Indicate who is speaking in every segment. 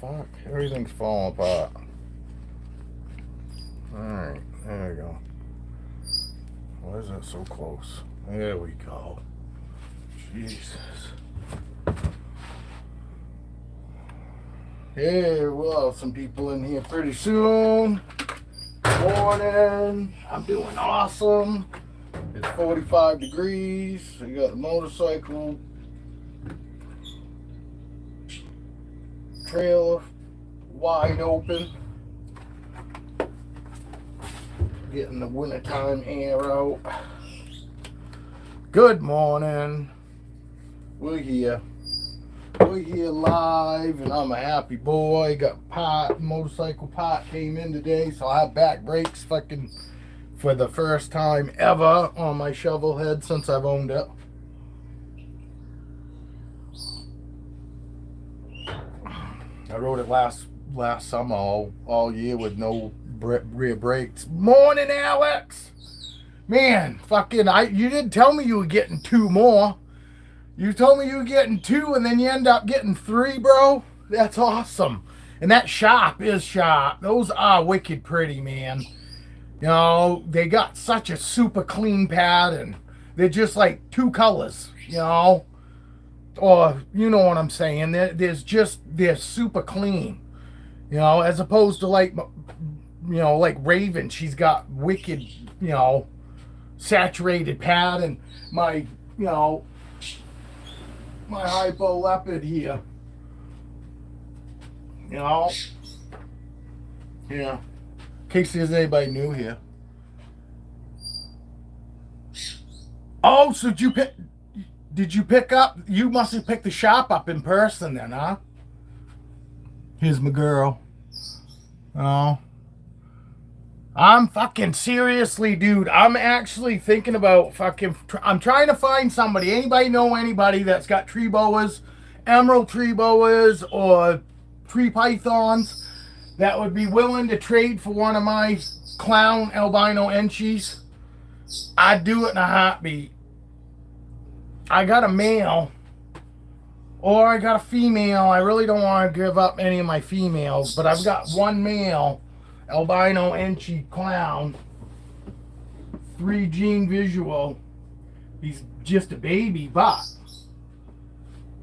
Speaker 1: fuck? Everything's falling apart. Alright, there we go. Why is that so close? There we go. Jesus. Hey, we'll have some people in here pretty soon. Morning. I'm doing awesome. It's 45 degrees. I got the motorcycle trailer wide open. Getting the wintertime air out. Good morning. We're here. We're here live, and I'm a happy boy. Got motorcycle part came in today, so I have back brakes fucking for the first time ever on my shovel head since I've owned it. I rode it last summer all year with no rear brakes. Morning, Alex. Man, fucking, you didn't tell me you were getting 2 more. You told me you were getting 2, and then you end up getting 3, bro. That's awesome. And that shop is sharp. Those are wicked pretty, man. You know, they got such a super clean pad, and they're just like 2 colors, you know. Or, you know what I'm saying. They're super clean. You know, as opposed to like, you know, like Raven. She's got wicked, you know, saturated pad, and my, you know, my Hypo Leopard here. You know? Yeah. In case there's anybody new here. Oh, so did you pick up? You must have picked the shop up in person then, huh? Here's my girl. Oh. I'm fucking seriously, dude. I'm actually thinking about I'm trying to find somebody. Anybody know anybody that's got tree boas, emerald tree boas, or tree pythons that would be willing to trade for one of my clown albino enchies? I'd do it in a heartbeat. I got a male, or I got a female. I really don't want to give up any of my females, but I've got one male albino enchi clown, 3 gene visual. He's just a baby, but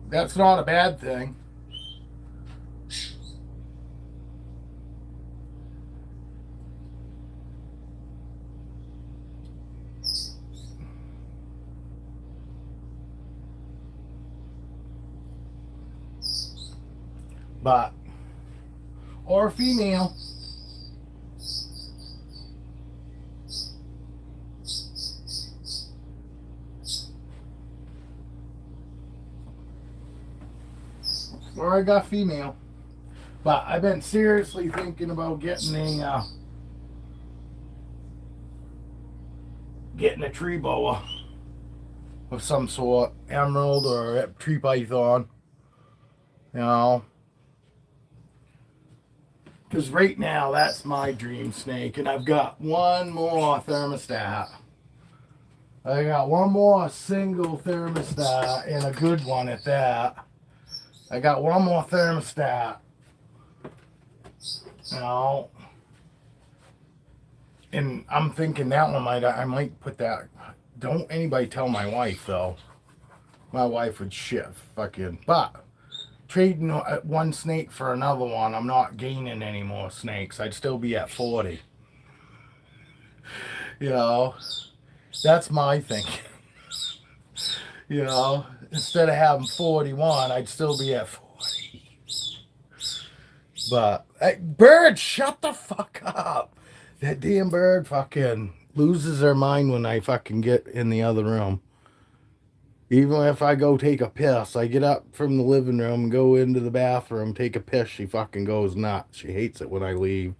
Speaker 1: that's not a bad thing. But, or a female. Or I got female. But I've been seriously thinking about getting a tree boa of some sort, emerald or a tree python. You know, because right now that's my dream snake, and I've got one more thermostat. I got one more single thermostat, and a good one at that. I got one more thermostat. You know, and I'm thinking that one I might put that. Don't anybody tell my wife though. My wife would shit fucking. But trading one snake for another one, I'm not gaining any more snakes. I'd still be at 40. You know, that's my thinking. You know, instead of having 41, I'd still be at 40. But, hey, bird, shut the fuck up. That damn bird fucking loses her mind when I fucking get in the other room. Even if I go take a piss, I get up from the living room, go into the bathroom, take a piss, she fucking goes nuts. She hates it when I leave.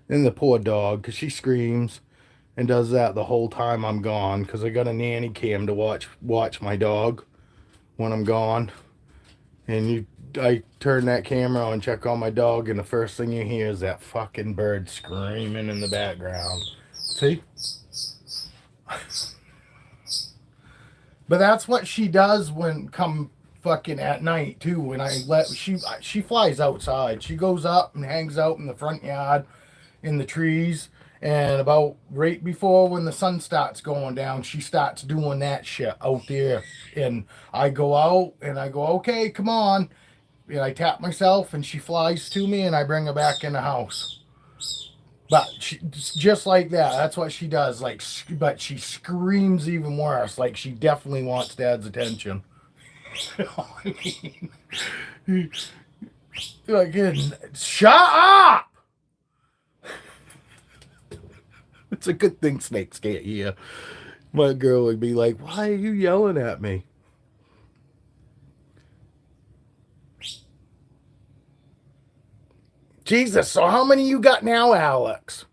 Speaker 1: And the poor dog, because she screams and does that the whole time I'm gone, because I got a nanny cam to watch my dog when I'm gone. And I turn that camera on and check on my dog, and the first thing you hear is that fucking bird screaming in the background. See? But that's what she does when come fucking at night too. When I let she flies outside. She goes up and hangs out in the front yard in the trees. And about right before when the sun starts going down, she starts doing that shit out there. And I go out and I go, okay, come on. And I tap myself and she flies to me and I bring her back in the house. But she, just like that, that's what she does. Like, but she screams even worse. Like she definitely wants Dad's attention. I mean, like, shut up! It's a good thing snakes can't hear. My girl would be like, why are you yelling at me? Jesus, so how many you got now, Alex?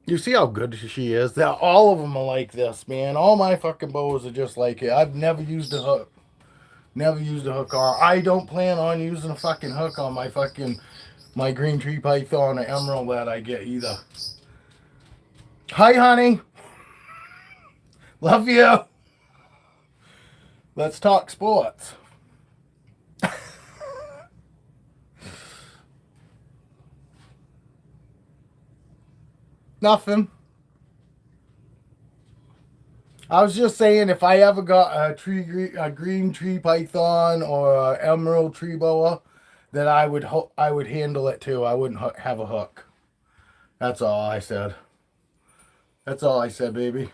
Speaker 1: You see how good she is? That all of them are like this, man. All my fucking bows are just like it. I've never used a hook. Never used a hook on. I don't plan on using a fucking hook on my green tree python or emerald that I get either. Hi, honey. Love you. Let's talk sports. Nothing. I was just saying if I ever got a green tree python or a emerald tree boa, that I would handle it too. I wouldn't have a hook. That's all I said. That's all I said, baby.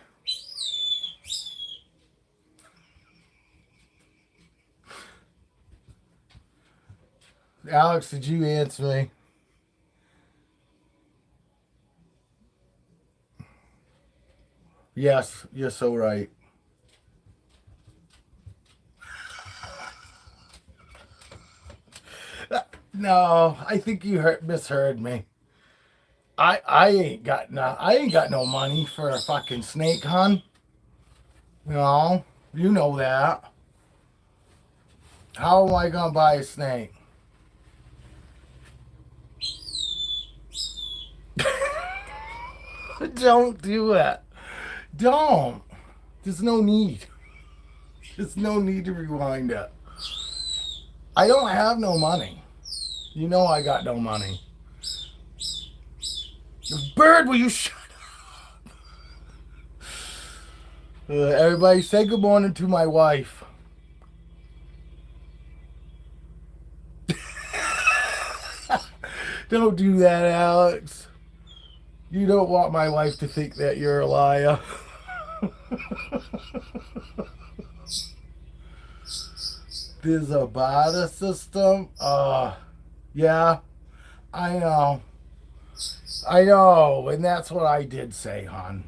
Speaker 1: Alex, did you answer me? Yes, you're so right. No, I think you misheard me. I ain't got no money for a fucking snake, hun. No, you know that. How am I gonna buy a snake? Don't do it. Don't. There's no need. There's no need to rewind it. I don't have no money. You know I got no money. Bird, will you shut up? Everybody say good morning to my wife. Don't do that, Alex. You don't want my wife to think that you're a liar. There's a barter system. Yeah, I know. I know, and that's what I did say, hon.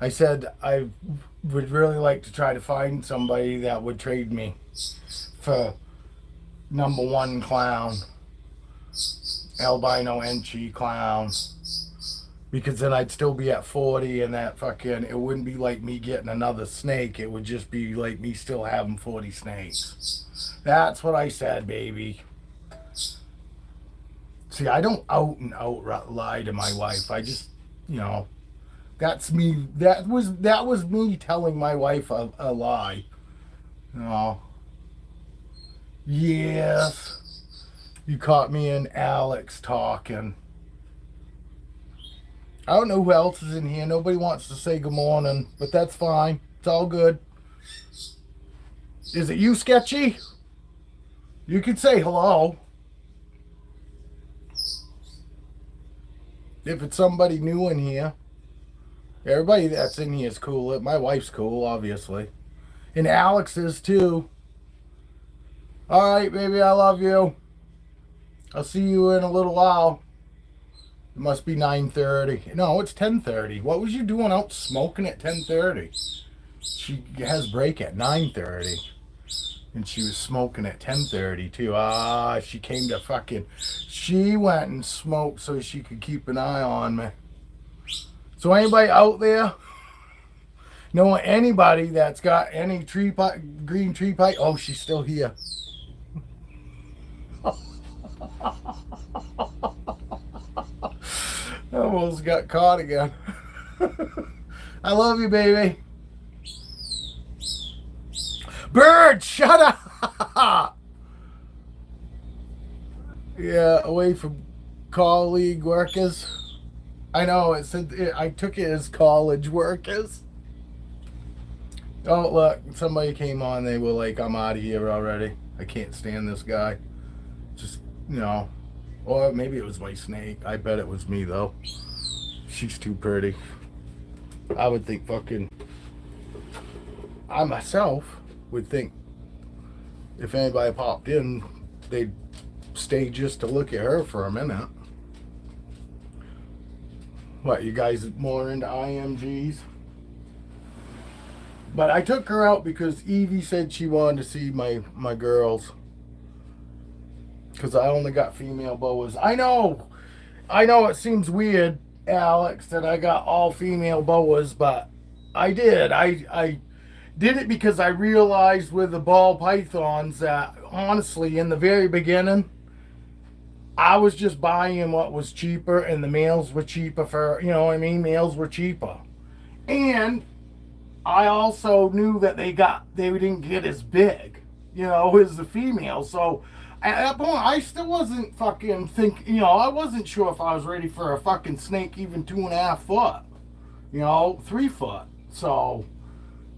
Speaker 1: I said I would really like to try to find somebody that would trade me for number one clown, albino Enchi clown. Because then I'd still be at 40 and that fucking, it wouldn't be like me getting another snake. It would just be like me still having 40 snakes. That's what I said, baby. See, I don't out and out lie to my wife. I just, that's me. That was me telling my wife a lie. Yes. You caught me and Alex talking. I don't know who else is in here. Nobody wants to say good morning, but that's fine. It's all good. Is it you, Sketchy? You could say hello. If it's somebody new in here. Everybody that's in here is cool. My wife's cool, obviously. And Alex is too. All right, baby, I love you. I'll see you in a little while. It must be 9:30. No, it's 10:30. What was you doing out smoking at 10:30? She has break at 9:30. And she was smoking at 10:30 too. She came to fucking... She went and smoked so she could keep an eye on me. So anybody out there know anybody that's got any green tree pipe? Oh, she's still here. I almost got caught again. I love you, baby. Bird, shut up. Yeah, away from colleague workers. I know it said I took it as college workers. Oh look, somebody came on. They were like, "I'm out of here already. I can't stand this guy." Just or maybe it was my snake. I bet it was me though. She's too pretty. I would think I myself would think if anybody popped in, they'd stay just to look at her for a minute. What, you guys more into IMGs? But I took her out because Evie said she wanted to see my girls. Because I only got female boas. I know it seems weird, Alex, that I got all female boas, but I did. I did it because I realized with the ball pythons that, honestly, in the very beginning, I was just buying what was cheaper, and the males were cheaper for, you know what I mean? Males were cheaper. And I also knew that they didn't get as big, as the female. So at that point, I still wasn't fucking I wasn't sure if I was ready for a fucking snake even 2.5 foot, 3 foot. So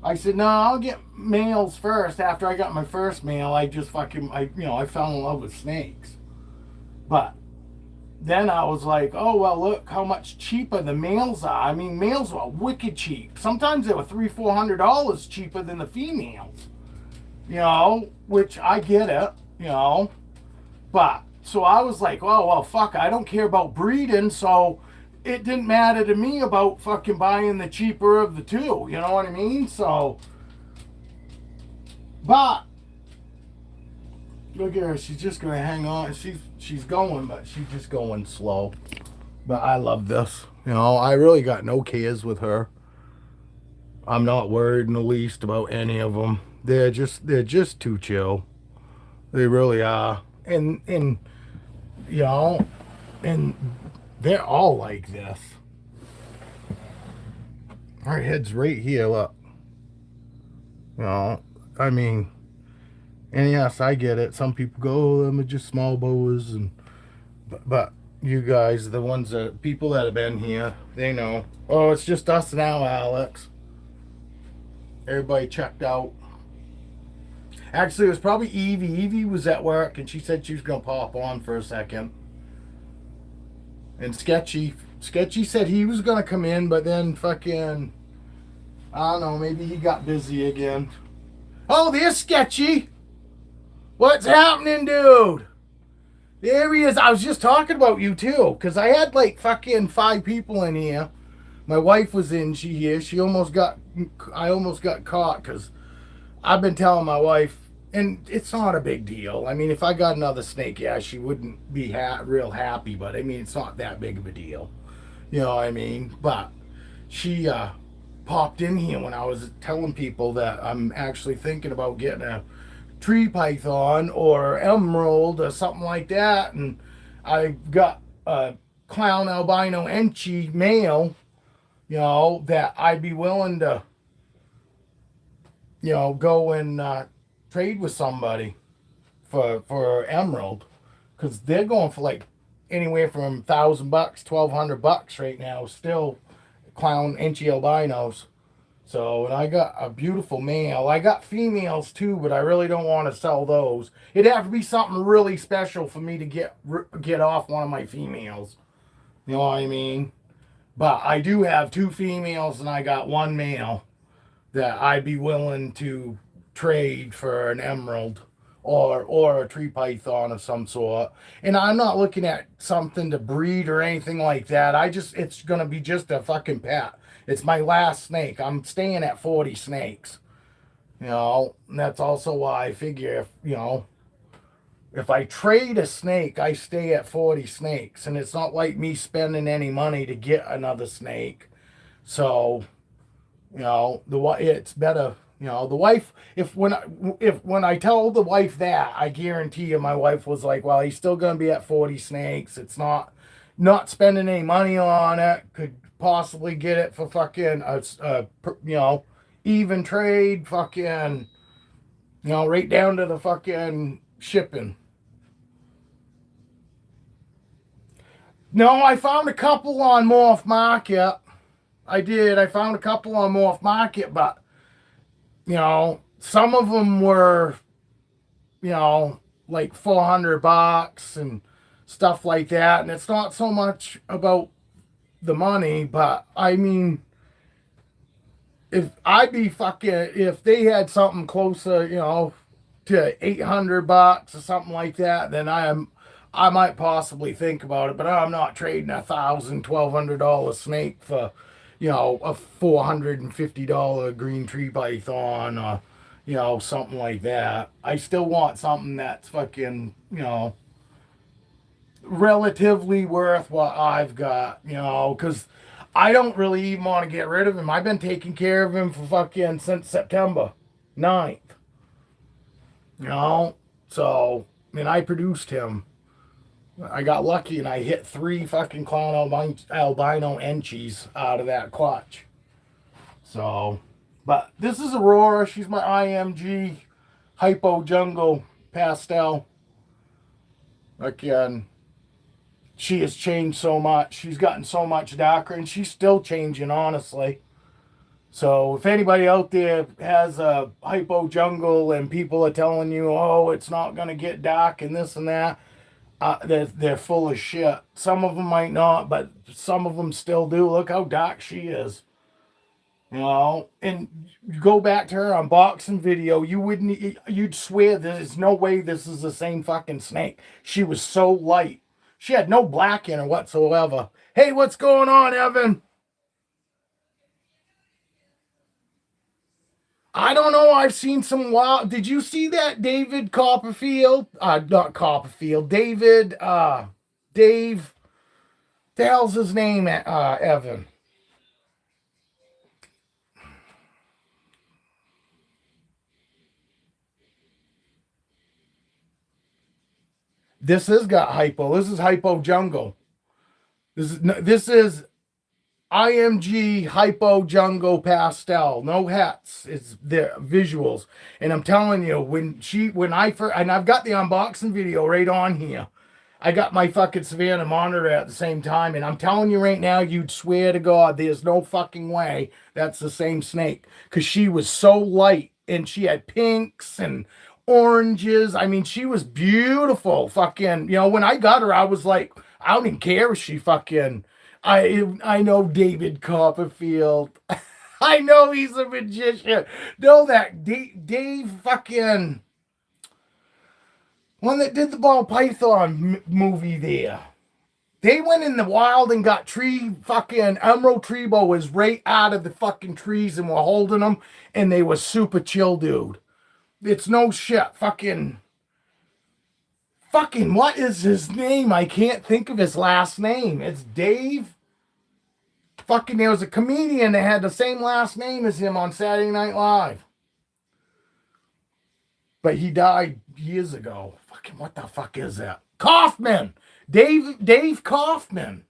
Speaker 1: I said, no, I'll get males first. After I got my first male, I just I fell in love with snakes. But then I was like, oh, well, look how much cheaper the males are. I mean, males were wicked cheap. Sometimes they were $300-$400 cheaper than the females, which I get it, But, so I was like, oh, well, fuck, I don't care about breeding, so it didn't matter to me about fucking buying the cheaper of the two, you know what I mean? So, but, look at her, she's just going to hang on. She's going, but she's just going slow. But I love this. I really got no cares with her. I'm not worried in the least about any of them. They're just too chill. They really are. And and they're all like this. Our head's right here, look. I mean, and yes, I get it. Some people go, oh, them are just small boas, but you guys, people that have been here, they know. Oh, it's just us now, Alex. Everybody checked out. Actually, it was probably Evie. Evie was at work, and she said she was going to pop on for a second. And Sketchy said he was going to come in, but then fucking, I don't know, maybe he got busy again. Oh, there's Sketchy. What's happening, dude? There he is. I was just talking about you, too, because I had like fucking 5 people in here. My wife was in here. I almost got caught because I've been telling my wife, and it's not a big deal. I mean, if I got another snake, yeah, she wouldn't be real happy, but I mean, it's not that big of a deal. You know what I mean? But she popped in here when I was telling people that I'm actually thinking about getting a tree python or emerald or something like that, and I got a clown albino Enchi male, that I'd be willing to, go and trade with somebody for emerald, because they're going for like anywhere from $1,000, $1,200 right now. Still, clown Enchi albinos. So, and I got a beautiful male. I got females too, but I really don't want to sell those. It'd have to be something really special for me to get off one of my females. You know what I mean? But I do have 2 females, and I got 1 male that I'd be willing to trade for an emerald or a tree python of some sort. And I'm not looking at something to breed or anything like that. It's going to be just a fucking pet. It's my last snake. I'm staying at 40 snakes. And that's also why I figure if I trade a snake, I stay at 40 snakes. And it's not like me spending any money to get another snake. So, it's better, the wife, when I tell the wife that, I guarantee you my wife was like, well, he's still going to be at 40 snakes. It's not spending any money on it. Could possibly get it for fucking, even trade, fucking You know, right down to the fucking shipping. No, I found a couple on Morph Market. I did. I found a couple on Morph Market, but you know, some of them were, you know, like $400 and stuff like that. And it's not so much about the money, but I mean, if they had something closer, you know, to $800 or something like that, then I might possibly think about it. But I'm not trading $1,000, $1,200 snake for, you know, a $450 green tree python or, you know, something like that. I still want something that's fucking, you know, relatively worth what I've got, you know, because I don't really even want to get rid of him. I've been taking care of him for fucking since September 9th, you know, so, and I produced him. I got lucky and I hit 3 fucking clown albino enchies out of that clutch. So, but this is Aurora. She's my IMG Hypo Jungle Pastel. Again, she has changed so much. She's gotten so much darker, and she's still changing, honestly. So if anybody out there has a Hypo Jungle and people are telling you, oh, it's not going to get dark and this and that, they're full of shit. Some of them might not, but some of them still do. Look how dark she is. You know, and you go back to her unboxing video, you'd swear there's no way this is the same fucking snake. She was so light. She had no black in her whatsoever. Hey, what's going on, Evan? I don't know. I've seen some wild. Did you see that David Copperfield? Not Copperfield. Dave. The hell's his name? Evan. This has got hypo. This is Hypo Jungle. This is IMG Hypo Jungle Pastel. No hats. It's the visuals. And I'm telling you, when I first, and I've got the unboxing video right on here. I got my fucking Savannah monitor at the same time, and I'm telling you right now, you'd swear to God, there's no fucking way that's the same snake. Because she was so light, and she had pinks and oranges. I mean, she was beautiful. Fucking, you know, when I got her, I was like, I don't even care if she fucking. I know David Copperfield. I know he's a magician. Know that Dave fucking one that did the ball python movie there. They went in the wild and got fucking emerald tree boas right out of the fucking trees and were holding them, and they were super chill, dude. It's no shit. Fucking what is his name? I can't think of his last name. It's Dave. Fucking there was a comedian that had the same last name as him on Saturday Night Live. But he died years ago. Fucking what the fuck is that? Kaufman. Dave Kaufman.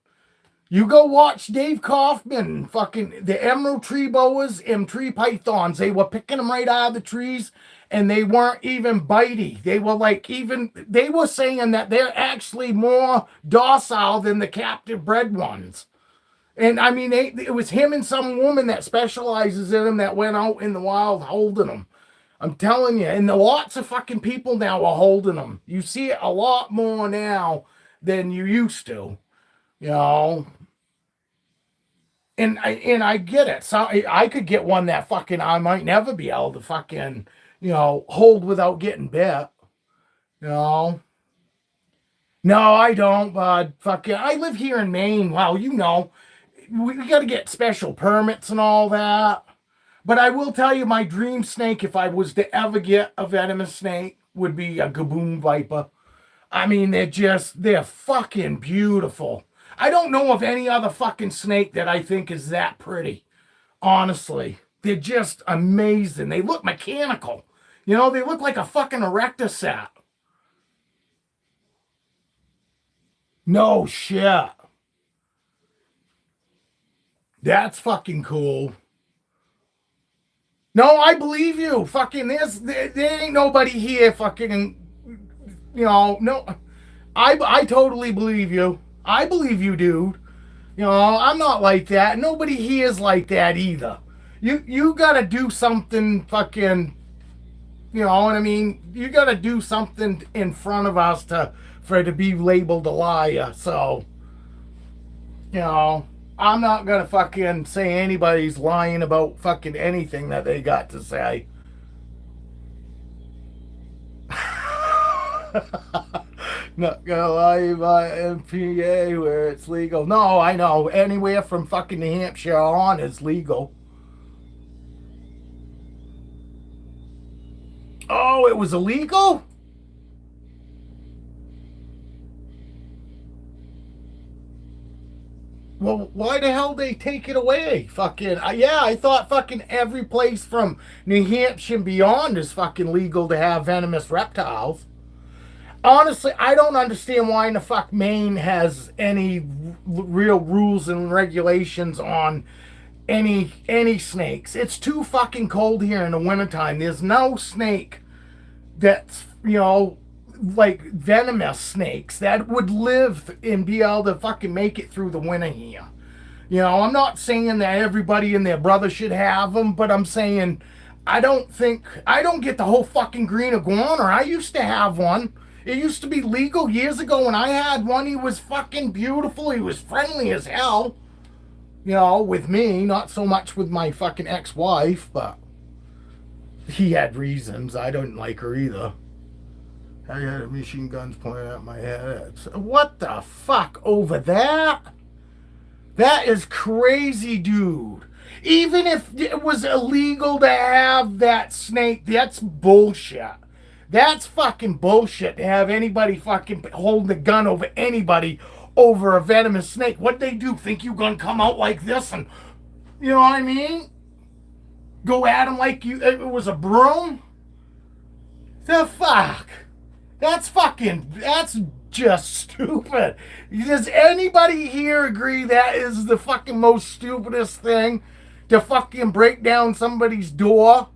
Speaker 1: You go watch Dave Kaufman. Fucking the emerald tree boas and tree pythons. They were picking them right out of the trees, and they weren't even bitey. They were like they were saying that they're actually more docile than the captive bred ones. And I mean, it was him and some woman that specializes in them that went out in the wild holding them. I'm telling you, and lots of fucking people now are holding them. You see it a lot more now than you used to, you know. And I get it. So I could get one that fucking I might never be able to fucking, you know, hold without getting bit, you know. No, I don't, bud. Fucking, I live here in Maine. Well, you know, we got to get special permits and all that. But I will tell you, my dream snake, if I was to ever get a venomous snake, would be a Gaboon Viper. I mean, they're fucking beautiful. I don't know of any other fucking snake that I think is that pretty. Honestly, they're just amazing. They look mechanical. You know, they look like a fucking Erectosat. No shit. That's fucking cool. No, I believe you. Fucking, there ain't nobody here fucking, no. I totally believe you. I believe you, dude. I'm not like that. Nobody here is like that either. You gotta do something fucking, you know what I mean? You gotta do something in front of us for it to be labeled a liar. So, you know, I'm not gonna fucking say anybody's lying about fucking anything that they got to say. Not gonna lie about MPA where it's legal. No, I know. Anywhere from fucking New Hampshire on is legal. Oh, it was illegal? Well, why the hell they take it away? Fucking, yeah, I thought fucking every place from New Hampshire and beyond is fucking legal to have venomous reptiles. Honestly, I don't understand why in the fuck Maine has any real rules and regulations on any snakes. It's too fucking cold here in the wintertime. There's no snake that's, like venomous snakes that would live and be able to fucking make it through the winter here. I'm not saying that everybody and their brother should have them, but I'm saying I don't get the whole fucking green iguana. I used to have one. It used to be legal years ago when I had one. He was fucking beautiful. He was friendly as hell. With me, not so much with my fucking ex-wife, but he had reasons. I didn't like her either. I had machine guns pointing at my head. What the fuck over that? That is crazy, dude. Even if it was illegal to have that snake, that's bullshit. That's fucking bullshit to have anybody fucking holding a gun over anybody over a venomous snake. What'd they do? Think you gonna come out like this and, you know what I mean? Go at him like it was a broom? The fuck? That's just stupid. Does anybody here agree that is the fucking most stupidest thing? To fucking break down somebody's door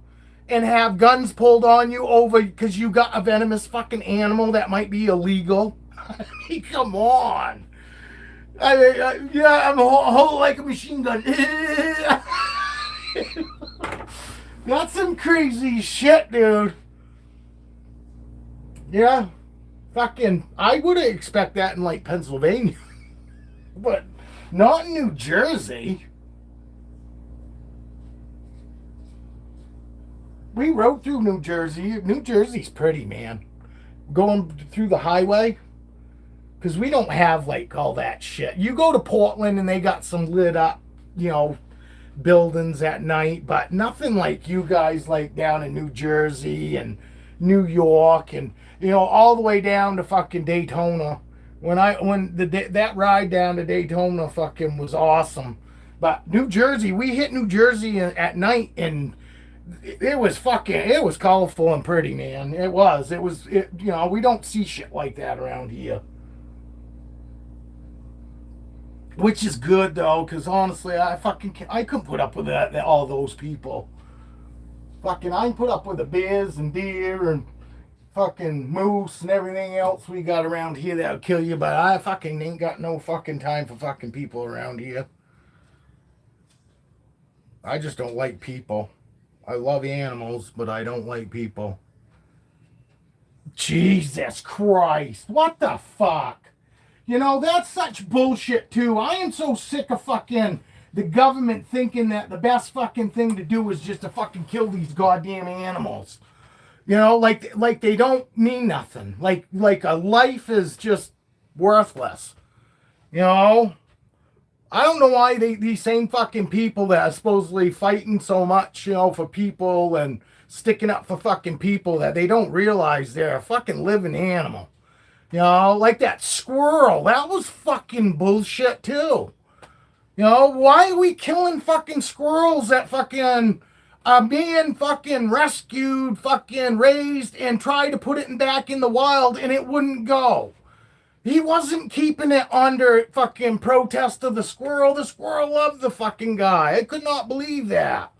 Speaker 1: and have guns pulled on you over because you got a venomous fucking animal that might be illegal? I mean, come on. Yeah, I'm whole like a machine gun. That's some crazy shit, dude. Yeah, fucking, I would expect that in like Pennsylvania, but not in New Jersey. We rode through New Jersey. New Jersey's pretty, man. Going through the highway, because we don't have like all that shit. You go to Portland and they got some lit up, buildings at night, but nothing like you guys like down in New Jersey and New York and all the way down to fucking Daytona. That ride down to Daytona fucking was awesome. But New Jersey, we hit New Jersey at night and it was colorful and pretty, man. We don't see shit like that around here. Which is good though, because honestly, I couldn't put up with that all those people. Fucking, I can put up with the bears and deer and fucking moose and everything else we got around here that'll kill you, but I fucking ain't got no fucking time for fucking people around here. I just don't like people. I love animals, but I don't like people. Jesus Christ. What the fuck? That's such bullshit too. I am so sick of fucking the government thinking that the best fucking thing to do is just to fucking kill these goddamn animals. Like they don't mean nothing. Like a life is just worthless. I don't know why these same fucking people that are supposedly fighting so much, for people and sticking up for fucking people, that they don't realize they're a fucking living animal. Like that squirrel. That was fucking bullshit too. Why are we killing fucking squirrels that fucking are being fucking rescued, fucking raised, and tried to put it back in the wild and it wouldn't go? He wasn't keeping it under fucking protest of the squirrel. The squirrel loved the fucking guy. I could not believe that.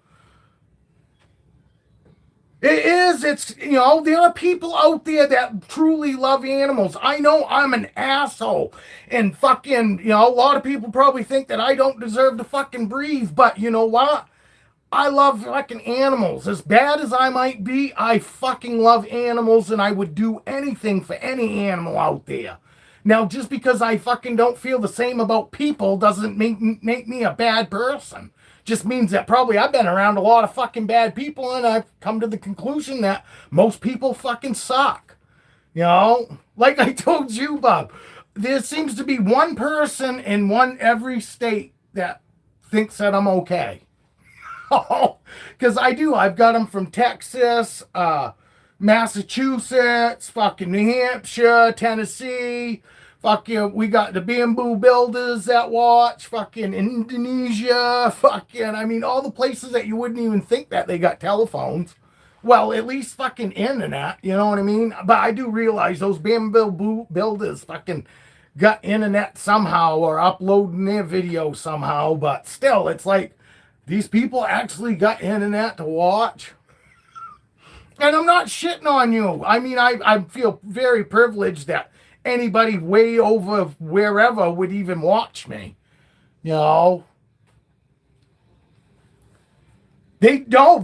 Speaker 1: It is. It's, there are people out there that truly love animals. I know I'm an asshole. And fucking, a lot of people probably think that I don't deserve to fucking breathe. But you know what? I love fucking animals. As bad as I might be, I fucking love animals and I would do anything for any animal out there. Now, just because I fucking don't feel the same about people doesn't make me a bad person. Just means that probably I've been around a lot of fucking bad people and I've come to the conclusion that most people fucking suck. Like I told you, Bob, there seems to be one person in every state that thinks that I'm okay. Oh, because I do. I've got them from Texas, Massachusetts, fucking New Hampshire, Tennessee. Fucking, we got the bamboo builders that watch. Fucking Indonesia. Fucking, I mean, all the places that you wouldn't even think that they got telephones. Well, at least fucking internet. You know what I mean? But I do realize those bamboo builders fucking got internet somehow or uploading their video somehow. But still, it's like, these people actually got internet to watch. And I'm not shitting on you. I mean, I feel very privileged that anybody way over wherever would you watch me. You know, They don't.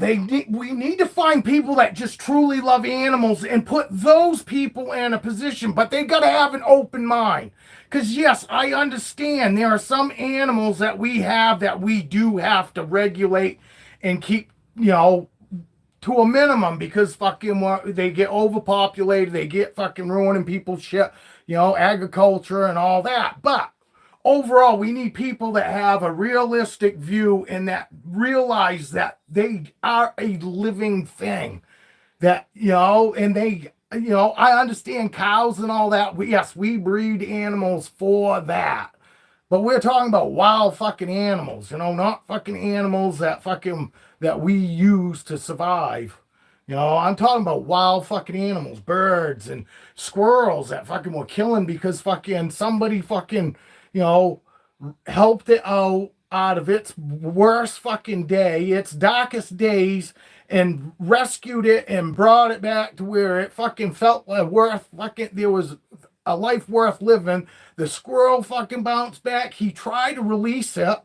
Speaker 1: We need to find people that just truly love animals and put those people in a position, but they got to have an open mind. Because, yes, I understand there are some animals that we have that we do have to regulate and keep, to a minimum because fucking they get overpopulated, they get fucking ruining people's shit, agriculture and all that. But overall, we need people that have a realistic view and that realize that they are a living thing. That, and I understand cows and all that. Yes, we breed animals for that. But we're talking about wild fucking animals, not fucking animals that we use to survive. I'm talking about wild fucking animals, birds and squirrels that fucking were killing because fucking somebody fucking helped it out of its worst fucking day, its darkest days, and rescued it and brought it back to where it fucking felt like there was a life worth living. The squirrel fucking bounced back. He tried to release it,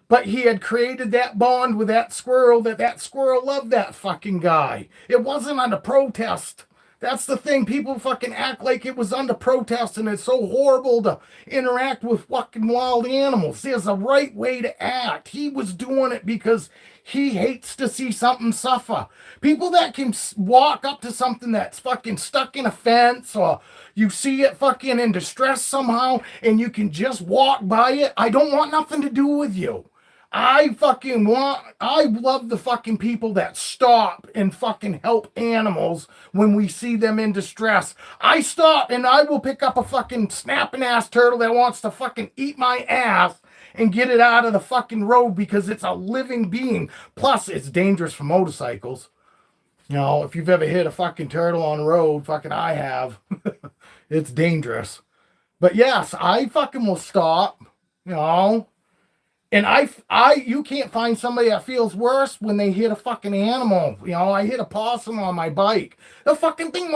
Speaker 1: but he had created that bond with that squirrel that squirrel loved that fucking guy. It wasn't under protest. That's the thing. People fucking act like it was under protest and it's so horrible to interact with fucking wild animals. There's a right way to act. He was doing it because he hates to see something suffer. People that can walk up to something that's fucking stuck in a fence or you see it fucking in distress somehow and you can just walk by it, I don't want nothing to do with you. I love the fucking people that stop and fucking help animals when we see them in distress. I stop and I will pick up a fucking snapping ass turtle that wants to fucking eat my ass and get it out of the fucking road because it's a living being. Plus, it's dangerous for motorcycles. If you've ever hit a fucking turtle on the road, fucking I have. It's dangerous. But yes, I fucking will stop, And you can't find somebody that feels worse when they hit a fucking animal. I hit a possum on my bike. The fucking thing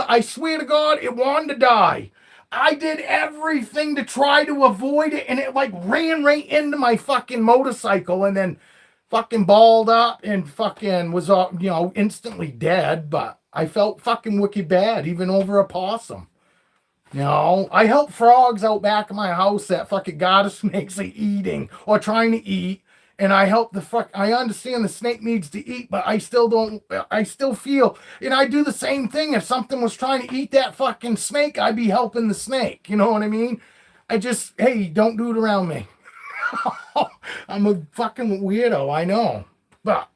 Speaker 1: I swear to God, it wanted to die. I did everything to try to avoid it, and it like ran right into my fucking motorcycle and then fucking balled up and fucking was, instantly dead. But I felt fucking wicked bad, even over a possum. I help frogs out back of my house that fucking got a snakes are eating or trying to eat. And I help I understand the snake needs to eat, but I still feel, and I do the same thing. If something was trying to eat that fucking snake, I'd be helping the snake. You know what I mean? Hey, don't do it around me. I'm a fucking weirdo, I know. But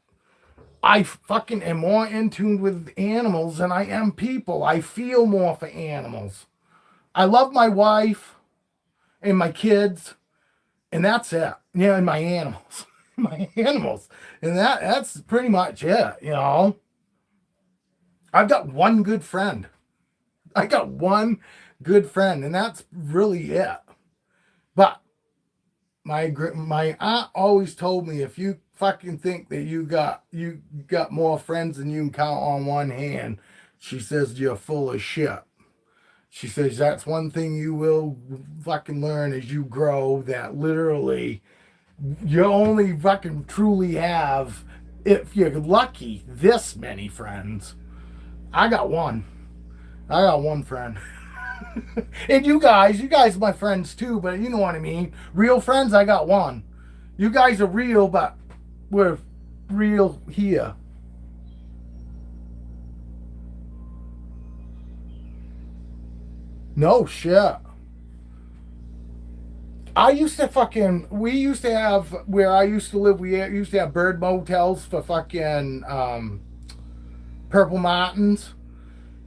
Speaker 1: I fucking am more in tune with animals than I am people. I feel more for animals. I love my wife and my kids, and that's it. And my animals. My animals. And that's pretty much it, I've got one good friend. I got one good friend, and that's really it. But my aunt always told me if you fucking think that you got more friends than you can count on one hand. She says you're full of shit. She says that's one thing you will fucking learn as you grow, that literally you only fucking truly have, if you're lucky, this many friends. I got one. I got one friend. And you guys are my friends too, but you know what I mean. Real friends, I got one. You guys are real, but we're real here. No shit. We used to have, where I used to live, we used to have bird motels for fucking Purple Mountains.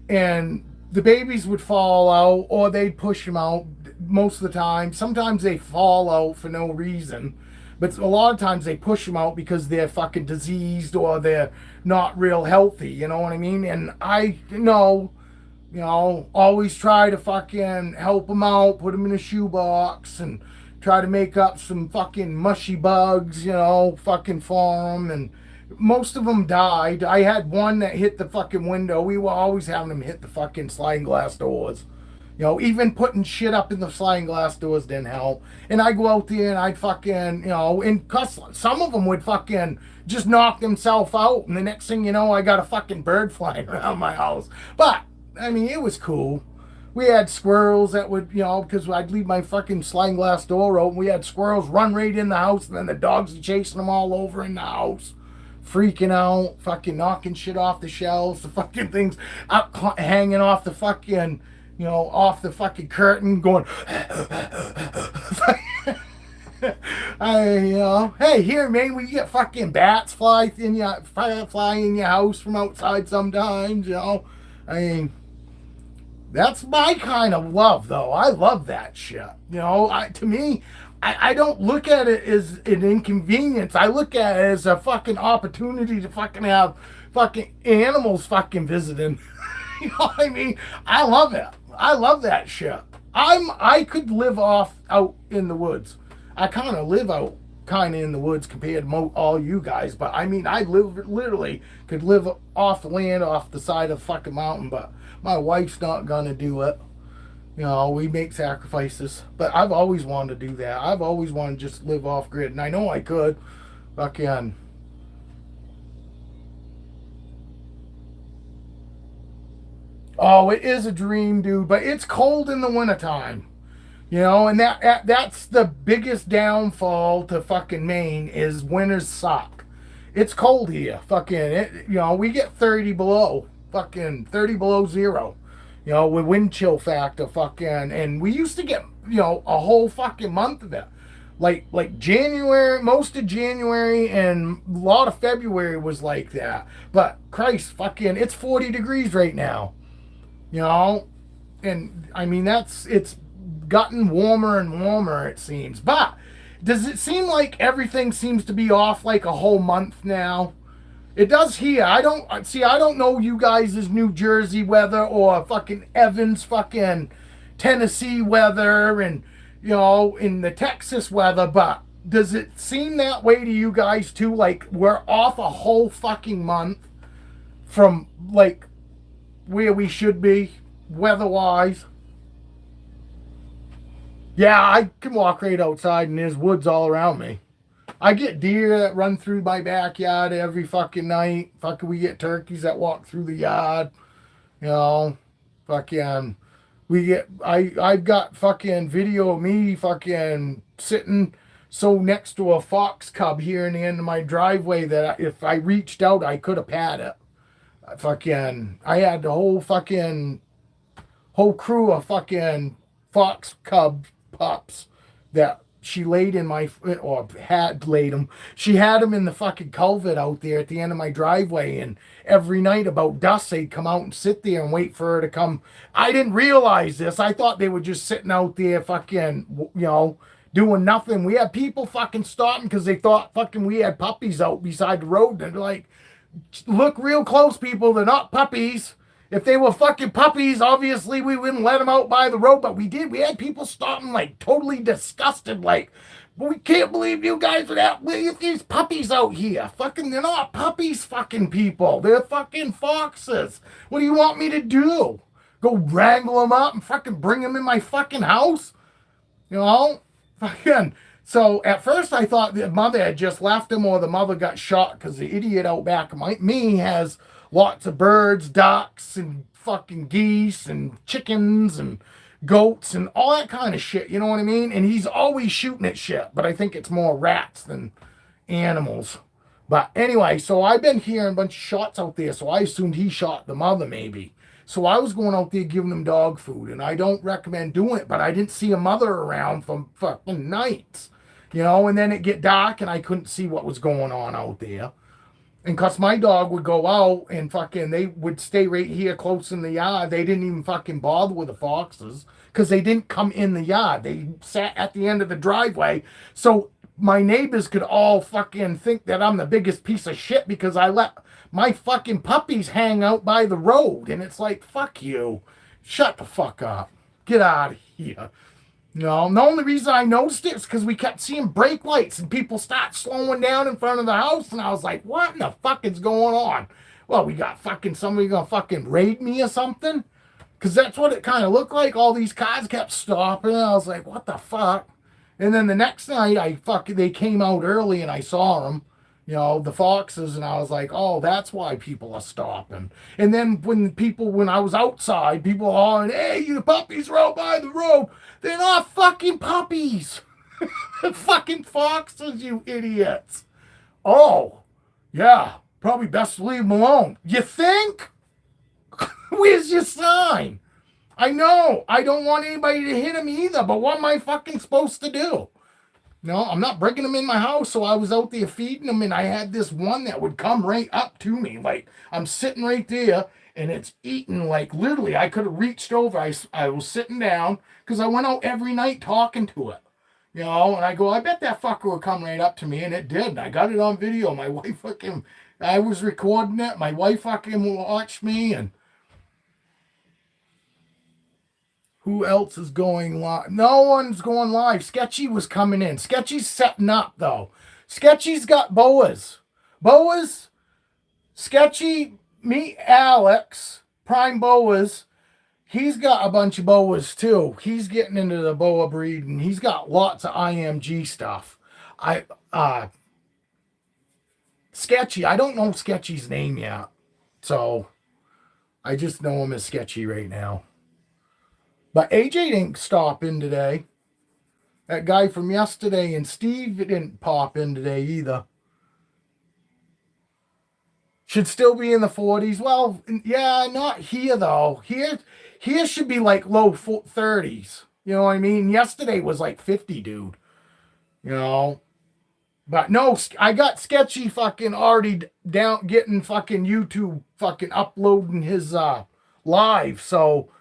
Speaker 1: And the babies would fall out or they'd push them out most of the time. Sometimes they fall out for no reason. But a lot of times they push them out because they're fucking diseased or they're not real healthy. You know what I mean? And I always try to fucking help them out, put them in a shoebox and try to make up some fucking mushy bugs, fucking for them. And most of them died. I had one that hit the fucking window. We were always having them hit the fucking sliding glass doors. Even putting shit up in the sliding glass doors didn't help. And I'd go out there and I'd fucking, and cuss. Some of them would fucking just knock themselves out. And the next thing you know, I got a fucking bird flying around my house. But, I mean, it was cool. We had squirrels that would, because I'd leave my fucking sliding glass door open. We had squirrels run right in the house, and then the dogs were chasing them all over in the house. Freaking out, fucking knocking shit off the shelves, the fucking things up, hanging off the fucking, off the fucking curtain, going, hey, here, man, we get fucking bats fly in your house from outside sometimes, I mean, that's my kind of love, though. I love that shit. To me, I don't look at it as an inconvenience. I look at it as a fucking opportunity to fucking have fucking animals fucking visiting. You know what I mean? I love it. I love that shit. I could live out in the woods. I kind of live out in the woods compared to all you guys. But I mean, I literally could live off the land, off the side of the fucking mountain. But my wife's not gonna do it. We make sacrifices. But I've always wanted to do that. I've always wanted to just live off grid. And I know I could. Fucking. Oh, it is a dream, dude. But it's cold in the wintertime. And that's the biggest downfall to fucking Maine is winters suck. It's cold here. We get 30 below. Fucking 30 below zero. With wind chill factor, and we used to get, a whole fucking month of it. Like January, most of January and a lot of February was like that. But Christ, it's 40 degrees right now. And I mean, it's gotten warmer and warmer, it seems. But does it seem like everything seems to be off like a whole month now? It does here. I don't know you guys' New Jersey weather or fucking Evans fucking Tennessee weather and, in the Texas weather, but does it seem that way to you guys too? Like we're off a whole fucking month from like where we should be weather-wise? Yeah, I can walk right outside and there's woods all around me. I get deer that run through my backyard every fucking night. We get turkeys that walk through the yard. I've got fucking video of me fucking sitting so next to a fox cub here in the end of my driveway that if I reached out, I could have had it. I had the whole crew of fucking fox cub pups that she laid in or had laid them. She had them in the fucking culvert out there at the end of my driveway. And every night about dusk, they'd come out and sit there and wait for her to come. I didn't realize this. I thought they were just sitting out there fucking, doing nothing. We had people fucking stopping because they thought fucking we had puppies out beside the road. And they're like, look real close, people. They're not puppies. If they were fucking puppies, obviously we wouldn't let them out by the road, but we did. We had people stopping like totally disgusted, like We can't believe you guys would have leave these puppies out here. Fucking, they're not puppies, fucking people. They're fucking foxes. What do you want me to do? Go wrangle them up and fucking bring them in my fucking house? You know? Fucking. So at first I thought the mother had just left him or the mother got shot because the idiot out back of me has lots of birds, ducks, and fucking geese and chickens and goats and all that kind of shit. You know what I mean? And he's always shooting at shit, but I think it's more rats than animals. But anyway, so I've been hearing a bunch of shots out there, so I assumed he shot the mother maybe. So I was going out there giving them dog food, and I don't recommend doing it, but I didn't see a mother around for fucking nights. You know, and then it get dark and I couldn't see what was going on out there. And cause my dog would go out and fucking, they would stay right here close in the yard. They didn't even fucking bother with the foxes because they didn't come in the yard. They sat at the end of the driveway. So my neighbors could all fucking think that I'm the biggest piece of shit because I let my fucking puppies hang out by the road. And it's like, fuck you. Shut the fuck up. Get out of here. No, the only reason I noticed it is because we kept seeing brake lights and people start slowing down in front of the house. And I was like, what in the fuck is going on? Well, we got fucking somebody gonna fucking raid me or something? Because that's what it kind of looked like. All these cars kept stopping. And I was like, what the fuck? And then the next night, they came out early and I saw them. You know, the foxes, and I was like, oh, that's why people are stopping. And then when I was outside, people hollering, hey, you puppies roll by the road. They're not fucking puppies. Fucking foxes, you idiots. Oh, yeah, probably best to leave them alone. You think? Where's your sign? I know, I don't want anybody to hit him either, but what am I fucking supposed to do? No, I'm not bringing them in my house, so I was out there feeding them, and I had this one that would come right up to me. Like, I'm sitting right there, and it's eating, like, literally, I could have reached over. I was sitting down, because I went out every night talking to it. You know, and I go, I bet that fucker would come right up to me, and it did. And I got it on video. My wife fucking, I was recording it. My wife fucking watched me, and who else is going live? No one's going live. Sketchy was coming in. Sketchy's setting up, though. Sketchy's got boas. Boas, Sketchy, meet Alex, Prime Boas. He's got a bunch of boas, too. He's getting into the boa breed, and he's got lots of IMG stuff. Sketchy, I don't know Sketchy's name yet. So, I just know him as Sketchy right now. But AJ didn't stop in today. That guy from yesterday, and Steve didn't pop in today either. Should still be in the 40s. Well, yeah, not here though. Here should be like low 30s. You know what I mean? Yesterday was like 50, dude. You know? But no, I got Sketchy fucking already down, getting fucking YouTube fucking uploading his live. So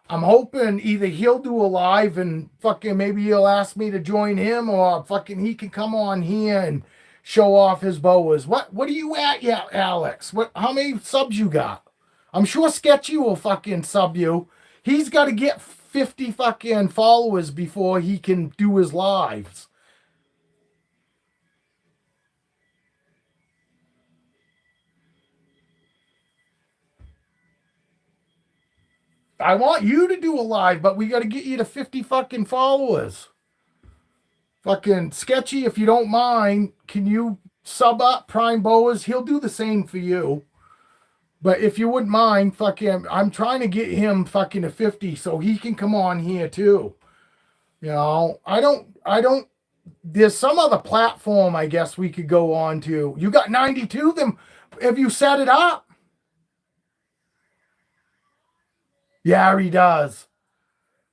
Speaker 1: I'm hoping either he'll do a live and fucking maybe he'll ask me to join him, or fucking he can come on here and show off his boas. What are you at yet, Alex? How many subs you got? I'm sure Sketchy will fucking sub you. He's got to get 50 fucking followers before he can do his lives. I want you to do a live, but we got to get you to 50 fucking followers. Fucking Sketchy, if you don't mind, can you sub up Prime Boas? He'll do the same for you. But if you wouldn't mind, fucking, I'm trying to get him fucking to 50 so he can come on here too. You know, I don't, there's some other platform I guess we could go on to. You got 92 them. Have you set it up? Yeah, he does.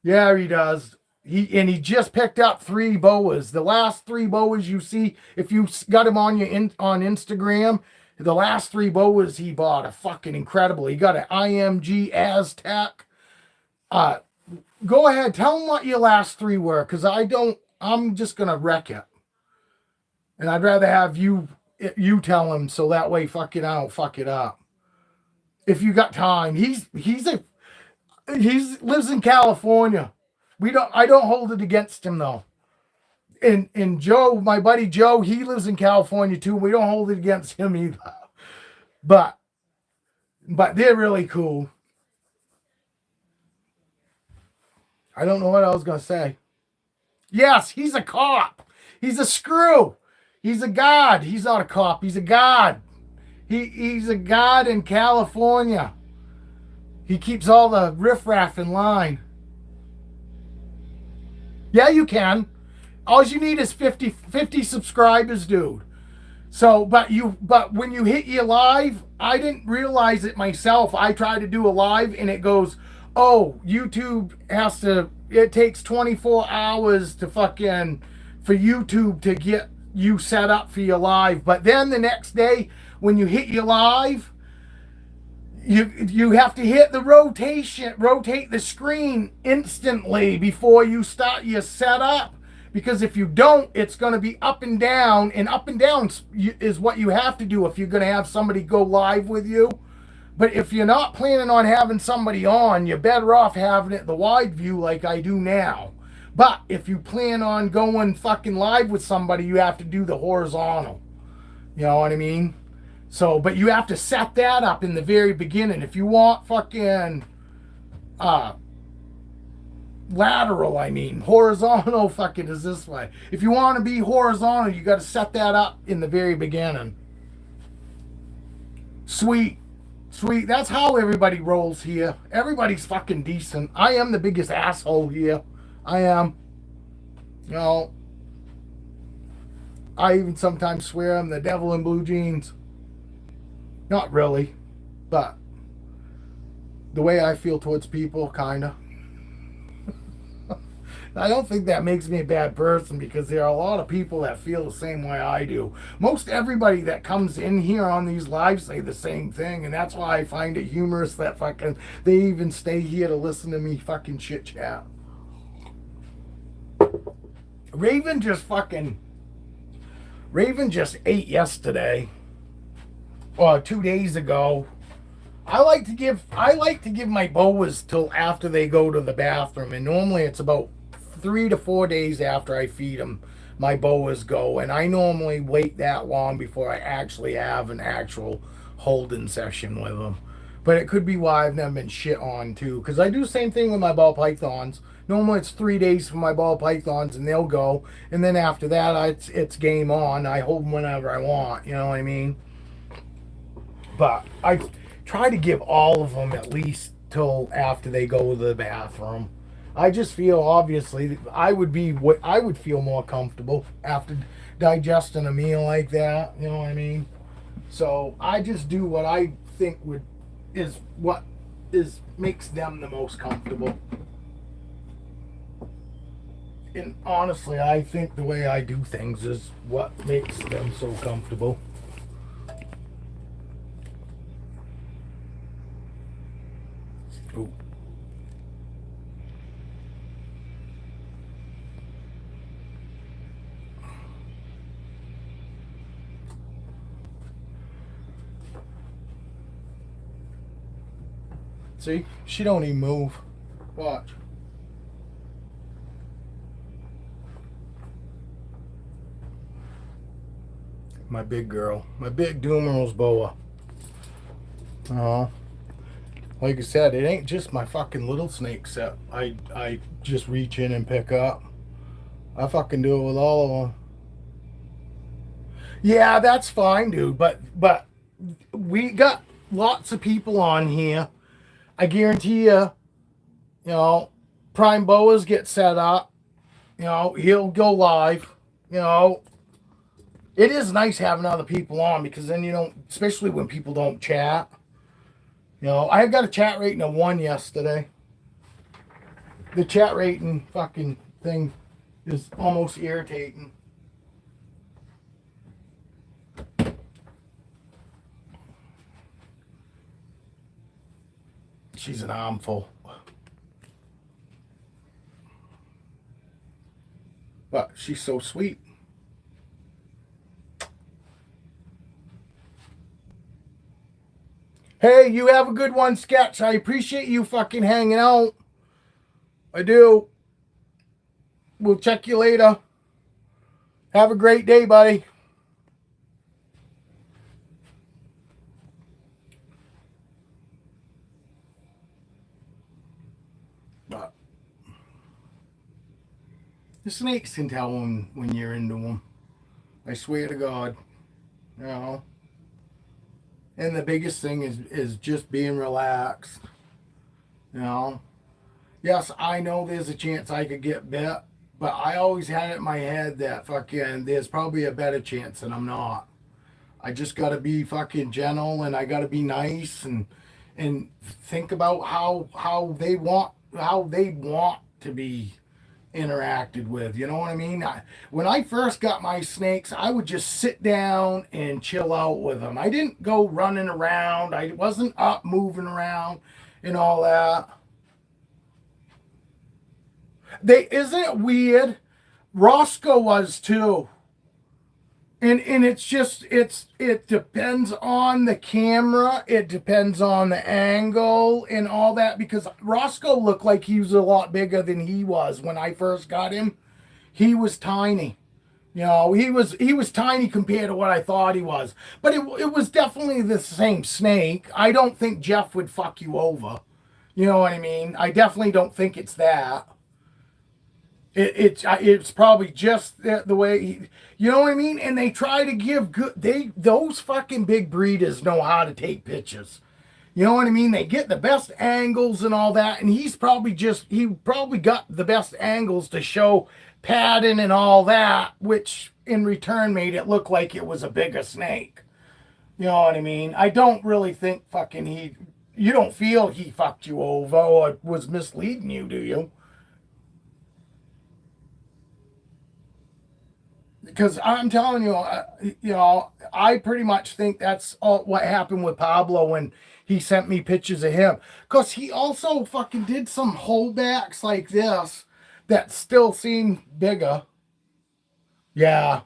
Speaker 1: Yeah, he does. He just picked up 3 boas. The last 3 boas you see, if you got him on on Instagram, the last 3 boas he bought are fucking incredible. He got an IMG Aztec. Go ahead, tell him what your last 3 were, because I'm just gonna wreck it. And I'd rather have you tell him so that way fucking I don't fuck it up. If you got time. He lives in California. I don't hold it against him though. and Joe, my buddy Joe, he lives in California too. We don't hold it against him either. But they're really cool. I don't know what I was gonna say. Yes, he's a cop. He's a screw. He's a god. He's not a cop. He's a god. He's a god in California. He keeps all the riffraff in line. Yeah, you can. All you need is 50 subscribers, dude. So, but when you hit your live, I didn't realize it myself. I tried to do a live and it goes, oh, YouTube it takes 24 hours to for YouTube to get you set up for your live. But then the next day, when you hit your live, you have to hit the rotate the screen instantly before you start your setup. Because if you don't, it's going to be up and down is what you have to do if you're going to have somebody go live with you. But if you're not planning on having somebody on, you're better off having it the wide view like I do now. But if you plan on going fucking live with somebody, you have to do the horizontal. You know what I mean? So, but you have to set that up in the very beginning. If you want fucking lateral, horizontal fucking is this way. If you want to be horizontal, you got to set that up in the very beginning. Sweet. That's how everybody rolls here. Everybody's fucking decent. I am the biggest asshole here. I am. You know, I even sometimes swear I'm the devil in blue jeans. Not really, but the way I feel towards people, kinda. I don't think that makes me a bad person because there are a lot of people that feel the same way I do. Most everybody that comes in here on these lives say the same thing, and that's why I find it humorous that they even stay here to listen to me fucking chit chat. Raven just ate yesterday. 2 days ago. I like to give my boas till after they go to the bathroom, and normally it's about 3 to 4 days after I feed them. My boas go, and I normally wait that long before I actually have an actual holding session with them. But it could be why I've never been shit on too, because I do the same thing with my ball pythons. Normally it's 3 days for my ball pythons, and they'll go, and then after that it's game on. I hold them whenever I want. You know what I mean? But I try to give all of them at least till after they go to the bathroom. I just feel, obviously, I would feel more comfortable after digesting a meal like that. You know what I mean? So I just do what I think makes them the most comfortable. And honestly, I think the way I do things is what makes them so comfortable. Ooh. See? She don't even move. Watch. My big girl. My big Dumeril's boa. Oh. Like I said, it ain't just my fucking little snakes that I just reach in and pick up. I fucking do it with all of them. Yeah, that's fine, dude. But we got lots of people on here. I guarantee you, Prime Boas get set up. He'll go live. It is nice having other people on because then you don't, especially when people don't chat. I got a chat rating of 1 yesterday. The chat rating fucking thing is almost irritating. She's an armful. But she's so sweet. Hey, you have a good one, Sketch. I appreciate you fucking hanging out. I do. We'll check you later. Have a great day, buddy. But the snakes can tell when you're into them. I swear to God, you know. And the biggest thing is just being relaxed, you know. Yes, I know there's a chance I could get bit, but I always had it in my head that fucking there's probably a better chance and I'm not. I just gotta be fucking gentle and I gotta be nice and think about how they want to be interacted with. You know what I mean? When I first got my snakes, I would just sit down and chill out with them. I didn't go running around. I wasn't up moving around and all that. They isn't it weird? Roscoe was too. And it's just it depends on the camera, it depends on the angle and all that because Roscoe looked like he was a lot bigger than he was when I first got him. He was tiny. You know, he was tiny compared to what I thought he was. But it was definitely the same snake. I don't think Jeff would fuck you over. You know what I mean? I definitely don't think it's that. It's probably just the way you know what I mean. And they try to give good. Those fucking big breeders know how to take pictures. You know what I mean? They get the best angles and all that. And he probably got the best angles to show padding and all that, which in return made it look like it was a bigger snake. You know what I mean? I don't really think fucking he. You don't feel he fucked you over or was misleading you, do you? Because I'm telling you, I pretty much think that's all what happened with Pablo when he sent me pictures of him. Because he also fucking did some holdbacks like this that still seem bigger. Yeah.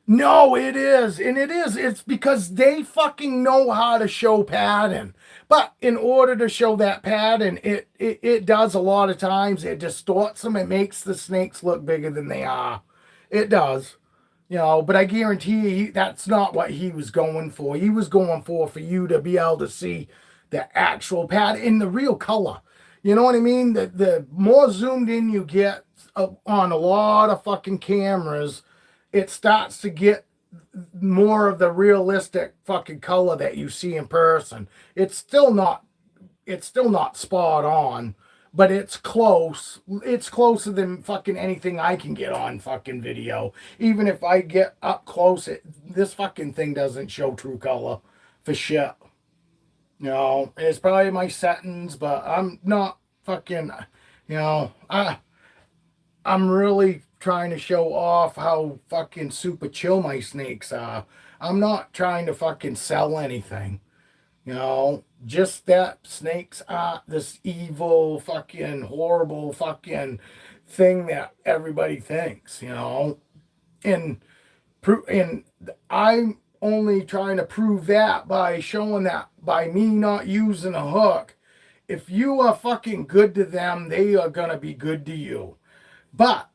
Speaker 1: No, it is. And it is. It's because they fucking know how to show pattern. But in order to show that pattern, it does a lot of times. It distorts them. It makes the snakes look bigger than they are. It does. But I guarantee you that's not what he was going for. He was going for you to be able to see the actual pattern in the real color. You know what I mean? The more zoomed in you get on a lot of fucking cameras, it starts to get more of the realistic fucking color that you see in person. It's still not spot on, but it's close. It's closer than fucking anything I can get on fucking video. Even if I get up close, this fucking thing doesn't show true color for shit. It's probably my settings, but I'm not fucking, I'm really trying to show off how fucking super chill my snakes are. I'm not trying to fucking sell anything. Just that snakes are this evil, fucking horrible fucking thing that everybody thinks, And and I'm only trying to prove that by showing that by me not using a hook. If you are fucking good to them, they are gonna be good to you. But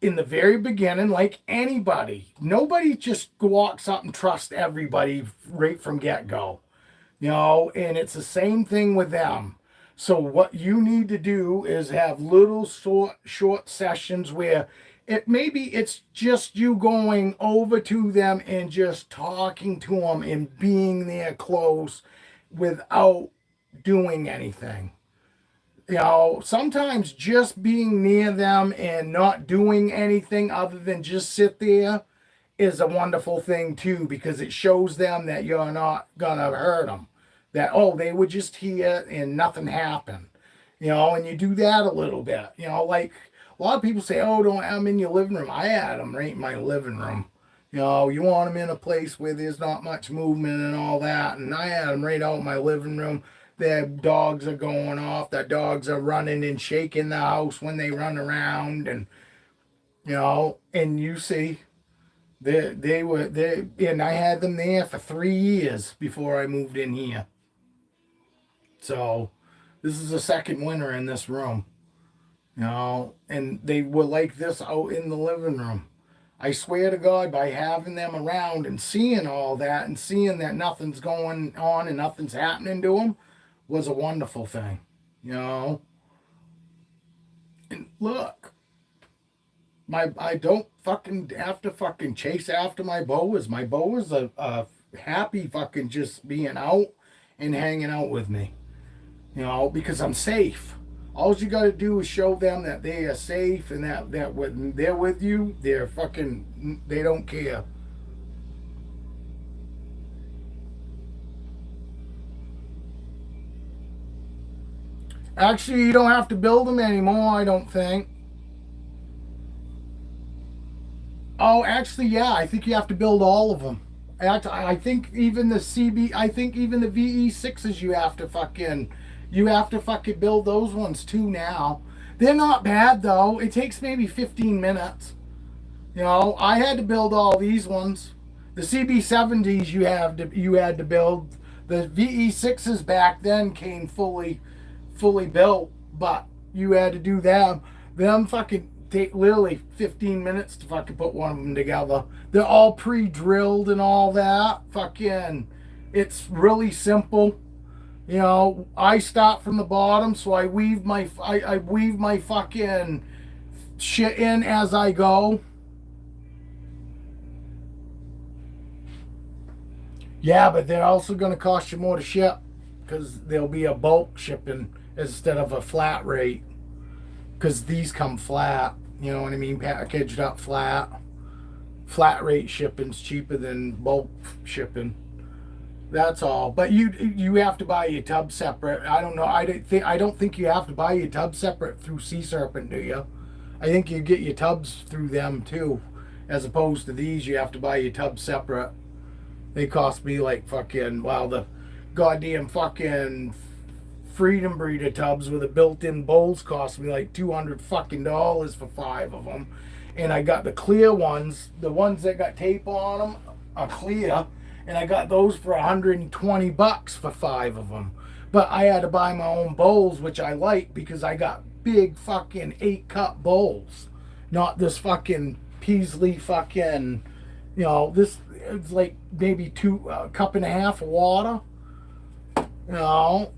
Speaker 1: in the very beginning, like anybody, nobody just walks up and trusts everybody right from get go. And it's the same thing with them. So what you need to do is have little short sessions where it's just you going over to them and just talking to them and being there close without doing anything. Sometimes just being near them and not doing anything other than just sit there is a wonderful thing too, because it shows them that you're not gonna hurt them. That, oh, they were just here and nothing happened. And you do that a little bit. Like a lot of people say, oh, don't have them in your living room. I had them right in my living room. You want them in a place where there's not much movement and all that. And I had them right out in my living room. Their dogs are going off. Their dogs are running and shaking the house when they run around. And you see, and I had them there for 3 years before I moved in here. So this is the second winter in this room. You know, and they were like this out in the living room. I swear to God, by having them around and seeing all that and seeing that nothing's going on and nothing's happening to them was a wonderful thing. You know, and look, I don't fucking have to fucking chase after my boas. My boas are happy fucking just being out and hanging out with me. You know, because I'm safe. All you got to do is show them that they are safe and that when they're with you, they're fucking, they don't care. Actually, you don't have to build them anymore, I don't think. Oh, actually, yeah, I think you have to build all of them. I think even the I think even the VE6s you have to fucking build those ones too now. They're not bad though. It takes maybe 15 minutes. You know, I had to build all these ones. The CB70s you had to build. The VE6s back then came fully built, but you had to do them. Them fucking take literally 15 minutes to fucking put one of them together. They're all pre-drilled and all that. Fucking, it's really simple. You know, I start from the bottom, so I weave my fucking shit in as I go. Yeah, but they're also going to cost you more to ship because there'll be a bulk shipping instead of a flat rate. Because these come flat, you know what I mean? Packaged up flat. Flat rate shipping's cheaper than bulk shipping. That's all. But you have to buy your tub separate. I don't know. I don't think you have to buy your tub separate through Sea Serpent, do you? I think you get your tubs through them too, as opposed to these. You have to buy your tub separate. They cost me like fucking, well, the goddamn fucking Freedom Breeder tubs with the built-in bowls cost me like $200 fucking dollars for 5 of them. And I got the clear ones, the ones that got tape on them are clear, and I got those for $120 for 5 of them. But I had to buy my own bowls, which I like because I got big fucking 8-cup bowls, not this fucking Peasley fucking, you know, this it's like maybe a cup and a half of water. You know.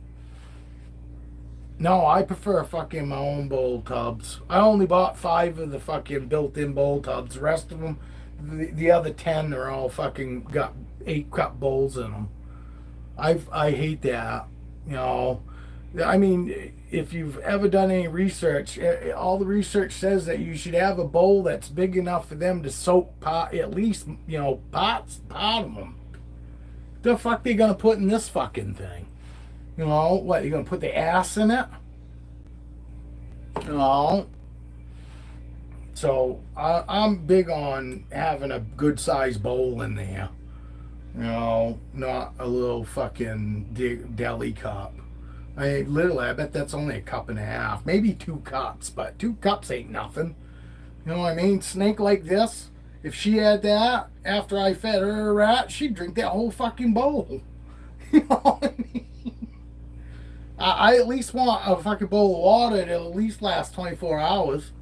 Speaker 1: No, I prefer fucking my own bowl tubs. I only bought 5 of the fucking built-in bowl tubs. The rest of them, the other 10 are all fucking got 8-cup bowls in them. I hate that. You know, I mean, if you've ever done any research, all the research says that you should have a bowl that's big enough for them to soak at least, you know, part of them. The fuck they gonna put in this fucking thing? You know, what, you're going to put the ass in it? You know? So, I'm big on having a good sized bowl in there. You know, not a little fucking deli cup. Literally, I bet that's only a cup and a half. Maybe 2 cups, but 2 cups ain't nothing. You know what I mean? Snake like this, if she had that after I fed her a rat, she'd drink that whole fucking bowl. You know what I mean? I at least want a fucking bowl of water that'll at least last 24 hours.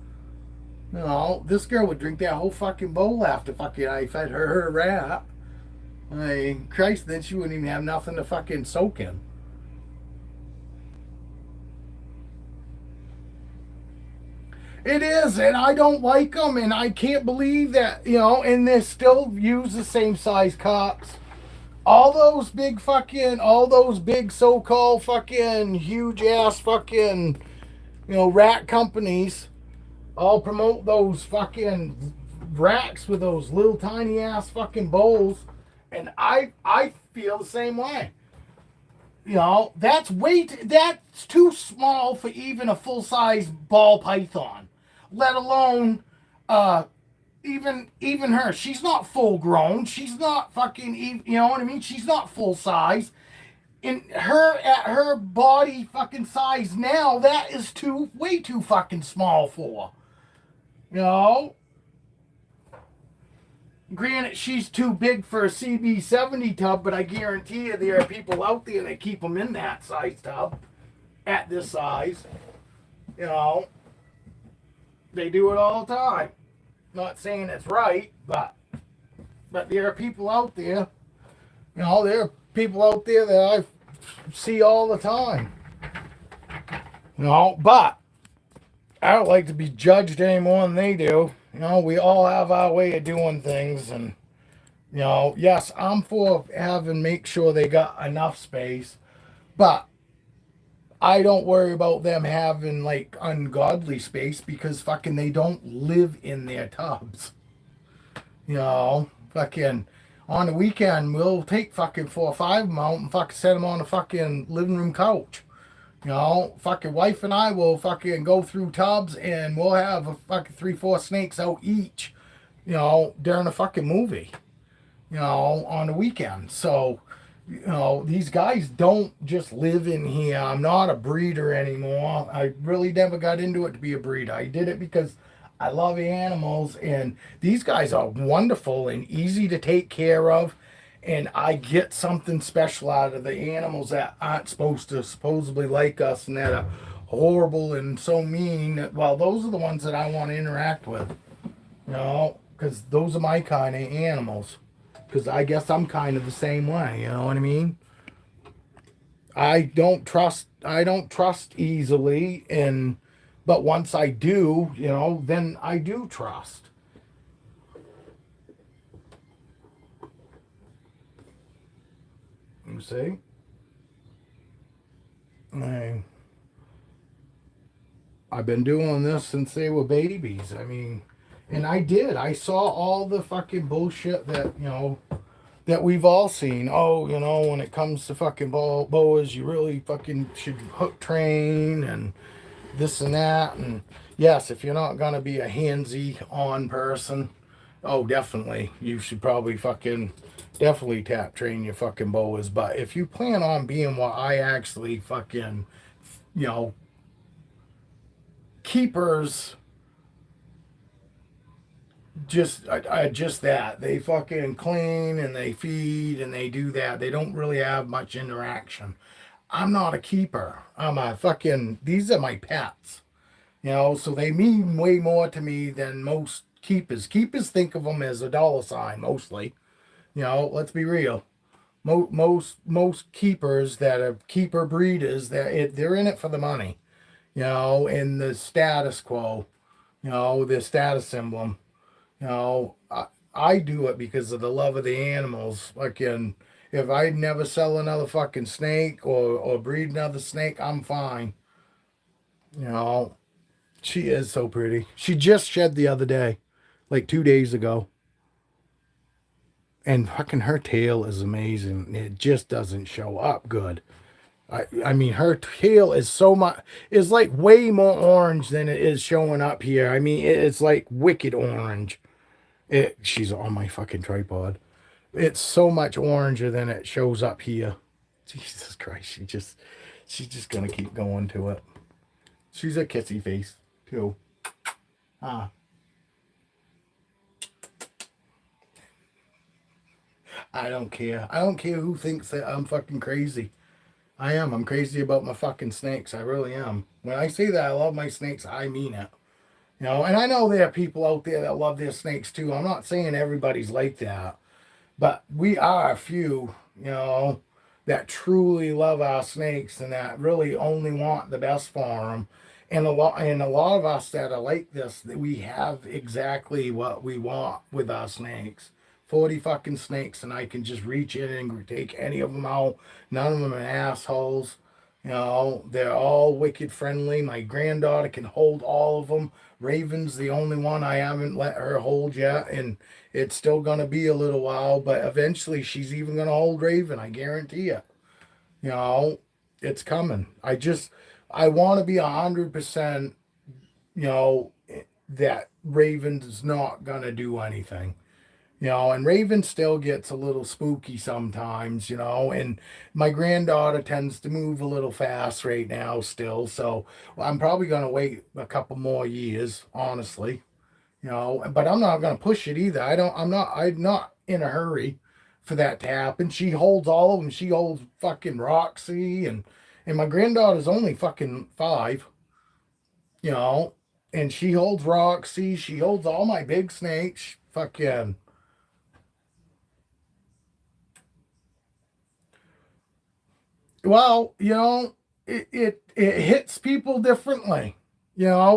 Speaker 1: You know, this girl would drink that whole fucking bowl after fucking I fed her a rat. I mean, Christ, then she wouldn't even have nothing to fucking soak in. It is, and I don't like them, and I can't believe that, you know, and they still use the same size cups. All those big so-called fucking huge ass fucking, you know, rat companies all promote those fucking racks with those little tiny ass fucking bowls. And I feel the same way. You know, that's too small for even a full-size ball python, let alone even her. She's not full grown. She's not fucking, you know what I mean? She's not full size. In her, at her body fucking size now, that is way too fucking small for. You know? Granted, she's too big for a CB70 tub, but I guarantee you there are people out there that keep them in that size tub at this size. You know? They do it all the time. Not saying it's right, but there are people out there. You know, there are people out there that I see all the time. You know, but I don't like to be judged any more than they do. You know, we all have our way of doing things, and you know, yes, I'm for having make sure they got enough space, but I don't worry about them having like ungodly space because fucking they don't live in their tubs. You know, fucking on the weekend we'll take fucking 4 or 5 of them out and fucking set them on the fucking living room couch. You know, fucking wife and I will fucking go through tubs and we'll have a fucking 3, 4 snakes out each. You know, during a fucking movie. You know, on the weekend. So, you know, these guys don't just live in here. I'm not a breeder anymore. I really never got into it to be a breeder. I did it because I love animals, and these guys are wonderful and easy to take care of. And I get something special out of the animals that aren't supposed to supposedly like us and that are horrible and so mean. Well, those are the ones that I want to interact with. You know, because those are my kind of animals. Because I guess I'm kind of the same way, you know what I mean? I don't trust easily, and but once I do, you know, then I do trust. You see? I've been doing this since they were babies. I mean, and I saw all the fucking bullshit that, you know, that we've all seen. Oh, you know, when it comes to fucking boas, you really fucking should hook train and this and that. And yes, if you're not going to be a handsy on person, oh, definitely. You should probably fucking definitely tap train your fucking boas. But if you plan on being what I actually fucking, you know, keepers just that they fucking clean and they feed and they do that. They don't really have much interaction. I'm not a keeper. I'm a fucking, these are my pets, you know, so they mean way more to me than most keepers. Keepers think of them as a dollar sign mostly. You know, let's be real. Most keepers that are keeper breeders, they're in it for the money, you know, and the status quo, you know, the status emblem. You know, I do it because of the love of the animals. Fucking, if I never sell another fucking snake or breed another snake, I'm fine. You know, she is so pretty. She just shed the other day, like 2 days ago. And fucking her tail is amazing. It just doesn't show up good. I mean, her tail is so much, is like way more orange than it is showing up here. I mean, it's like wicked orange. She's on my fucking tripod. It's so much oranger than it shows up here. Jesus Christ, she's just gonna keep going to it. She's a kissy face too. Ah, I don't care. I don't care who thinks that I'm fucking crazy. I am. I'm crazy about my fucking snakes. I really am. When I say that I love my snakes, I mean it. You know, and I know there are people out there that love their snakes too. I'm not saying everybody's like that. But we are a few, you know, that truly love our snakes and that really only want the best for them. And a lot of us that are like this, that we have exactly what we want with our snakes. 40 fucking snakes, and I can just reach in and take any of them out. None of them are assholes. You know, they're all wicked friendly. My granddaughter can hold all of them. Raven's the only one I haven't let her hold yet, and it's still going to be a little while, but eventually she's even going to hold Raven, I guarantee it. You know, it's coming. I want to be 100%, you know, that Raven's not going to do anything. You know, and Raven still gets a little spooky sometimes, you know, and my granddaughter tends to move a little fast right now still, so I'm probably going to wait a couple more years, honestly, you know, but I'm not going to push it either. I'm not in a hurry for that to happen. She holds all of them. She holds fucking Roxy, and my granddaughter's only fucking 5, you know, And she holds Roxy. She holds all my big snakes. Fucking. Well, it hits people differently.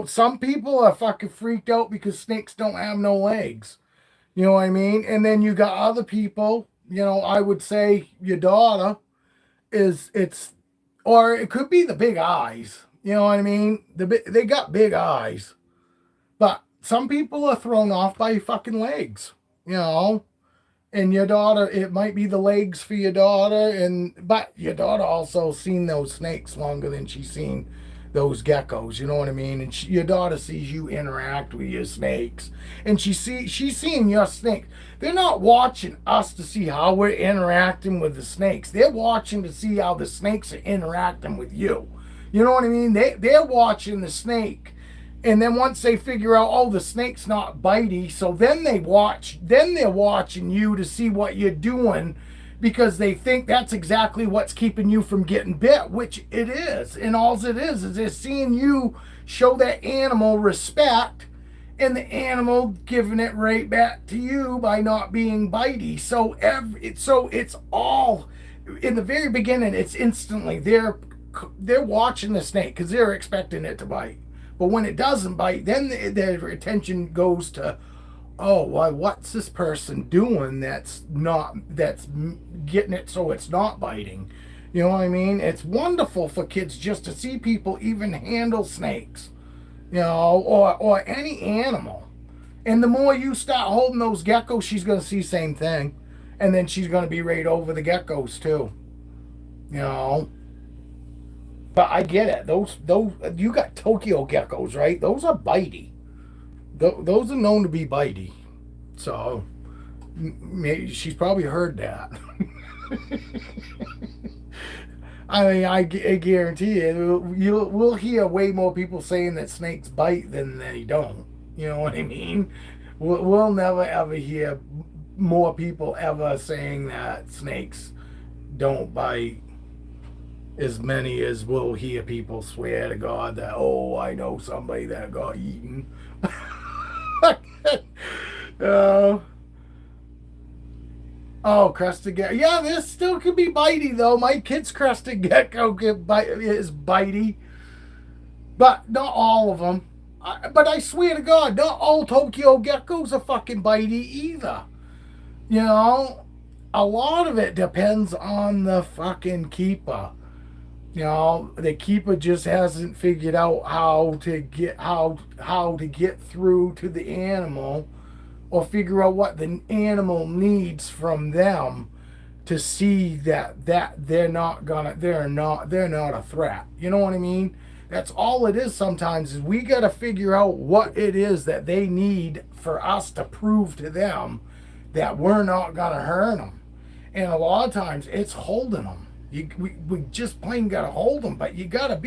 Speaker 1: Some people are fucking freaked out because snakes don't have no legs. You know what I mean? And then you got other people, I would say your daughter it's or it could be the big eyes. You know what I mean? They got big eyes. But some people are thrown off by fucking legs, you know. And your daughter, it might be the legs for your daughter, but your daughter also seen those snakes longer than she's seen those geckos. You know what I mean? And your daughter sees you interact with your snakes, and she's seeing your snakes. They're not watching us to see how we're interacting with the snakes. They're watching to see how the snakes are interacting with you. You know what I mean? They're watching the snake, and then once they figure out, oh, the snake's not bitey, so then they're watching you to see what you're doing, because they think that's exactly what's keeping you from getting bit, which it is. And all it is they're seeing you show that animal respect, and the animal giving it right back to you by not being bitey. So it's all in the very beginning. It's instantly they're watching the snake because they're expecting it to bite. But when it doesn't bite, then their attention goes to, oh, well, what's this person doing that's getting it so it's not biting? You know what I mean? It's wonderful for kids just to see people even handle snakes, or any animal. And the more you start holding those geckos, she's going to see the same thing. And then she's going to be right over the geckos too. You know? But I get it. Those you got Tokyo geckos, right? Those are bitey. Those are known to be bitey. So maybe she's probably heard that. I mean, I guarantee we'll hear way more people saying that snakes bite than they don't. You know what I mean? We'll never ever hear more people ever saying that snakes don't bite as many as we'll hear people swear to God that, oh, I know somebody that got eaten. uh, oh, crested gecko. Yeah, this still could be bitey though. My kid's crested gecko is bitey, but not all of them. But I swear to God, not all Tokyo geckos are fucking bitey either. You know, a lot of it depends on the fucking keeper. The keeper just hasn't figured out how to get through to the animal, or figure out what the animal needs from them to see that they're not a threat. You know what I mean? That's all it is. Sometimes is we got to figure out what it is that they need for us to prove to them that we're not gonna hurt them. And a lot of times it's holding them. We just plain gotta hold them, but you gotta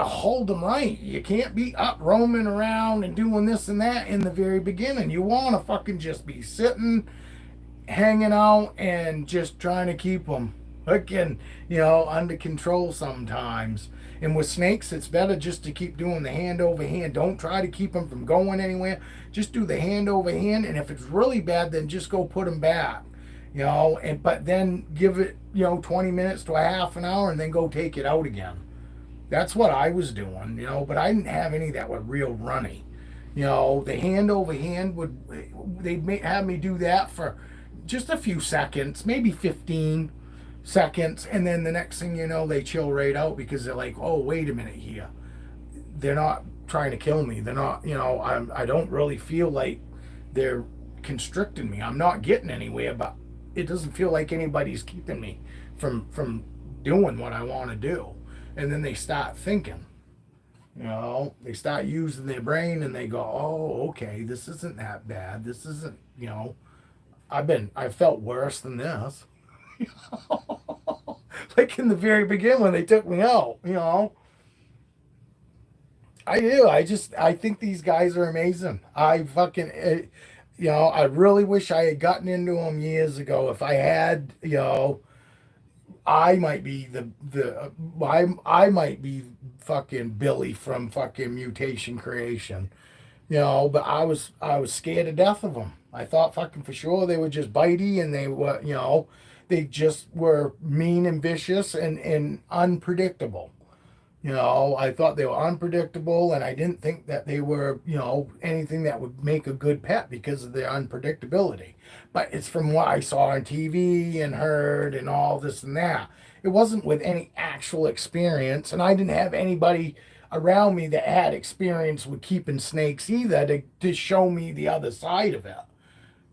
Speaker 1: hold them right. You can't be up roaming around and doing this and that in the very beginning. You want to fucking just be sitting, hanging out, and just trying to keep them again, under control sometimes. And with snakes, it's better just to keep doing the hand over hand. Don't try to keep them from going anywhere. Just do the hand over hand, and if it's really bad, then just go put them back. But then give it 20 minutes to a half an hour, and then go take it out again. That's what I was doing, but I didn't have any that were real runny. The hand over hand they'd have me do that for just a few seconds, maybe 15 seconds, and then the next thing you know, they chill right out because they're like, oh, wait a minute here. They're not trying to kill me. They're not, I don't really feel like they're constricting me. I'm not getting anywhere, but it doesn't feel like anybody's keeping me from doing what I want to do. And then they start thinking, they start using their brain, and they go, oh, okay, this isn't that bad. This isn't, I felt worse than this. Like in the very beginning when they took me out, I do. I think these guys are amazing. I fucking, I really wish I had gotten into them years ago. If I had, I might be I might be fucking Billy from fucking Mutation Creation, but I was scared to death of them. I thought fucking for sure they were just bitey, and they were, they just were mean and vicious and unpredictable. I thought they were unpredictable, and I didn't think that they were, anything that would make a good pet because of their unpredictability. But it's from what I saw on TV and heard and all this and that. It wasn't with any actual experience, and I didn't have anybody around me that had experience with keeping snakes either to show me the other side of it.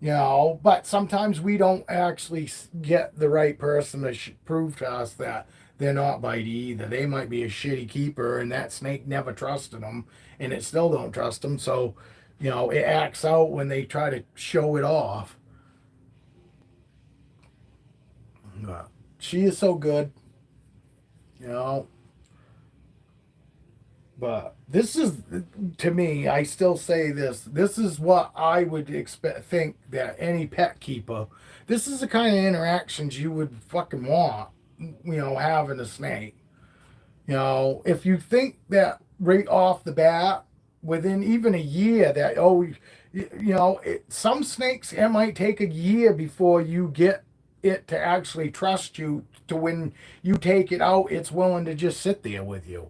Speaker 1: But sometimes we don't actually get the right person to prove to us that they're not bitey either. They might be a shitty keeper, and that snake never trusted them, and it still don't trust them. So, it acts out when they try to show it off. But she is so good, you know. But this is, to me, I still say this. This is what I would think that any pet keeper, this is the kind of interactions you would fucking want, having a snake. If you think that right off the bat, within even a year, that, some snakes, it might take a year before you get it to actually trust you, to when you take it out, it's willing to just sit there with you.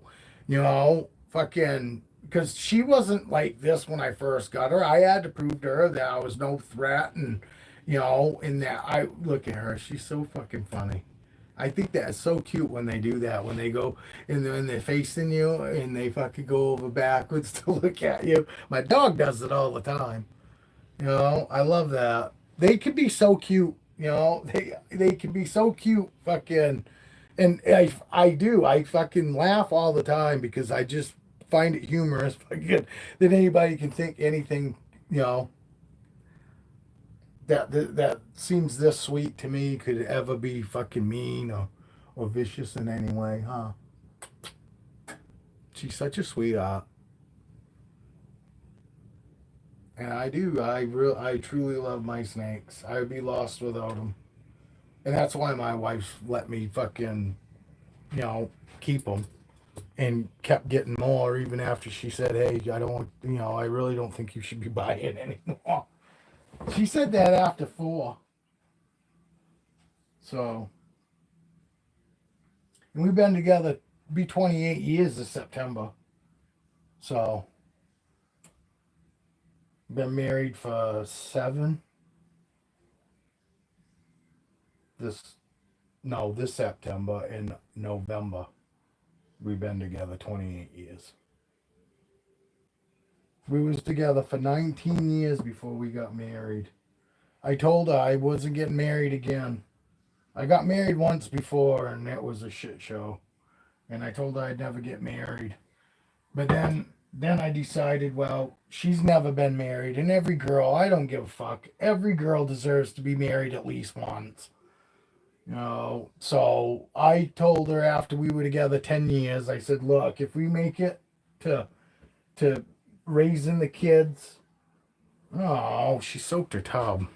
Speaker 1: Fucking, because she wasn't like this when I first got her. I had to prove to her that I was no threat, and in that, I look at her, she's so fucking funny. I think that's so cute when they do that, when they go and they're facing you and they fucking go over backwards to look at you. My dog does it all the time. I love that. They can be so cute. They can be so cute. Fucking, and I do. I fucking laugh all the time because I just find it humorous. Fucking, that anybody can think anything. That seems this sweet to me could ever be fucking mean or vicious in any way, huh? She's such a sweetheart. And I truly love my snakes. I would be lost without them. And that's why my wife's let me fucking, keep them. And kept getting more even after she said, hey, I don't, I really don't think you should be buying anymore. She said that after 4. So, and we've been together, be 28 years this September. So, been married for 7. This September and November, we've been together 28 years. We was together for 19 years before we got married. I told her I wasn't getting married again. I got married once before, and it was a shit show. And I told her I'd never get married. But then I decided, well, she's never been married, and every girl, I don't give a fuck. Every girl deserves to be married at least once. So I told her after we were together 10 years, I said, look, if we make it to raising the kids. Oh, she soaked her tub.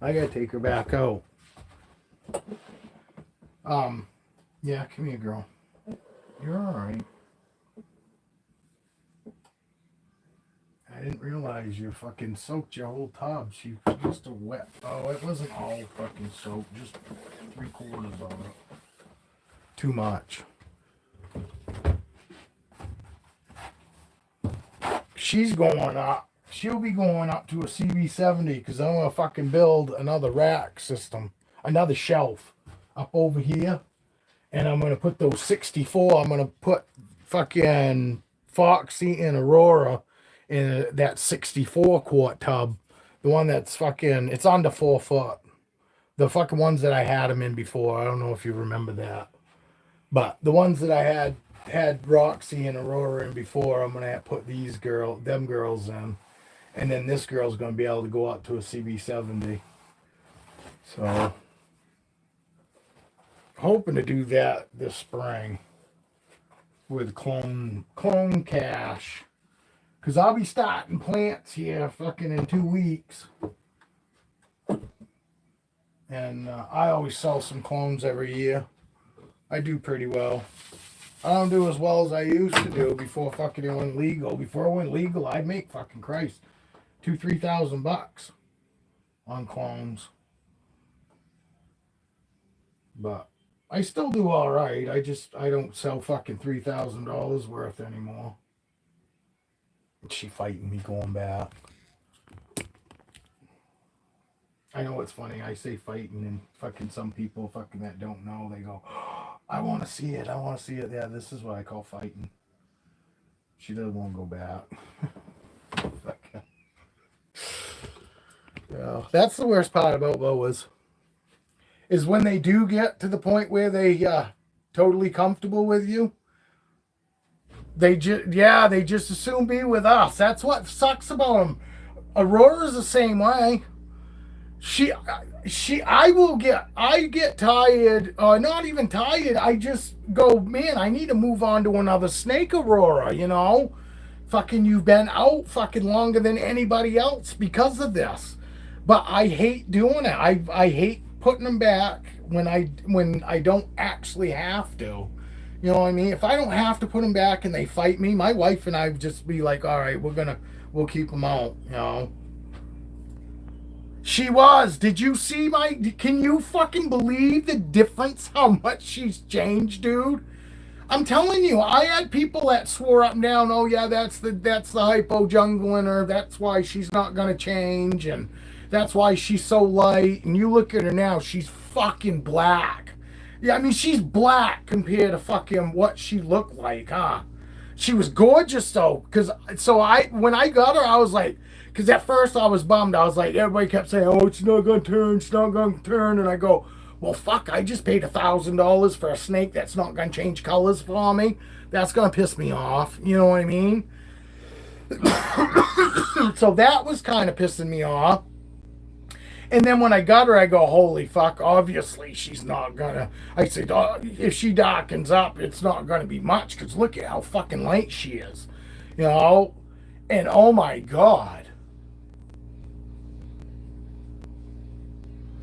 Speaker 1: I gotta take her back out. Yeah, come here, girl. You're alright. I didn't realize you fucking soaked your whole tub. She must have wet. Oh, it wasn't all fucking soaked, just 3/4 of it. Too much. She's going up. She'll be going up to a CB70 because I'm going to fucking build another rack system, another shelf up over here. And I'm going to put those 64, I'm going to put fucking Foxy and Aurora in that 64 quart tub. The one that's fucking, it's under 4 foot. The fucking ones that I had them in before. I don't know if you remember that. But the ones that I had Roxy and Aurora in before, I'm gonna put them girls in, and then this girl's gonna be able to go up to a CB70. So, hoping to do that this spring with clone cash, cause I'll be starting plants here fucking in 2 weeks, and I always sell some clones every year. I do pretty well. I don't do as well as I used to do before fucking it went legal. Before it went legal, I'd make fucking Christ $2,000-3,000 on clones. But I still do all right. I don't sell fucking $3,000 worth anymore. She fighting me going back. I know it's funny. I say fighting, and fucking some people fucking that don't know, they go, oh, I want to see it. I want to see it. Yeah, this is what I call fighting. She doesn't want to go back. Yeah, that's the worst part about Boas. Is when they do get to the point where they totally comfortable with you. They just assume be with us. That's what sucks about them. Aurora's the same way. I get tired, not even tired. I just go, man, I need to move on to another snake, Aurora, you know? Fucking, you've been out fucking longer than anybody else because of this. But I hate doing it. I hate putting them back when I don't actually have to. You know what I mean? If I don't have to put them back and they fight me, my wife and I would just be like, all right, we'll keep them out, you know? She was. Did you see can you fucking believe the difference how much she's changed, dude? I'm telling you, I had people that swore up and down, oh yeah, that's the hypo jungle in her, that's why she's not gonna change, and that's why she's so light. And you look at her now, she's fucking black. Yeah, I mean, she's black compared to fucking what she looked like, huh? She was gorgeous, though. When I got her, I was like, because at first I was bummed. I was like, everybody kept saying, oh, it's not going to turn. And I go, well, fuck, I just paid $1,000 for a snake that's not going to change colors for me. That's going to piss me off. You know what I mean? So that was kind of pissing me off. And then when I got her, I go, holy fuck, obviously she's not gonna. I said, oh, if she darkens up, it's not gonna be much, because look at how fucking light she is. You know? And oh my God.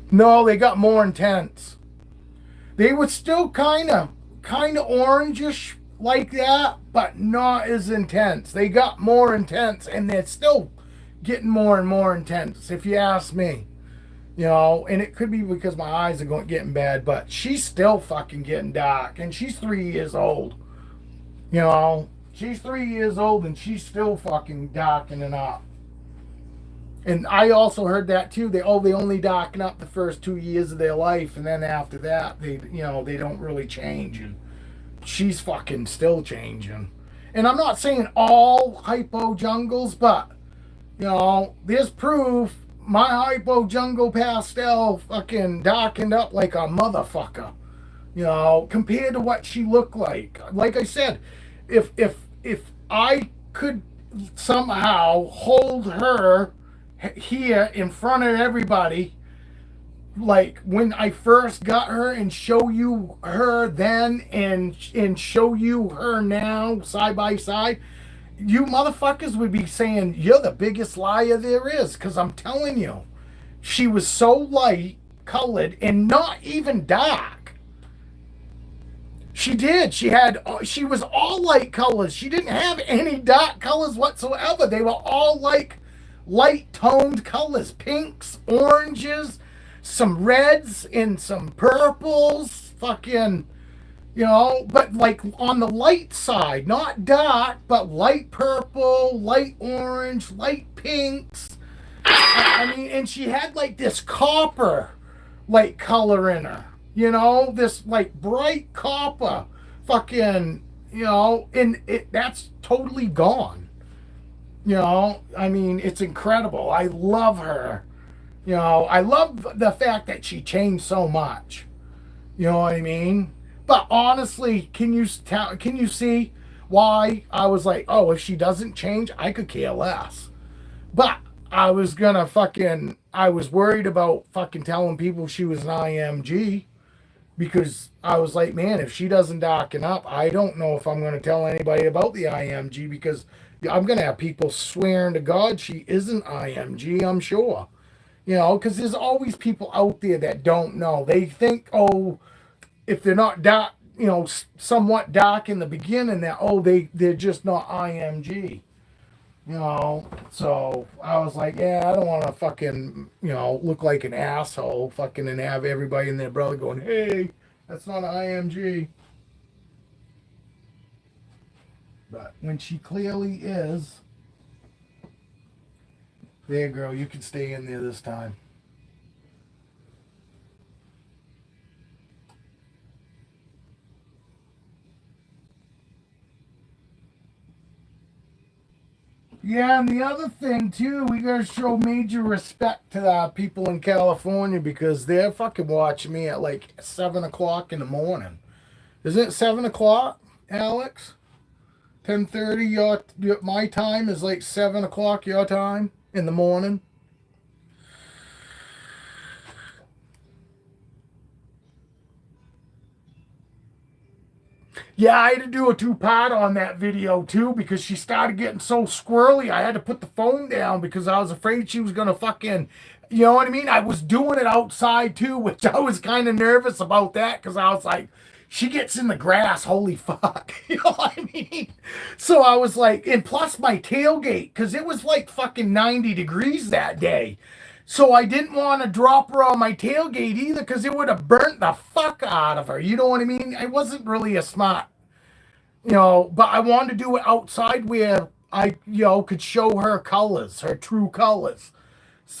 Speaker 1: No, they got more intense. They were still kind of orangish like that, but not as intense. They got more intense, and they're still getting more and more intense, if you ask me. You know, and it could be because my eyes are getting bad, but she's still fucking getting dark, and she's 3 years old. You know, she's 3 years old, and she's still fucking darkening up. And I also heard that too. They only darken up the first 2 years of their life, and then after that, they don't really change. And she's fucking still changing. And I'm not saying all hypo jungles, but you know, there's proof. My hypo jungle pastel fucking darkened up like a motherfucker, you know, compared to what she looked like. Like I said, if I could somehow hold her here in front of everybody, like when I first got her, and show you her then and show you her now side by side, you motherfuckers would be saying you're the biggest liar there is, because I'm telling you, she was so light colored and not even dark. She was all light colors. She didn't have any dark colors whatsoever. They were all like light toned colors, pinks, oranges, some reds and some purples, fucking, you know, but like on the light side, not dark, but light purple, light orange, light pinks. I mean, and she had like this copper like color in her, you know, this like bright copper fucking, you know, and that's totally gone. You know, I mean, it's incredible. I love her. You know, I love the fact that she changed so much. You know what I mean? But honestly, can you see why I was like, oh, if she doesn't change, I could care less. But I was worried about fucking telling people she was an IMG, because I was like, man, if she doesn't darken up, I don't know if I'm going to tell anybody about the IMG, because I'm going to have people swearing to God she isn't IMG, I'm sure. You know, because there's always people out there that don't know. They think, oh, if they're not dark, you know, somewhat dark in the beginning that, oh, they're just not IMG. You know, so I was like, yeah, I don't want to fucking, you know, look like an asshole fucking and have everybody and their brother going, hey, that's not an IMG. But when she clearly is, there, girl, you can stay in there this time. Yeah, and the other thing too, we gotta show major respect to the people in California because they're fucking watching me at like 7 o'clock in the morning. Isn't it 7 o'clock, Alex? 10:30 my time is like 7 o'clock your time in the morning. Yeah, I had to do a two-part on that video too because she started getting so squirrely. I had to put the phone down because I was afraid she was gonna fucking, you know what I mean? I was doing it outside too, which I was kind of nervous about that because I was like, she gets in the grass, holy fuck, you know what I mean? So I was like, and plus my tailgate because it was like fucking 90 degrees that day. So I didn't want to drop her on my tailgate either because it would have burnt the fuck out of her. You know what I mean? It wasn't really a smart, you know, but I wanted to do it outside where I, you know, could show her colors, her true colors.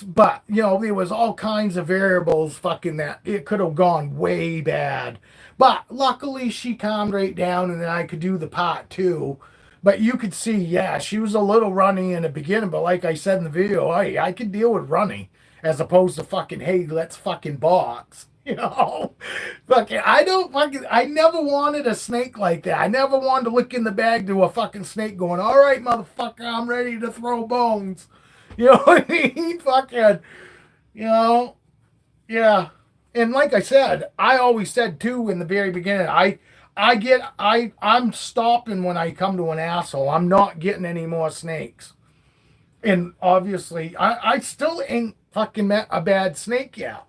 Speaker 1: But, you know, there was all kinds of variables fucking that it could have gone way bad. But luckily she calmed right down and then I could do the part two. But you could see, yeah, she was a little runny in the beginning, but like I said in the video, I could deal with runny as opposed to fucking, hey, let's fucking box. You know, fucking, I never wanted a snake like that. I never wanted to look in the bag to a fucking snake going, all right, motherfucker, I'm ready to throw bones. You know what I mean? Fucking, you know, yeah. And like I said, I always said too in the very beginning, I'm stopping when I come to an asshole. I'm not getting any more snakes. And obviously, I still ain't fucking met a bad snake yet.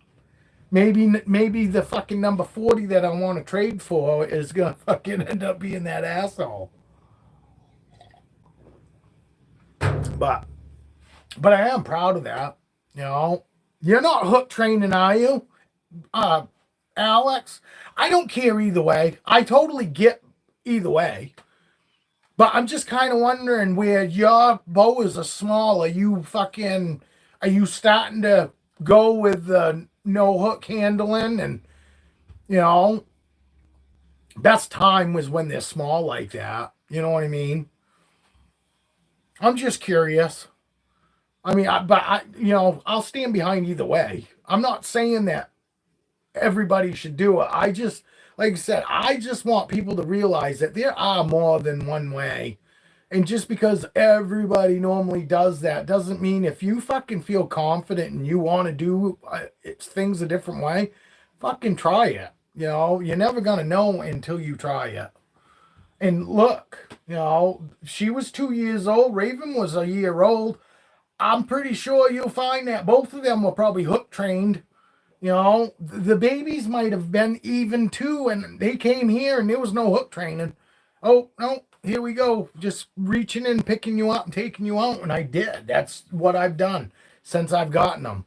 Speaker 1: Maybe the fucking number 40 that I want to trade for is gonna fucking end up being that asshole. But I am proud of that. You know, you're not hook training, are you, Alex? I don't care either way. I totally get either way. But I'm just kind of wondering where your boas are small. Are you starting to go with the no hook handling? And, you know, best time was when they're small like that. You know what I mean? I'm just curious. I mean, you know, I'll stand behind either way. I'm not saying that everybody should do it. I just, like I said, I just want people to realize that there are more than one way. And just because everybody normally does that doesn't mean if you fucking feel confident and you want to do things a different way, fucking try it. You know, you're never going to know until you try it. And look, you know, she was 2 years old. Raven was a year old. I'm pretty sure you'll find that both of them were probably hook trained. You know, the babies might have been even too, and they came here and there was no hook training. Oh, no, here we go. Just reaching in, picking you up and taking you out. And I did. That's what I've done since I've gotten them.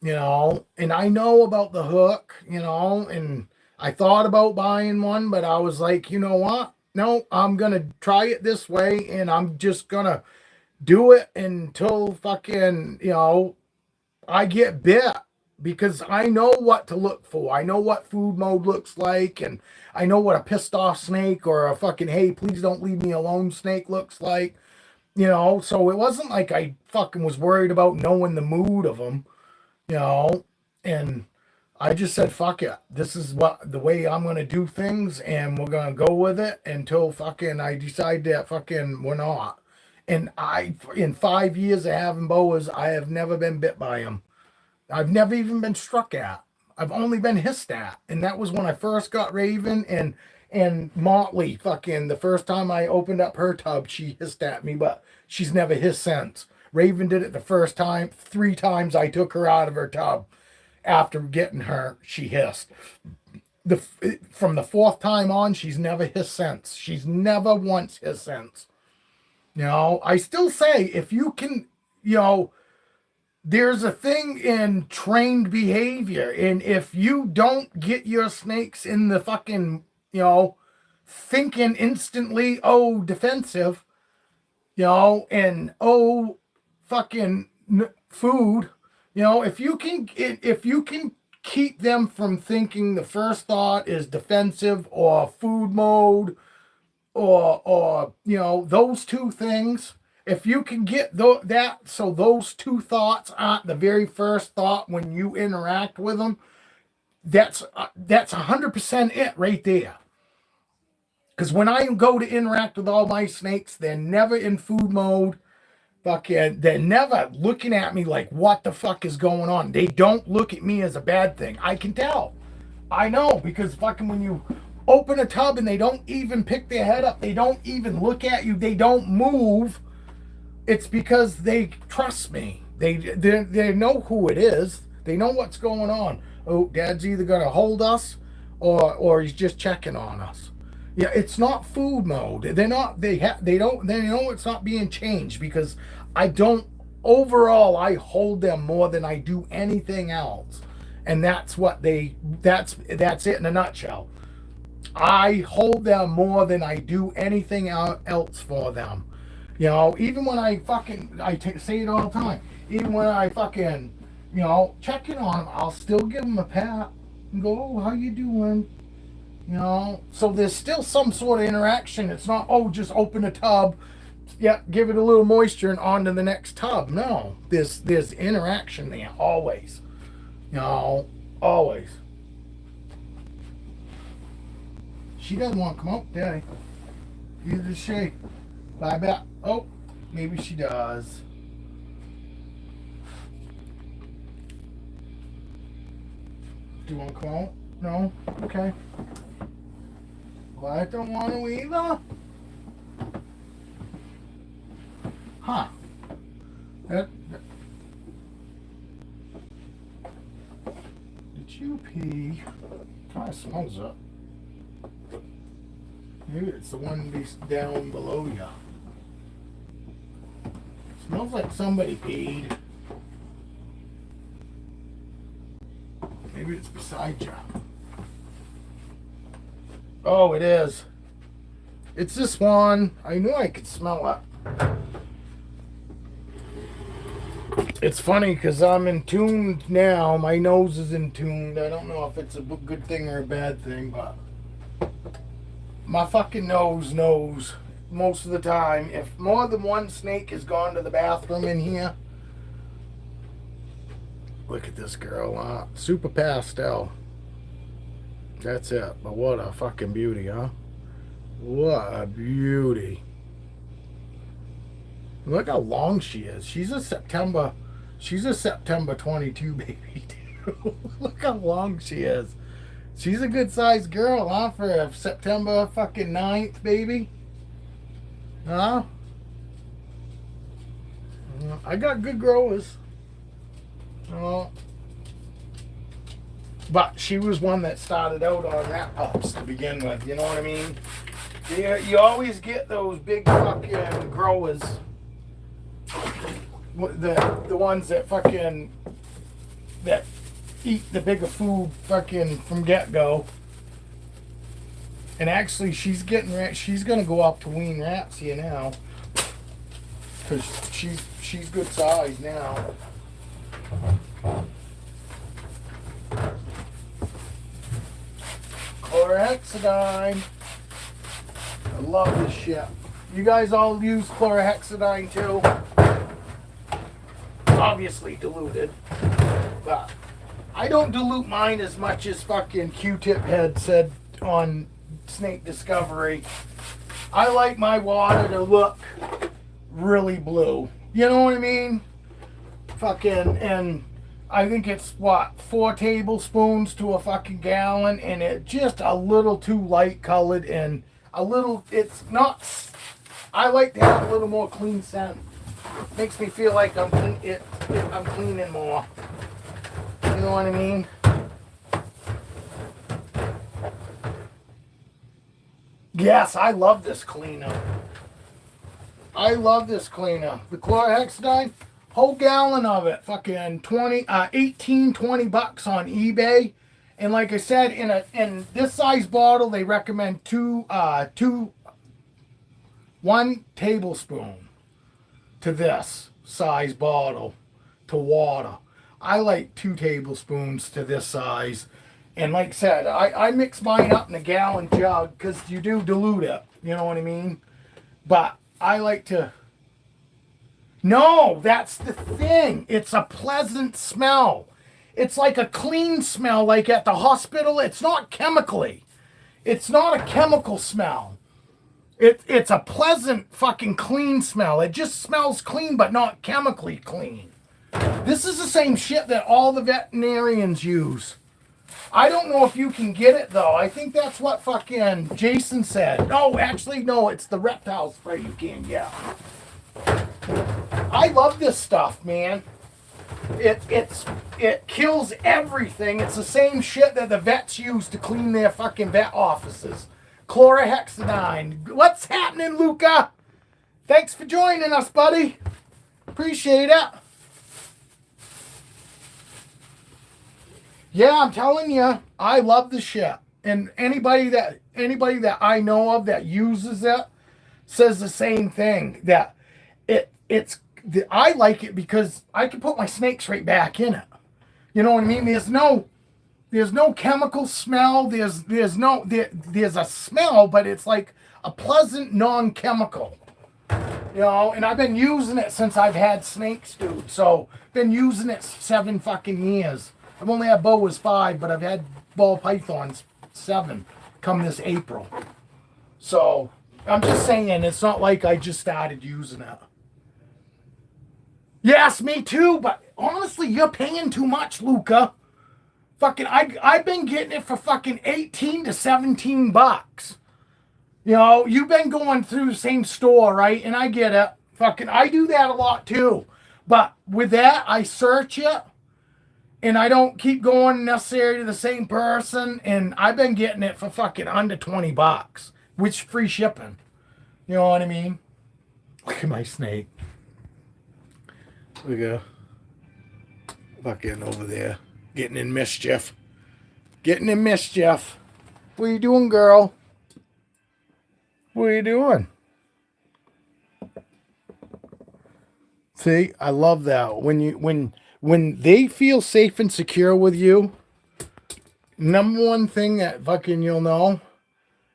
Speaker 1: You know, and I know about the hook, you know, and I thought about buying one, but I was like, you know what? No, I'm going to try it this way and I'm just going to do it until fucking, you know, I get bit because I know what to look for. I know what food mode looks like, and I know what a pissed off snake or a fucking, hey, please don't leave me alone snake looks like, you know. So it wasn't like I fucking was worried about knowing the mood of them, you know. And I just said, fuck it. This is the way I'm going to do things, and we're going to go with it until fucking I decide that fucking we're not. And in 5 years of having boas, I have never been bit by them. I've never even been struck at. I've only been hissed at. And that was when I first got Raven and Motley fucking the first time I opened up her tub, she hissed at me, but she's never hissed since. Raven did it the first time. 3 times I took her out of her tub after getting her, she hissed. from the fourth time on, she's never hissed since. She's never once hissed since. You know, I still say if you can, you know, there's a thing in trained behavior, and if you don't get your snakes in the fucking, you know, thinking instantly, oh, defensive, you know, and oh, fucking food, you know, if you can keep them from thinking the first thought is defensive or food mode or you know, those two things, if you can get that so those two thoughts aren't the very first thought when you interact with them, that's 100% it right there. Because when I go to interact with all my snakes, they're never in food mode. Fucking, they're never looking at me like, what the fuck is going on? They don't look at me as a bad thing. I can tell. I know, because fucking when you open a tub and they don't even pick their head up, they don't even look at you, they don't move, it's because they trust me. They know who it is. They know what's going on. Oh, Dad's either gonna hold us or he's just checking on us. Yeah, it's not food mode. They're not. They know it's not being changed because I don't. Overall, I hold them more than I do anything else, and that's it in a nutshell. I hold them more than I do anything else for them. You know, even when I say it all the time. Even when I fucking, you know, check in on them, I'll still give them a pat and go, oh, how you doing? You know, so there's still some sort of interaction. It's not, oh, just open a tub, yeah, give it a little moisture and on to the next tub. No, there's interaction there, always. You know, always. She doesn't want to come up today. Either does she. Bye back. Oh, maybe she does. Do you want to come out? No? Okay. Well, I don't want to either. Huh. Did you pee? Kind of smells it. Maybe it's the one down below you. Smells like somebody peed. Maybe it's beside you. Oh, it is. It's this one. I knew I could smell it. It's funny because I'm in tune now. My nose is in tune. I don't know if it's a good thing or a bad thing, but my fucking nose knows most of the time. If more than one snake has gone to the bathroom in here, look at this girl, super pastel. That's it. But what a fucking beauty, huh? What a beauty. Look how long she is. She's a September 22 baby, too. Look how long she is. She's a good sized girl, huh? For a September fucking 9th baby. Huh? I got good growers. But she was one that started out on rat pups to begin with, you know what I mean? You always get those big fucking growers. The ones that fucking, that eat the bigger food fucking from get-go. And actually, she's gonna go up to wean rats here now. Because she's good size now. Chlorhexidine. I love this shit. You guys all use chlorhexidine too? Obviously diluted. But I don't dilute mine as much as fucking Q-Tip had said on Snake Discovery. I like my water to look really blue. You know what I mean? Fucking, and I think it's what, 4 tablespoons to a fucking gallon, and it just a little too light colored and a little, it's not, I like to have a little more clean scent. Makes me feel like I'm cleaning more. You know what I mean? Yes, I love this cleaner. I love this cleaner. The chlorhexidine, whole gallon of it, fucking 18, 20 bucks on eBay. And like I said, in this size bottle, they recommend 1 tablespoon to this size bottle to water. I like 2 tablespoons to this size. And like I said, I mix mine up in a gallon jug because you do dilute it. You know what I mean? But I like to... No, that's the thing. It's a pleasant smell. It's like a clean smell, like at the hospital. It's not chemically. It's not a chemical smell. It's a pleasant fucking clean smell. It just smells clean, but not chemically clean. This is the same shit that all the veterinarians use. I don't know if you can get it, though. I think that's what fucking Jason said. No, actually, no. It's the reptile spray you can't get. I love this stuff, man. It kills everything. It's the same shit that the vets use to clean their fucking vet offices. Chlorhexidine. What's happening, Luca? Thanks for joining us, buddy. Appreciate it. Yeah, I'm telling you, I love the shit. And anybody that I know of that uses it says the same thing. That I like it because I can put my snakes right back in it. You know what I mean? There's no chemical smell. There's a smell, but it's like a pleasant non-chemical. You know, and I've been using it since I've had snakes, dude. So been using it 7 fucking years. I've only had boas 5, but I've had ball pythons 7 come this April. So I'm just saying, it's not like I just started using it. Yes, me too, but honestly, you're paying too much, Luca. Fucking, I've been getting it for fucking 18 to 17 bucks. You know, you've been going through the same store, right? And I get it. Fucking, I do that a lot too. But with that, I search it. And I don't keep going necessarily to the same person. And I've been getting it for fucking under 20 bucks. Which free shipping. You know what I mean? Look at my snake. Look at fucking over there. Getting in mischief. Getting in mischief. What are you doing, girl? What are you doing? See, I love that. When they feel safe and secure with you, number one thing that fucking you'll know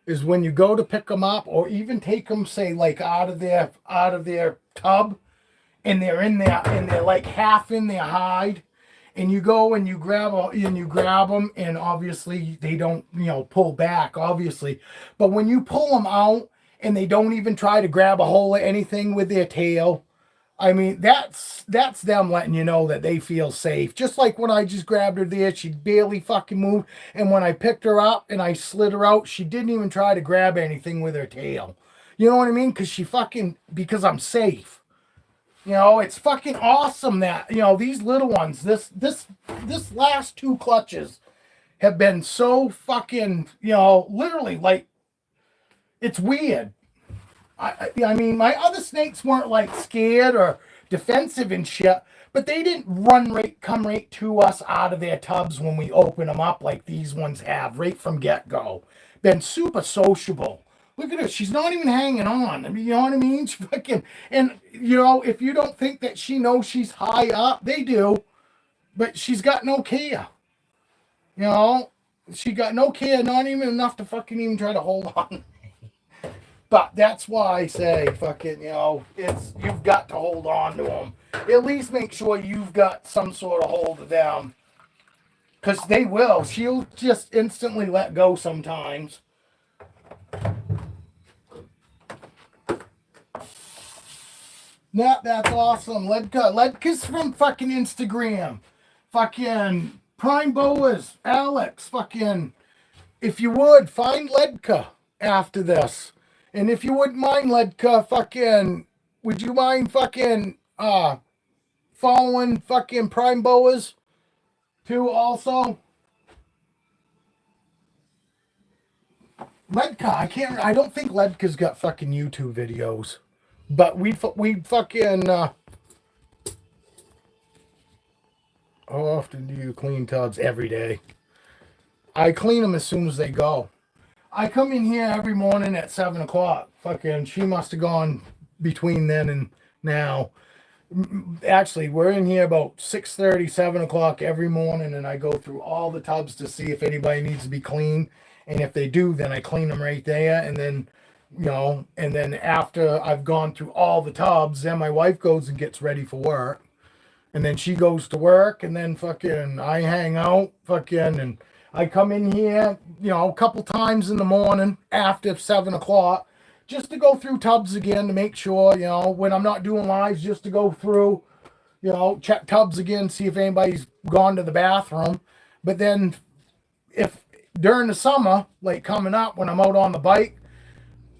Speaker 1: is when you go to pick them up or even take them, say, like out of their tub, and they're like half in their hide, and you go and you grab them, and obviously they don't, pull back, obviously, but when you pull them out and they don't even try to grab a hold of anything with their tail, I mean, that's them letting you know that they feel safe. Just like when I just grabbed her there, she barely fucking moved. And when I picked her up and I slid her out, she didn't even try to grab anything with her tail. You know what I mean? Because I'm safe. It's fucking awesome that, these little ones, this last 2 clutches have been so fucking, literally like, it's weird. I mean, my other snakes weren't like scared or defensive and shit, but they didn't come right to us out of their tubs when we open them up like these ones have right from get-go. Been super sociable. Look at her. She's not even hanging on. I mean, you know what I mean? She fucking, and if you don't think that she knows she's high up, they do, but she's got no care. She got no care, not even enough to fucking even try to hold on. But that's why I say, fucking, you've got to hold on to them. At least make sure you've got some sort of hold of them. Because they will. She'll just instantly let go sometimes. That's awesome. Ledka's from fucking Instagram. Fucking Prime Boas, Alex, fucking, if you would, find Ledka after this. And if you wouldn't mind, Ledka, fucking, would you mind fucking following fucking Prime Boas too also? Ledka, I don't think Ledka's got fucking YouTube videos. But we fucking, how often do you clean tubs? Every day. I clean them as soon as they go. I come in here every morning at 7 o'clock. Fucking, she must have gone between then and now. Actually, we're in here about 6:30, 7 o'clock every morning, and I go through all the tubs to see if anybody needs to be cleaned. And if they do, then I clean them right there. And then, and then after I've gone through all the tubs, then my wife goes and gets ready for work. And then she goes to work, and then fucking I hang out, fucking, and I come in here, a couple times in the morning after 7 o'clock just to go through tubs again to make sure, when I'm not doing lives, just to go through, check tubs again, see if anybody's gone to the bathroom. But then if during the summer, like coming up when I'm out on the bike,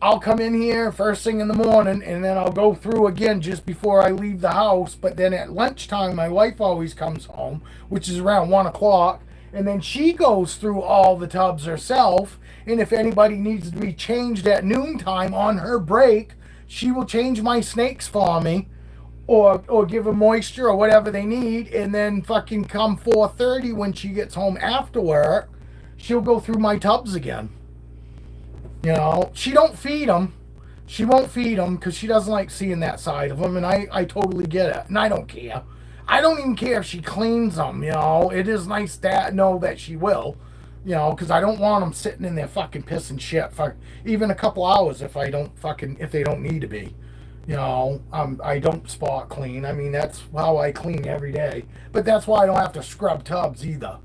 Speaker 1: I'll come in here first thing in the morning, and then I'll go through again just before I leave the house. But then at lunchtime, my wife always comes home, which is around 1 o'clock. And then she goes through all the tubs herself. And if anybody needs to be changed at noontime on her break, she will change my snakes for me or give them moisture or whatever they need. And then fucking come 4:30 when she gets home after work, she'll go through my tubs again. She don't feed them. She won't feed them because she doesn't like seeing that side of them. And I totally get it. And I don't care. I don't even care if she cleans them, It is nice to know that she will, because I don't want them sitting in there fucking pissing shit for even a couple hours if they don't need to be. I don't spot clean. I mean, that's how I clean every day. But that's why I don't have to scrub tubs either.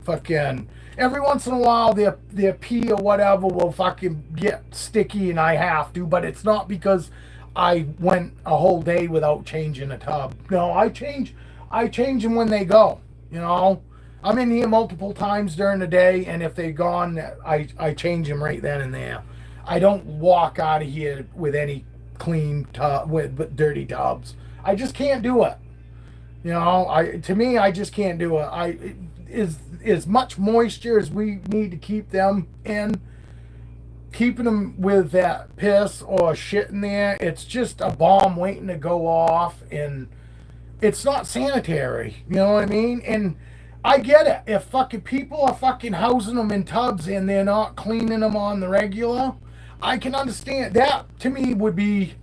Speaker 1: Fucking every once in a while their pee or whatever will fucking get sticky and I have to, but it's not because I went a whole day without changing a tub. No, I change them when they go. I'm in here multiple times during the day, and if they're gone, I change them right then and there. I don't walk out of here with any clean tub with dirty tubs. I just can't do it. To me, I just can't do it. As much moisture as we need to keep them in. Keeping them with that piss or shit in there, it's just a bomb waiting to go off, and it's not sanitary. You know what I mean? And I get it. If fucking people are fucking housing them in tubs and they're not cleaning them on the regular, I can understand. That, to me, would be,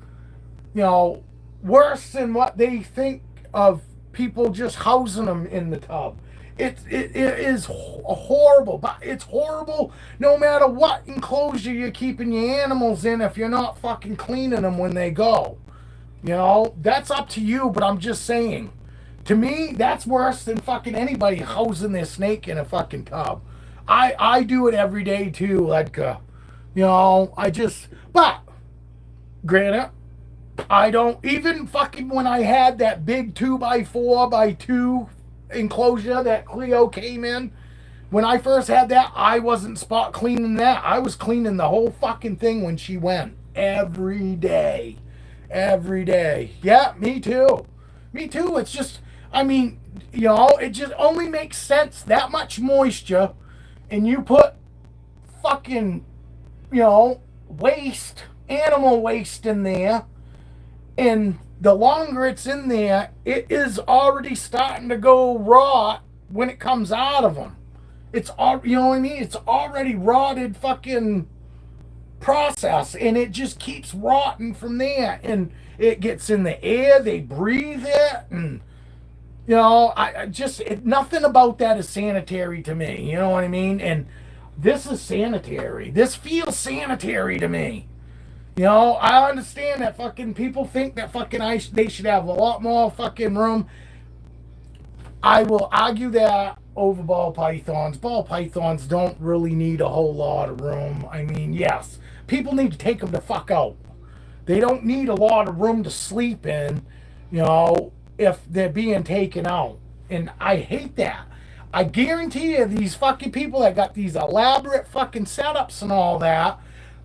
Speaker 1: worse than what they think of people just housing them in the tub. It is horrible, but it's horrible no matter what enclosure you're keeping your animals in if you're not fucking cleaning them when they go. That's up to you, but I'm just saying. To me, that's worse than fucking anybody housing their snake in a fucking tub. I do it every day too, Ledka. But, granted, I don't, even fucking when I had that big 2x4x2 enclosure that Cleo came in, when I first had that, I wasn't spot cleaning that. I was cleaning the whole fucking thing when she went. Every day. Yeah, me too. It's just, it just only makes sense. That much moisture, and you put fucking, waste, animal waste in there, and the longer it's in there, it is already starting to go rot when it comes out of them. It's all, It's already rotted fucking process, and it just keeps rotting from there, and it gets in the air. They breathe it, and nothing about that is sanitary to me. You know what I mean? And this is sanitary. This feels sanitary to me. I understand that fucking people think that fucking they should have a lot more fucking room. I will argue that over ball pythons. Ball pythons don't really need a whole lot of room. I mean, yes, people need to take them the fuck out. They don't need a lot of room to sleep in, if they're being taken out. And I hate that. I guarantee you these fucking people that got these elaborate fucking setups and all that,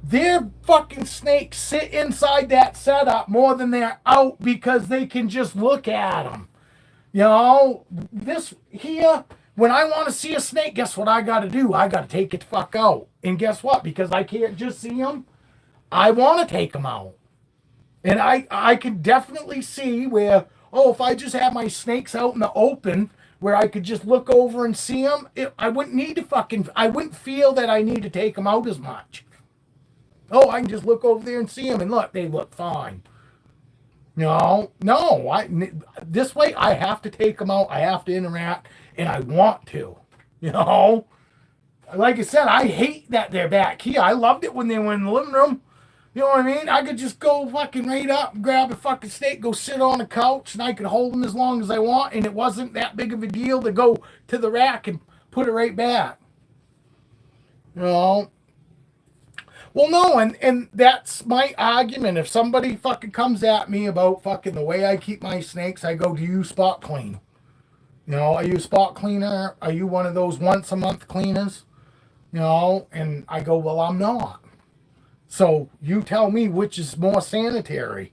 Speaker 1: their fucking snakes sit inside that setup more than they're out because they can just look at them. This here, When I want to see a snake, guess what I got to do? I got to take it the fuck out. And guess what? Because I can't just see them, I want to take them out. And I can definitely see where, oh, if I just had my snakes out in the open where I could just look over and see them, I wouldn't need to I wouldn't feel that I need to take them out as much. Oh, I can just look over there and see them, and look, they look fine. No, this way I have to take them out, I have to interact, and I want to. You know? Like I said, I hate that they're back here. I loved it when they were in the living room. You know what I mean? I could just go fucking right up and grab a fucking snake, go sit on the couch, and I could hold them as long as I want, and it wasn't that big of a deal to go to the rack and put it right back. You know? Well, no, and that's my argument. If somebody fucking comes at me about fucking the way I keep my snakes, I go, do you spot clean? You know, are you a spot cleaner? Are you one of those once a month cleaners? You know, and I go, well, I'm not. So you tell me which is more sanitary.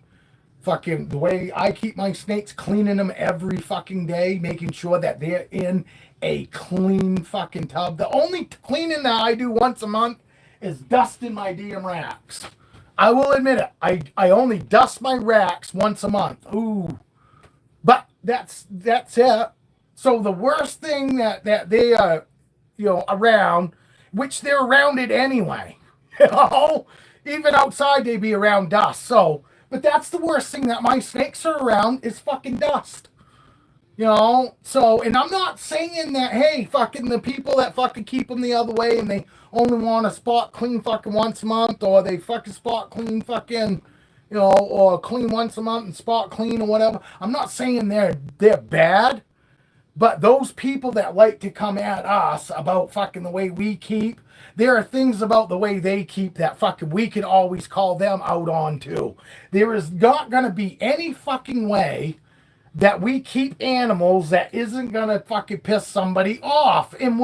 Speaker 1: Fucking the way I keep my snakes, cleaning them every fucking day, making sure that they're in a clean fucking tub. The only cleaning that I do once a month is dusting my damn racks. I will admit it. I only dust my racks once a month. Ooh. But that's it. So the worst thing that they are, you know, around, which they're around it anyway. You know? Even outside they be around dust. So, but that's the worst thing that my snakes are around is fucking dust. You know, so, and I'm not saying that, hey, fucking the people that fucking keep them the other way and they only want to spot clean fucking once a month, or they fucking spot clean fucking, you know, or clean once a month and spot clean or whatever. I'm not saying they're bad, but those people that like to come at us about fucking the way we keep, there are things about the way they keep that fucking we can always call them out on too. There is not going to be any fucking way that we keep animals that isn't gonna fucking piss somebody off. And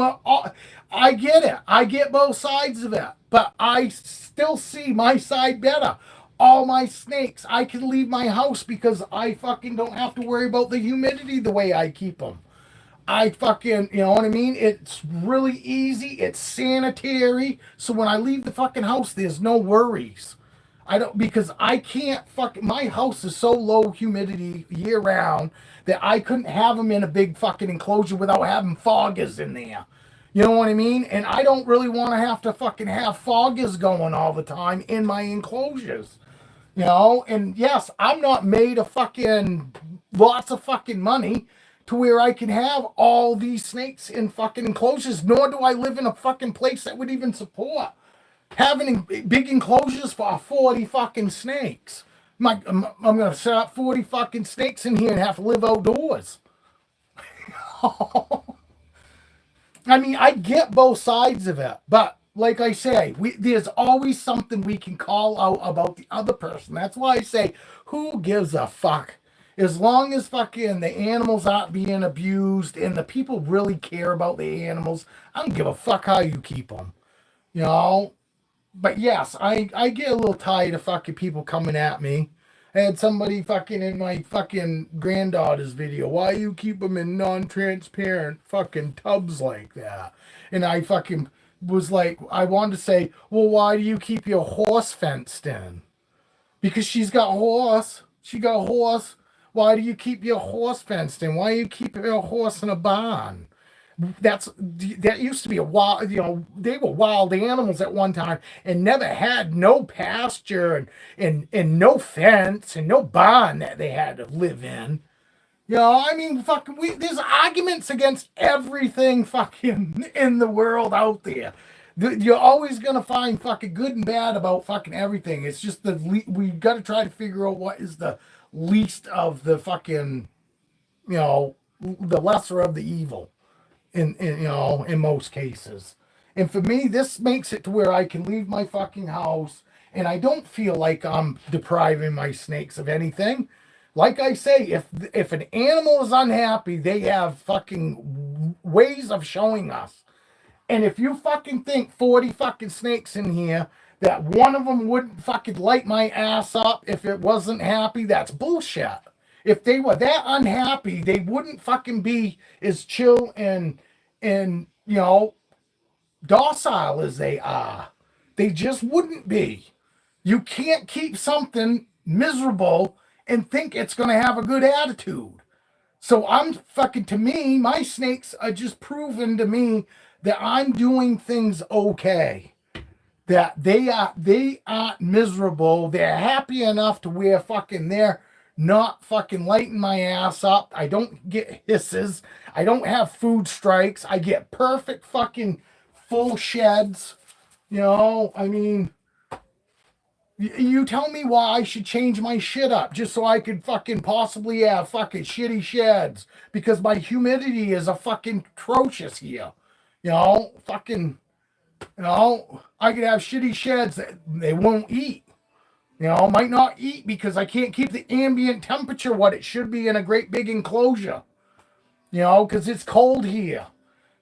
Speaker 1: I get it. I get both sides of it. But I still see my side better. All my snakes, I can leave my house because I fucking don't have to worry about the humidity the way I keep them. I fucking, you know what I mean? It's really easy. It's sanitary. So when I leave the fucking house, there's no worries. I don't, because I can't my house is so low humidity year round that I couldn't have them in a big fucking enclosure without having foggers in there. You know what I mean? And I don't really want to have to fucking have foggers going all the time in my enclosures. You know? And yes, I'm not made of fucking lots of fucking money to where I can have all these snakes in fucking enclosures, nor do I live in a fucking place that would even support having big enclosures for 40 fucking snakes. I'm going to set up 40 fucking snakes in here and have to live outdoors. I mean, I get both sides of it, but like I say, there's always something we can call out about the other person. That's why I say, who gives a fuck? As long as fucking the animals aren't being abused and the people really care about the animals, I don't give a fuck how you keep them. You know? But yes, I get a little tired of fucking people coming at me. I had somebody fucking in my fucking granddaughter's video. Why you keep them in non-transparent fucking tubs like that? And I fucking was like, I wanted to say, well, why do you keep your horse fenced in? Because she's got a horse. She got a horse. Why do you keep your horse fenced in? Why do you keep your horse in a barn? That used to be a wild, you know, they were wild animals at one time and never had no pasture and no fence and no barn that they had to live in. You know, I mean, fucking, there's arguments against everything fucking in the world out there. You're always going to find fucking good and bad about fucking everything. It's just we got to try to figure out what is the least of the fucking, you know, the lesser of the evil. In you know, in most cases. And for me, this makes it to where I can leave my fucking house and I don't feel like I'm depriving my snakes of anything. Like I say, if an animal is unhappy, they have fucking ways of showing us. And if you fucking think 40 fucking snakes in here, that one of them wouldn't fucking light my ass up if it wasn't happy, that's bullshit. If they were that unhappy, they wouldn't fucking be as chill and and, docile as they are. They just wouldn't be. You can't keep something miserable and think it's going to have a good attitude. So to me, my snakes are just proving to me that I'm doing things okay. That they aren't miserable. They're happy enough to where they're not lighting my ass up. I don't get hisses. I don't have food strikes. I get perfect full sheds. I mean, you tell me why I should change my shit up just so I could possibly have shitty sheds, because my humidity is atrocious here. You know, I could have shitty sheds that they won't eat. Might not eat because I can't keep the ambient temperature what it should be in a great big enclosure. Because it's cold here.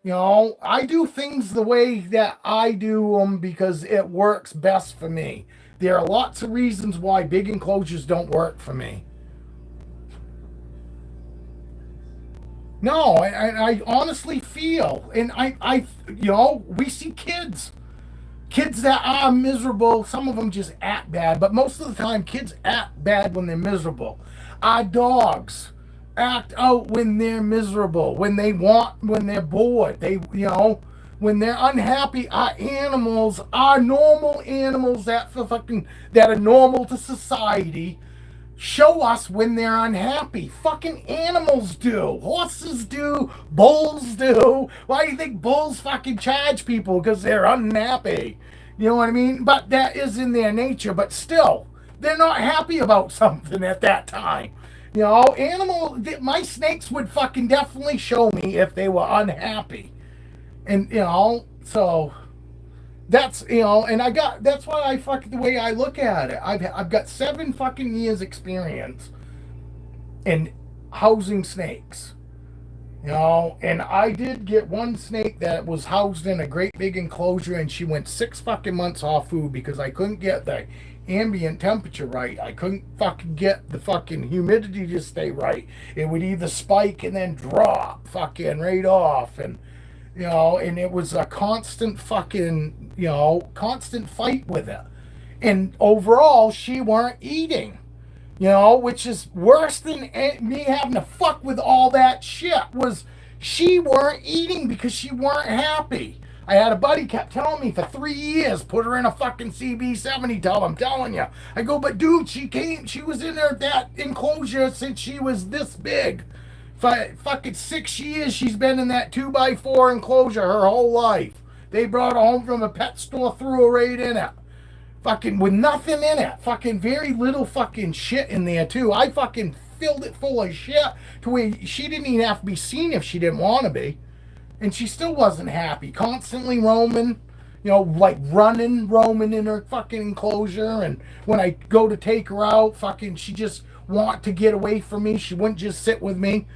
Speaker 1: I do things the way that I do them because it works best for me. There are lots of reasons why big enclosures don't work for me. No, I honestly feel, and we see kids that are miserable. Some of them just act bad, but most of the time, kids act bad when they're miserable. Our dogs act out when they're miserable, when they're bored. When they're unhappy. Our animals, our normal animals that are normal to society, show us when they're unhappy. Animals do. Horses do. Bulls do. Why do you think bulls charge people? Because they're unhappy. You know what I mean? But that is in their nature. But still, they're not happy about something at that time. My snakes would definitely show me if they were unhappy. And, so that's, and that's why the way I look at it. I've got 7 years experience in housing snakes. And I did get one snake that was housed in a great big enclosure, and she went 6 months off food because I couldn't get the ambient temperature right. I couldn't get the humidity to stay right. It would either spike and then drop right off, and and it was a constant constant fight with it. And overall, she weren't eating. Which is worse than me having to fuck with all that shit, was she weren't eating because she weren't happy. I had a buddy kept telling me for 3 years, put her in a CB70 tub, I'm telling you. I go, but dude, she was in there, that enclosure, since she was this big. For 6 years, she's been in that 2x4 enclosure her whole life. They brought her home from a pet store, threw her right in it. With nothing in it. Very little shit in there, too. I filled it full of shit to where she didn't even have to be seen if she didn't want to be. And she still wasn't happy. Constantly roaming, roaming in her enclosure. And when I go to take her out, she just want to get away from me. She wouldn't just sit with me.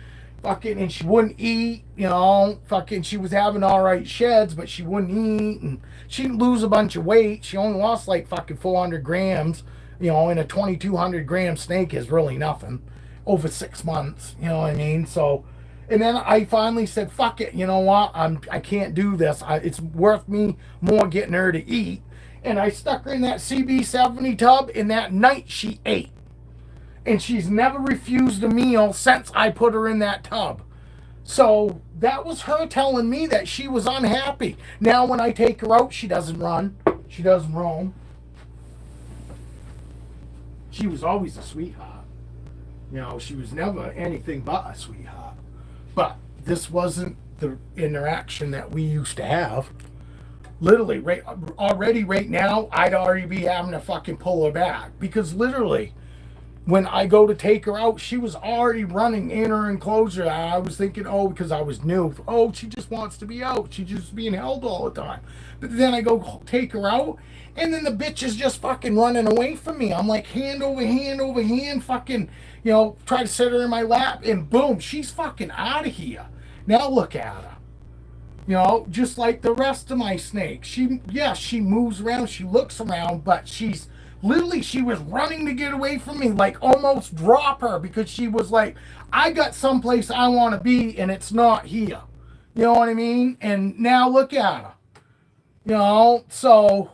Speaker 1: And she wouldn't eat, she was having all right sheds, but she wouldn't eat, and she didn't lose a bunch of weight. She only lost 400 grams, and a 2,200 gram snake is really nothing over 6 months, you know what I mean? So, and then I finally said, fuck it, you know what, I can't do this. It's worth me more getting her to eat. And I stuck her in that CB70 tub, and that night she ate. And she's never refused a meal since I put her in that tub. So that was her telling me that she was unhappy. Now when I take her out, she doesn't run. She doesn't roam. She was always a sweetheart. She was never anything but a sweetheart. But this wasn't the interaction that we used to have. Literally, right now, I'd already be having to pull her back. Because literally, when I go to take her out, she was already running in her enclosure. I was thinking, because I was new, she just wants to be out. She's just being held all the time. But then I go take her out, and then the bitch is just running away from me. I'm like, hand over hand over hand, try to sit her in my lap, and boom, she's out of here. Now look at her. Just like the rest of my snakes. She moves around, she looks around, but literally, she was running to get away from me, almost drop her, because she was I got someplace I want to be, and it's not here. You know what I mean? And now look at her. You know, so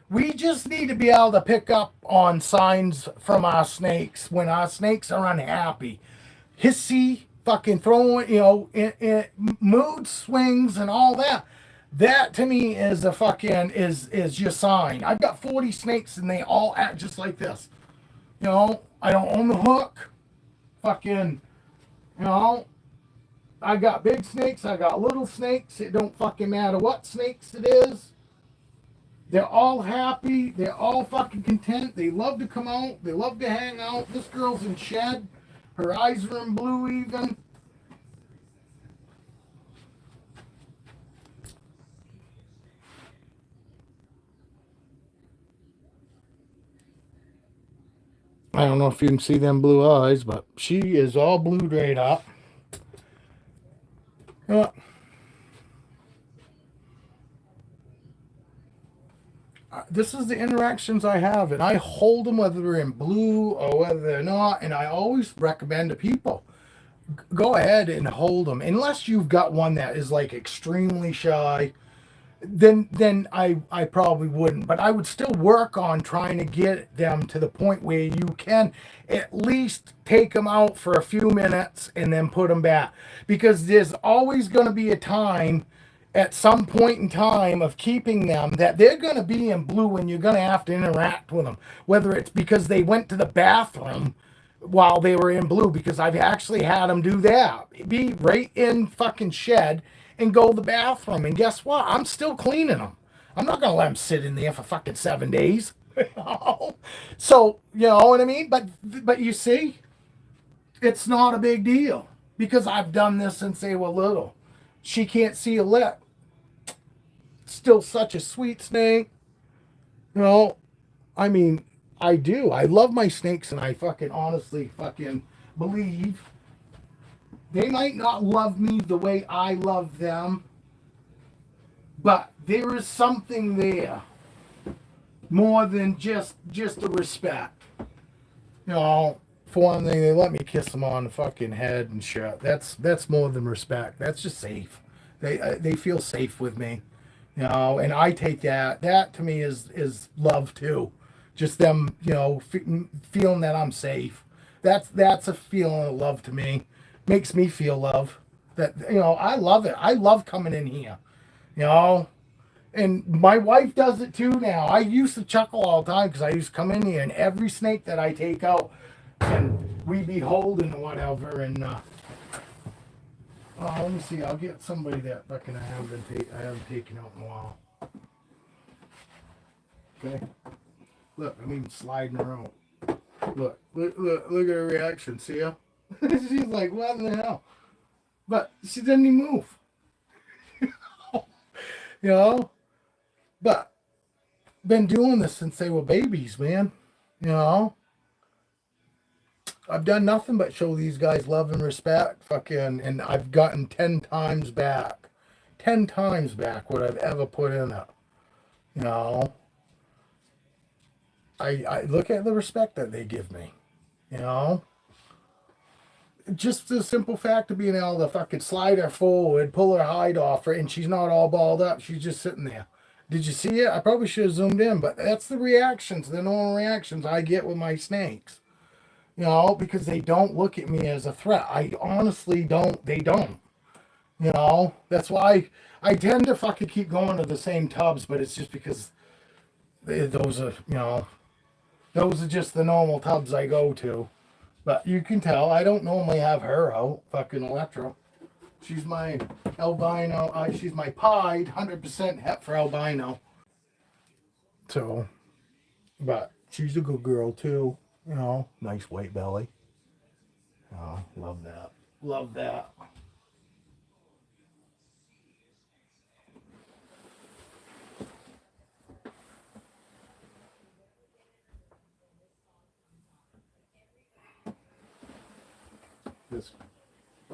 Speaker 1: we just need to be able to pick up on signs from our snakes when our snakes are unhappy. Hissy, fucking throwing, mood swings and all that. That to me is a fucking is your sign. I've got 40 snakes and they all act just like this. You know, I don't own the hook. Fucking, you know, I got big snakes, I got little snakes. It don't fucking matter what snakes it is. They're all happy. They're all fucking content. They love to come out. They love to hang out. This girl's in shed. Her eyes are in blue even. I don't know if you can see them blue eyes, but she is all blued right up. You know what? This is the interactions I have, and I hold them whether they're in blue or whether they're not, and I always recommend to people, go ahead and hold them. Unless you've got one that is like extremely shy, then I probably wouldn't. But I would still work on trying to get them to the point where you can at least take them out for a few minutes and then put them back. Because there's always going to be a time at some point in time of keeping them that they're going to be in blue and you're going to have to interact with them. Whether it's because they went to the bathroom while they were in blue, because I've actually had them do that. Be right in fucking shed and go to the bathroom. And guess what? I'm still cleaning them. I'm not going to let them sit in there for fucking 7 days. So, you know what I mean? But you see, it's not a big deal because I've done this since they were little. She can't see a lip. Still such a sweet snake. You know, I mean, I do. I love my snakes and I fucking honestly fucking believe they might not love me the way I love them, but there is something there more than just a respect. You know, for one thing, they let me kiss them on the fucking head and shit. That's more than respect. That's just safe. They feel safe with me, you know, and I take that. That to me is love too. Just them, you know, feeling that I'm safe. That's a feeling of love to me. Makes me feel love. That, you know, I love it. I love coming in here, you know. And my wife does it too now. I used to chuckle all the time because I used to come in here and every snake that I take out and we be holding or whatever. And let me see. I'll get somebody that fucking I haven't taken out in a while. Okay. Look, I'm even sliding her out. Look at her reaction. See her? She's like, what in the hell? But she doesn't even move. You know? But been doing this since they were babies, man. You know? I've done nothing but show these guys love and respect. Fucking, and I've gotten 10 times back. 10 times back what I've ever put in it. You know? I look at the respect that they give me. You know? Just the simple fact of being able to fucking slide her forward, pull her hide off her, and she's not all balled up. She's just sitting there. Did you see it? I probably should have zoomed in, but that's the reactions, the normal reactions I get with my snakes. You know, because they don't look at me as a threat. I honestly don't. They don't. You know, that's why I tend to fucking keep going to the same tubs, but it's just because those are, you know, those are just the normal tubs I go to. But you can tell I don't normally have her out, fucking Electra. She's my albino. She's my pied, 100% het for albino. So, but she's a good girl too. You know, nice white belly. Oh, love that. Love that.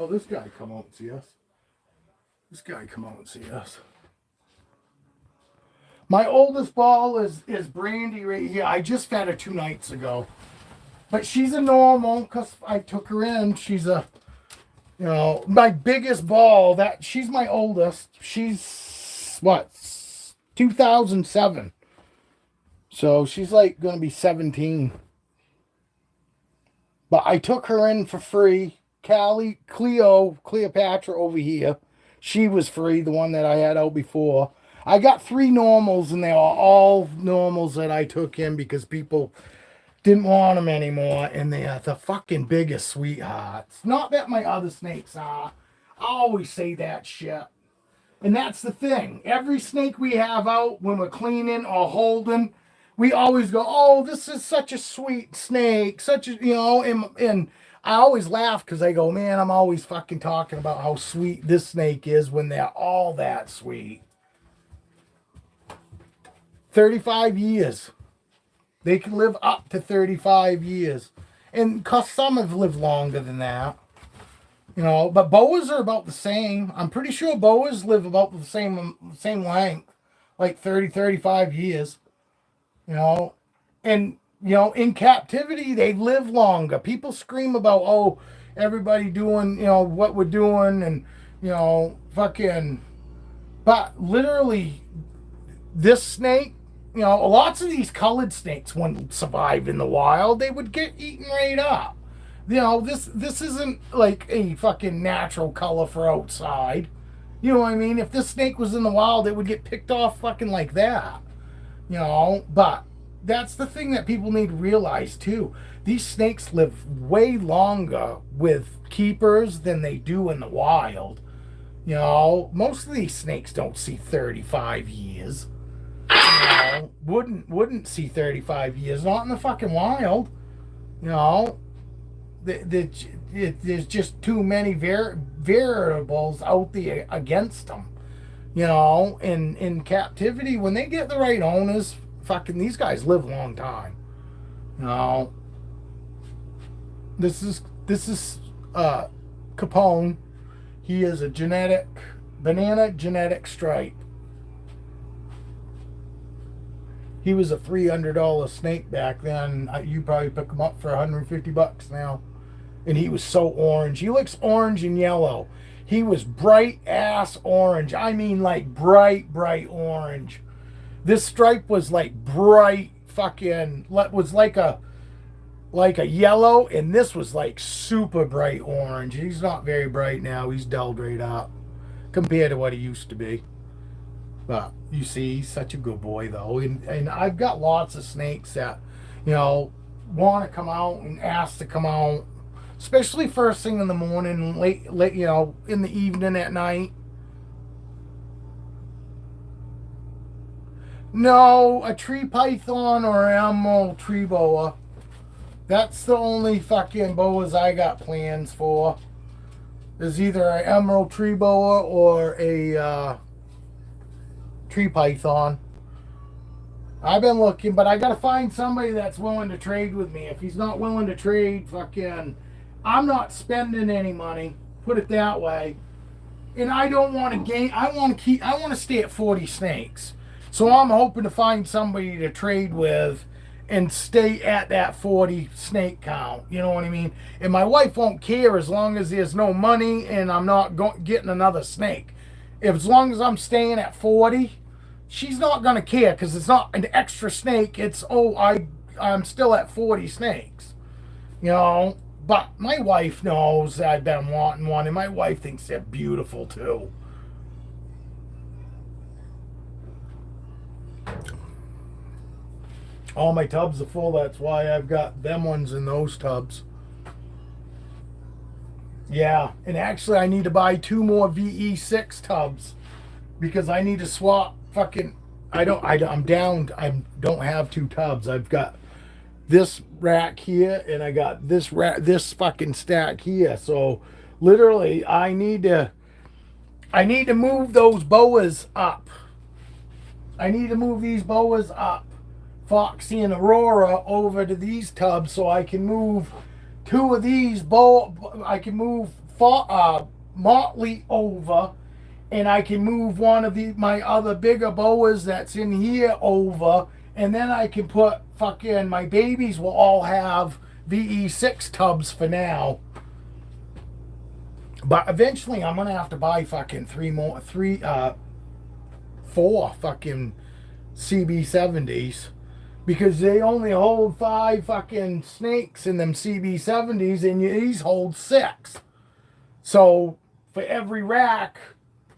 Speaker 1: This guy come out and see us. This guy come out and see us. My oldest ball is Brandy right here. I just fed her 2 nights ago. But she's a normal because I took her in. She's a You know, my biggest ball, that she's my oldest. She's what, 2007. So she's like going to be 17. But I took her in for free. Cleopatra over here. She was free, the one that I had out before. I got 3 normals, and they are all normals that I took in because people didn't want them anymore. And they are the fucking biggest sweethearts. Not that my other snakes are. I always say that shit. And that's the thing. Every snake we have out when we're cleaning or holding, we always go, oh, this is such a sweet snake. Such a, and I always laugh because I go, man, I'm always fucking talking about how sweet this snake is when they're all that sweet. 35 years. They can live up to 35 years. And cause some have lived longer than that. But boas are about the same. I'm pretty sure boas live about the same length, like 30, 35 years. And in captivity they live longer. People scream about, oh, everybody doing, what we're doing, and fucking, but literally this snake, lots of these colored snakes wouldn't survive in the wild. They would get eaten right up. This isn't like a fucking natural color for outside. You know what I mean? If this snake was in the wild, it would get picked off fucking like that. But that's the thing that people need to realize too. These snakes live way longer with keepers than they do in the wild. Most of these snakes don't see 35 years. Wouldn't see 35 years, not in the fucking wild. There's just too many variables out there against them. In captivity, when they get the right owners, fucking these guys live a long time. This is Capone. He is a banana genetic stripe. He was a $300 snake back then. You probably pick him up for $150 now. And he was so orange. He looks orange and yellow. He was bright ass orange. I mean, like bright orange. This stripe was like bright fucking, was like a yellow, and this was like super bright orange. He's not very bright now. He's dulled right up compared to what he used to be. But you see, he's such a good boy though. And I've got lots of snakes that, want to come out and ask to come out. Especially first thing in the morning, late, in the evening at night. No, a tree python or an emerald tree boa. That's the only fucking boas I got plans for. There's either an emerald tree boa or a tree python. I've been looking, but I gotta find somebody that's willing to trade with me. If he's not willing to trade, fucking, I'm not spending any money. Put it that way. And I don't want to gain. I want to stay at 40 snakes. So I'm hoping to find somebody to trade with and stay at that 40 snake count. You know what I mean? And my wife won't care as long as there's no money and I'm not getting another snake. As long as I'm staying at 40, she's not going to care because it's not an extra snake. It's, I'm still at 40 snakes. But my wife knows that I've been wanting one, and my wife thinks they're beautiful too. All my tubs are full. That's why I've got them ones in those tubs. Yeah, and actually I need to buy 2 more VE6 tubs because I need to swap fucking. I'm down. I don't have 2 tubs. I've got this rack here and I got this fucking stack here. So literally I need to move those boas up. I need to move these boas up, Foxy and Aurora, over to these tubs so I can move 2 of these I can move Motley over, and I can move one of my other bigger boas that's in here over, and then I can put fucking, my babies will all have VE6 tubs for now. But eventually I'm gonna have to buy fucking four fucking CB70s because they only hold 5 fucking snakes in them CB70s and these hold 6. So for every rack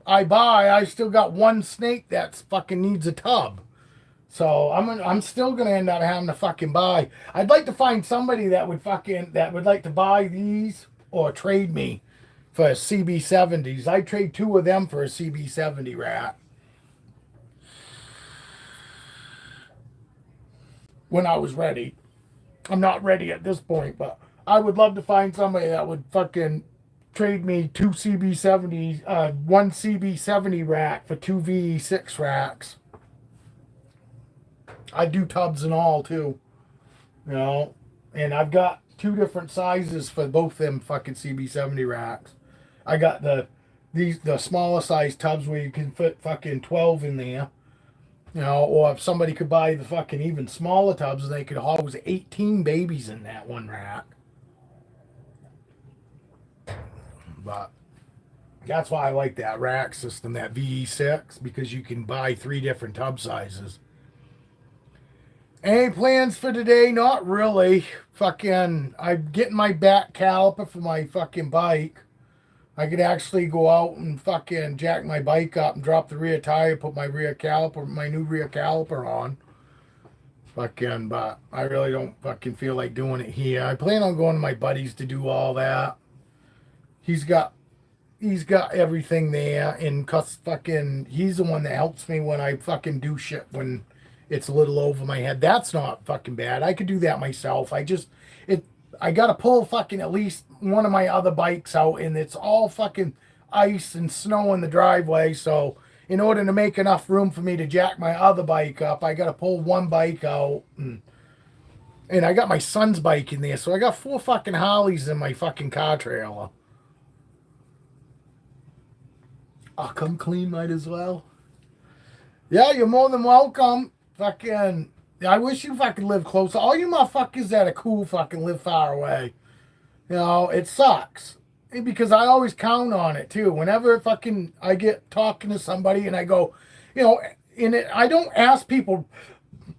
Speaker 1: I buy, I still got one snake that's fucking needs a tub. So I'm still gonna end up having to fucking buy. I'd like to find somebody that would like to buy these or trade me for CB70s. I'd trade 2 of them for a CB70 rack when I was ready. I'm not ready at this point, but I would love to find somebody that would fucking trade me 2 CB70s, 1 CB70 rack for 2 VE6 racks. I do tubs and all too, you know, and I've got 2 different sizes for both them fucking CB70 racks. I got the smaller size tubs where you can fit fucking 12 in there, you know, or if somebody could buy the fucking even smaller tubs, they could house 18 babies in that one rack. But that's why I like that rack system, that VE6, because you can buy 3 different tub sizes. Any plans for today? Not really. Fucking, I'm getting my back caliper for my fucking bike. I could actually go out and fucking jack my bike up and drop the rear tire, put my new rear caliper on. Fucking, but I really don't fucking feel like doing it here. I plan on going to my buddies to do all that. He's got everything there, and cause fucking he's the one that helps me when I fucking do shit when it's a little over my head. That's not fucking bad. I could do that myself. I gotta pull fucking at least one of my other bikes out, and it's all fucking ice and snow in the driveway. So in order to make enough room for me to jack my other bike up, I gotta pull one bike out, and I got my son's bike in there. So I got 4 fucking Harleys in my fucking car trailer. I'll come clean, might as well. Yeah, you're more than welcome. Fucking, I wish you fucking lived closer. All you motherfuckers that are cool fucking live far away. You know, it sucks. Because I always count on it too. Whenever fucking I get talking to somebody and I go, you know, I don't ask people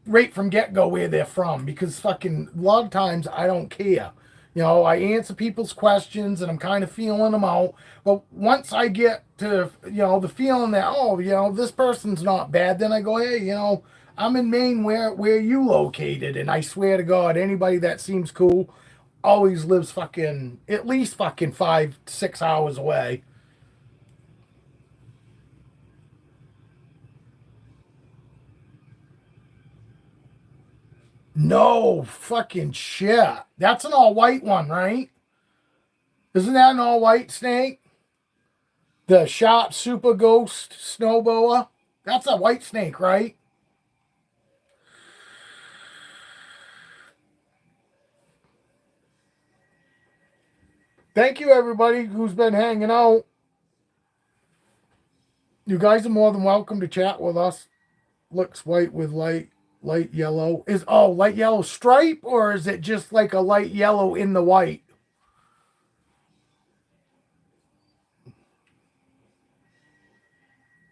Speaker 1: right from get go where they're from because fucking a lot of times I don't care. You know, I answer people's questions and I'm kind of feeling them out. But once I get to, you know, the feeling that, oh, you know, this person's not bad, then I go, hey, you know, I'm in Maine. Where you located? And I swear to God, anybody that seems cool always lives fucking at least fucking 5-6 hours away. No fucking shit. That's an all white one, right? Isn't that an all white snake? The Sharp Super Ghost Snow Boa? That's a white snake, right? Thank you, everybody who's been hanging out. You guys are more than welcome to chat with us. Looks white with light yellow. Light yellow stripe, or is it just like a light yellow in the white?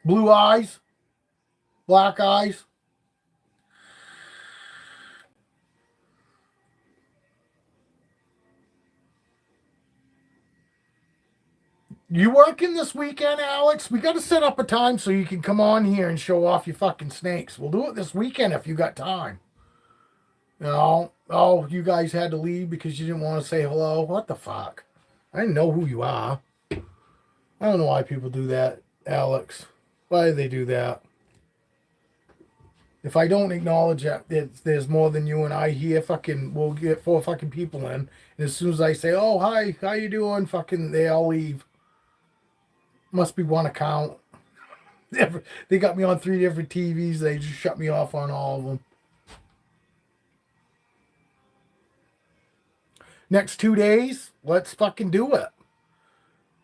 Speaker 1: Blue eyes? Black eyes? You working this weekend, Alex? We got to set up a time so you can come on here and show off your fucking snakes. We'll do it this weekend if you got time. You know, oh, you guys had to leave because you didn't want to say hello. What the fuck? I didn't know who you are. I don't know why people do that, Alex. Why do they do that? If I don't acknowledge that there's more than you and I here, fucking, we'll get 4 fucking people in. And as soon as I say, oh, hi, how you doing? Fucking, they all leave. Must be one account. They got me on 3 different TVs. They just shut me off on all of them. Next 2 days, let's fucking do it.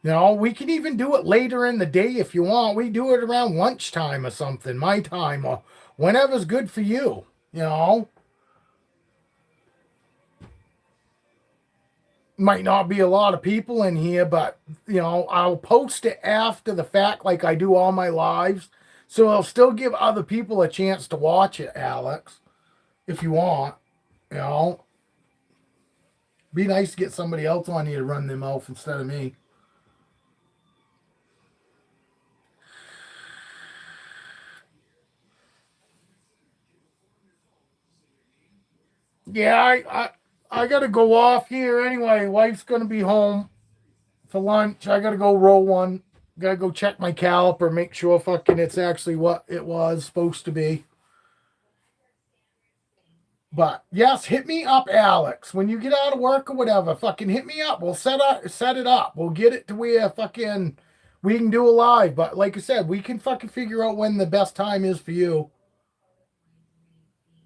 Speaker 1: You know, we can even do it later in the day if you want. We do it around lunchtime or something, my time, or whenever's good for you, you know. Might not be a lot of people in here, but I'll post it after the fact like I do all my lives. So I'll still give other people a chance to watch it, Alex, if you want. You know, be nice to get somebody else on here to run their mouth instead of me. Yeah, I gotta go off here anyway. Wife's gonna be home for lunch. I gotta go roll one. Gotta go check my caliper, make sure fucking it's actually what it was supposed to be. But yes, hit me up, Alex. When you get out of work or whatever, fucking hit me up. We'll set it up. We'll get it to where fucking we can do a live. But like I said, we can fucking figure out when the best time is for you.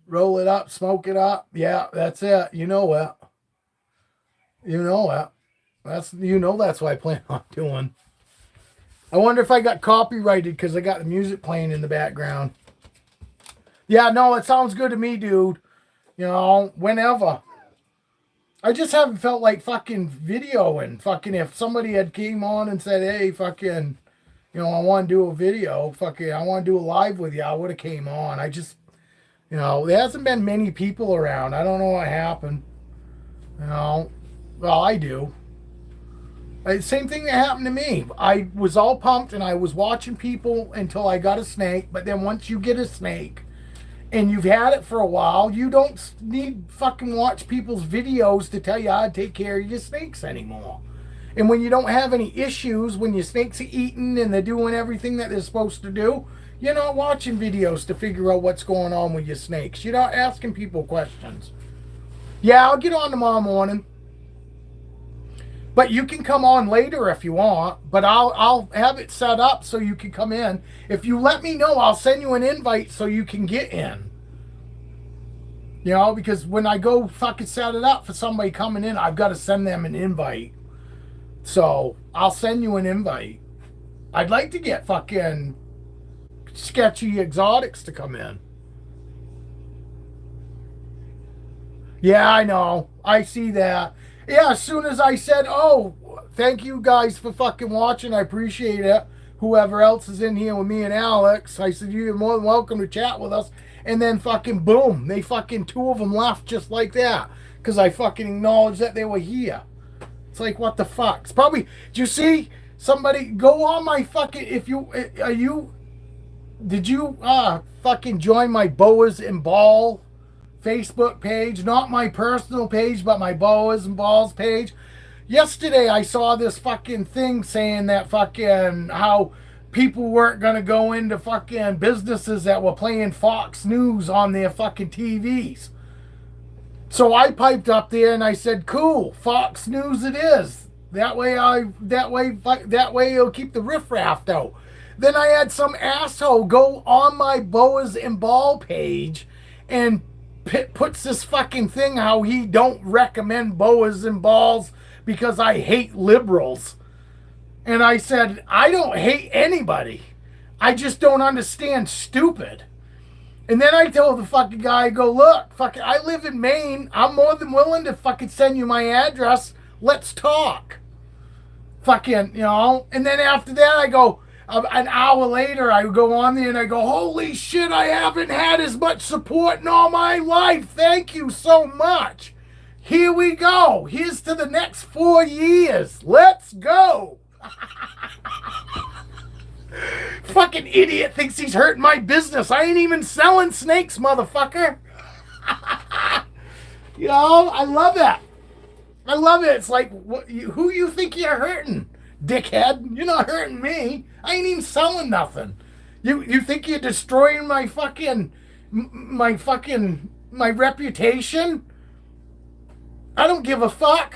Speaker 1: Roll it up, smoke it up. Yeah, that's it. You know it. You know it. That's what I plan on doing. I wonder if I got copyrighted because I got the music playing in the background. Yeah, no, it sounds good to me, dude. Whenever. I just haven't felt like fucking videoing. Fucking if somebody had came on and said, hey, fucking, I want to do a video. Fucking, I want to do a live with you. I would have came on. I just, there hasn't been many people around. I don't know what happened. Well, I do. Same thing that happened to me. I was all pumped and I was watching people until I got a snake. But then once you get a snake and you've had it for a while, you don't need fucking watch people's videos to tell you how to take care of your snakes anymore. And when you don't have any issues, when your snakes are eating and they're doing everything that they're supposed to do, you're not watching videos to figure out what's going on with your snakes. You're not asking people questions. Yeah, I'll get on tomorrow morning. But you can come on later if you want. But I'll have it set up so you can come in. If you let me know, I'll send you an invite so you can get in. Because when I go fucking set it up for somebody coming in, I've got to send them an invite. So I'll send you an invite. I'd like to get fucking sketchy exotics to come in. Yeah, I know. I see that. Yeah, as soon as I said, oh, thank you guys for fucking watching. I appreciate it. Whoever else is in here with me and Alex, I said, you're more than welcome to chat with us. And then fucking boom, they fucking two of them left just like that. Because I fucking acknowledged that they were here. It's like, what the fuck? It's probably, did you see somebody go on my fucking, did you fucking join my Boas and Ball Facebook page, not my personal page, but my Boas and Balls page? Yesterday I saw this fucking thing saying that fucking how people weren't gonna go into fucking businesses that were playing Fox News on their fucking TVs. So I piped up there and I said, cool, Fox News it is. That way it'll keep the riffraff out. Then I had some asshole go on my Boas and Ball page and puts this fucking thing how he don't recommend Boas and Balls because I hate liberals. And I said, I don't hate anybody. I just don't understand stupid. And then I told the fucking guy, I go, look, fucking, I live in Maine. I'm more than willing to fucking send you my address. Let's talk. Fucking, And then after that, I go, an hour later, I go on there and I go, holy shit, I haven't had as much support in all my life. Thank you so much. Here we go. Here's to the next 4 years. Let's go. Fucking idiot thinks he's hurting my business. I ain't even selling snakes, motherfucker. I love it. I love it. It's like, who you think you're hurting, dickhead? You're not hurting me. I ain't even selling nothing. You think you're destroying my reputation? I don't give a fuck.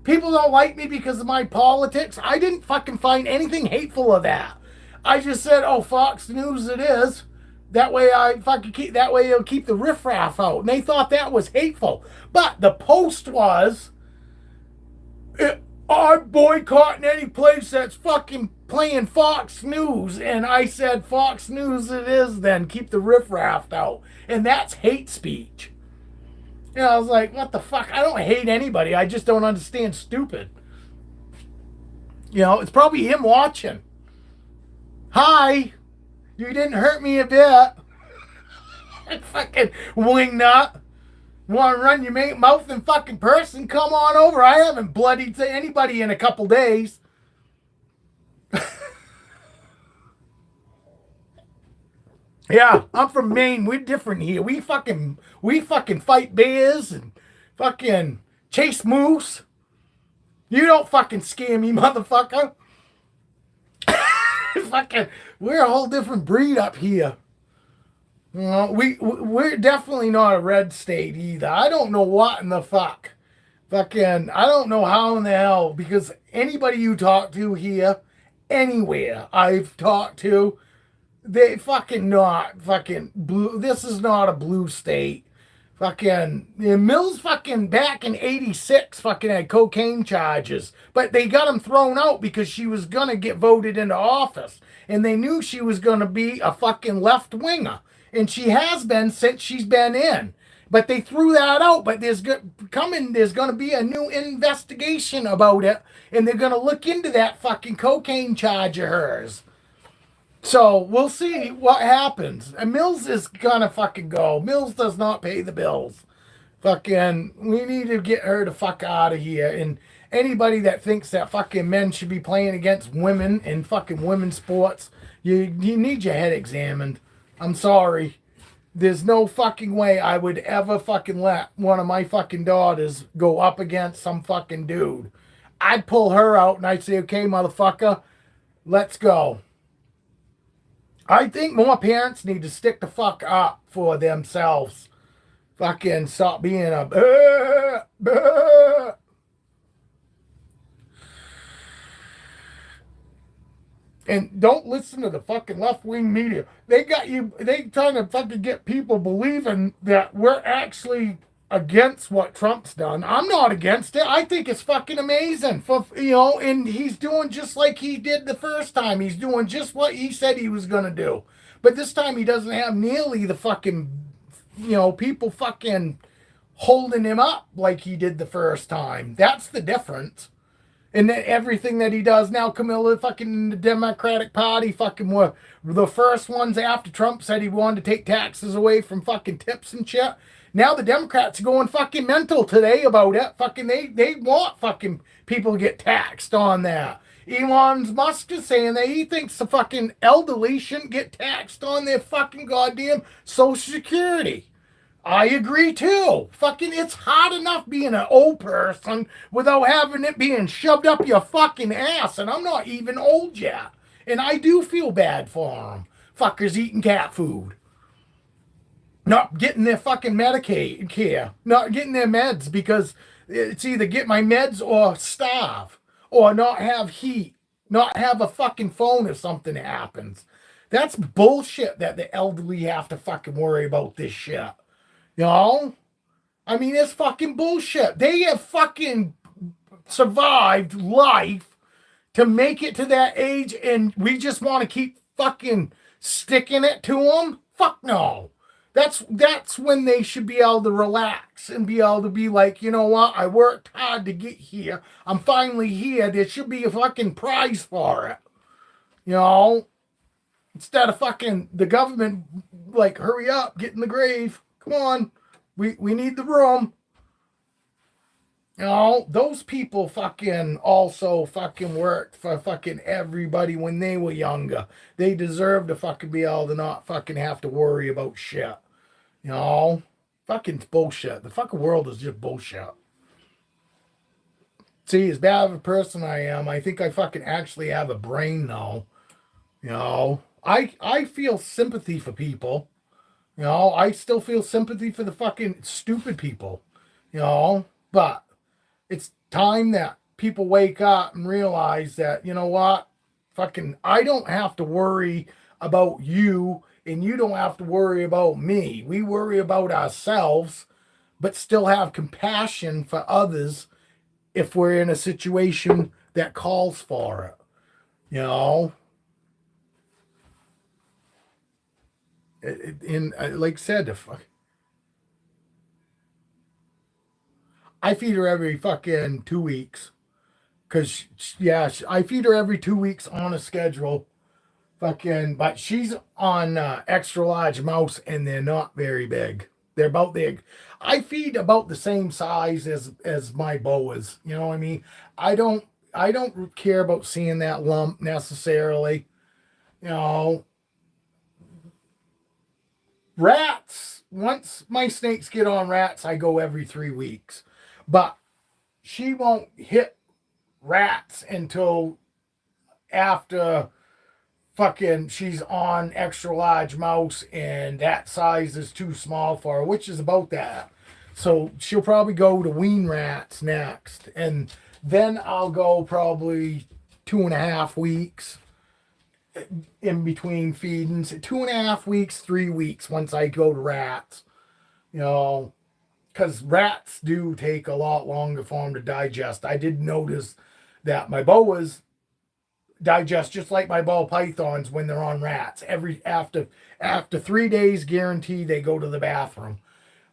Speaker 1: People don't like me because of my politics. I didn't fucking find anything hateful of that. I just said, oh, Fox News it is. That way it'll keep the riffraff out. And they thought that was hateful. But the post was, I'm boycotting any place that's fucking playing Fox News. And I said, Fox News it is then. Keep the riffraff out. And that's hate speech. You know, I was like, what the fuck? I don't hate anybody. I just don't understand stupid. You know, it's probably him watching. Hi, you didn't hurt me a bit. Fucking wing nut. Want to run your mouth in fucking person? Come on over. I haven't bloodied to anybody in a couple days. Yeah, I'm from Maine. We're different here. We fucking fight bears and fucking chase moose. You don't fucking scare me, motherfucker. Fucking, we're a whole different breed up here. You know, we're definitely not a red state either. I don't know what in the fuck. Fucking, I don't know how in the hell, because anybody you talk to here, anywhere I've talked to, they fucking not fucking blue. This is not a blue state. Fucking Mills fucking back in '86 fucking had cocaine charges, but they got him thrown out because she was gonna get voted into office, and they knew she was gonna be a fucking left winger, and she has been since she's been in. But they threw that out. But there's gonna be a new investigation about it, and they're gonna look into that fucking cocaine charge of hers. So we'll see what happens. And Mills is gonna fucking go. Mills does not pay the bills. Fucking, we need to get her the fuck out of here. And anybody that thinks that fucking men should be playing against women in fucking women's sports, you need your head examined. I'm sorry. There's no fucking way I would ever fucking let one of my fucking daughters go up against some fucking dude. I'd pull her out and I'd say, okay, motherfucker, let's go. I think more parents need to stick the fuck up for themselves. Fucking stop being a and don't listen to the fucking left wing media. They got you. They trying to fucking get people believing that we're actually against what Trump's done. I'm not against it. I think it's fucking amazing. And he's doing just like he did the first time. He's doing just what he said he was gonna do. But this time he doesn't have nearly the fucking, people fucking holding him up like he did the first time. That's the difference. And then everything that he does now, Camilla, fucking the Democratic Party, fucking were the first ones after Trump said he wanted to take taxes away from fucking tips and shit. Now the Democrats are going fucking mental today about it. Fucking they want fucking people to get taxed on that. Elon Musk is saying that he thinks the fucking elderly shouldn't get taxed on their fucking goddamn Social Security. I agree too. Fucking, it's hard enough being an old person without having it being shoved up your fucking ass. And I'm not even old yet. And I do feel bad for them. Fuckers eating cat food. Not getting their fucking Medicaid care. Not getting their meds because it's either get my meds or starve. Or not have heat. Not have a fucking phone if something happens. That's bullshit that the elderly have to fucking worry about this shit. You know? I mean, it's fucking bullshit. They have fucking survived life to make it to that age, and we just want to keep fucking sticking it to them? Fuck no. That's when they should be able to relax and be able to be like, you know what? I worked hard to get here. I'm finally here. There should be a fucking prize for it. You know? Instead of fucking the government, like, hurry up, get in the grave. Come on. We need the room. You know, those people fucking also fucking worked for fucking everybody when they were younger. They deserve to fucking be able to not fucking have to worry about shit. You know? Fucking bullshit. The fucking world is just bullshit. See, as bad of a person I am, I think I fucking actually have a brain now. You know? I feel sympathy for people. You know, I still feel sympathy for the fucking stupid people. You know, but it's time that people wake up and realize that, you know what? Fucking, I don't have to worry about you and you don't have to worry about me. We worry about ourselves, but still have compassion for others if we're in a situation that calls for it. You know? Like I said, I feed her every fucking 2 weeks. Cause yeah, I feed her every 2 weeks on a schedule. Fucking, but she's on extra large mouse, and they're not very big. They're about big. I feed about the same size as my boas. You know what I mean? I don't I don't care about seeing that lump necessarily. You know, rats. Once my snakes get on rats, I go every 3 weeks. But she won't hit rats until after fucking she's on extra large mouse, and that size is too small for her, which is about that. So she'll probably go to wean rats next, and then I'll go probably 2.5 weeks in between feedings. 2.5 weeks, 3 weeks once I go to rats. You know, because rats do take a lot longer for them to digest. I did notice that my boas digest just like my ball pythons when they're on rats. Every after 3 days, guaranteed they go to the bathroom.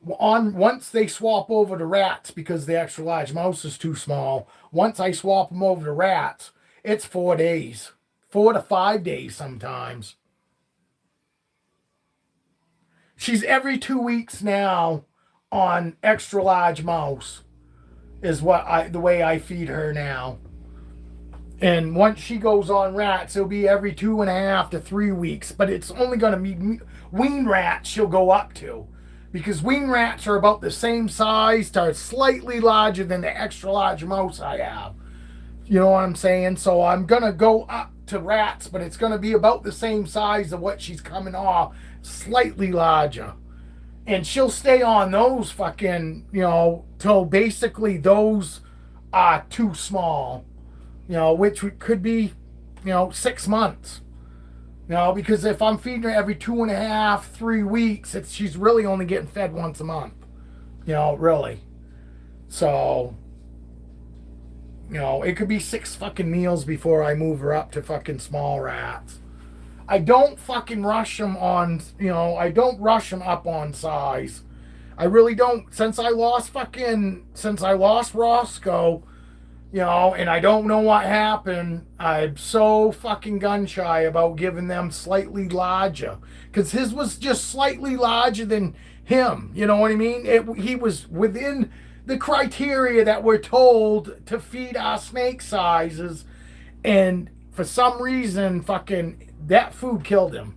Speaker 1: Once they swap over to rats because the extra large mouse is too small. Once I swap them over to rats, it's 4 days, 4 to 5 days sometimes. She's every 2 weeks now on extra large mouse is the way I feed her now. And once she goes on rats, it'll be every 2.5 to 3 weeks. But it's only going to be wean rats she'll go up to. Because wean rats are about the same size to slightly larger than the extra large mouse I have. You know what I'm saying? So I'm going to go up to rats, but it's going to be about the same size of what she's coming off. Slightly larger. And she'll stay on those fucking, till basically those are too small. Which could be, 6 months. Because if I'm feeding her every 2.5, 3 weeks, she's really only getting fed once a month. Really. So, it could be 6 fucking meals before I move her up to fucking small rats. I don't fucking rush them on, I don't rush them up on size. I really don't. Since I lost Roscoe, and I don't know what happened. I'm so fucking gun shy about giving them slightly larger. Because his was just slightly larger than him. You know what I mean? He was within the criteria that we're told to feed our snake sizes. And for some reason, fucking, that food killed him.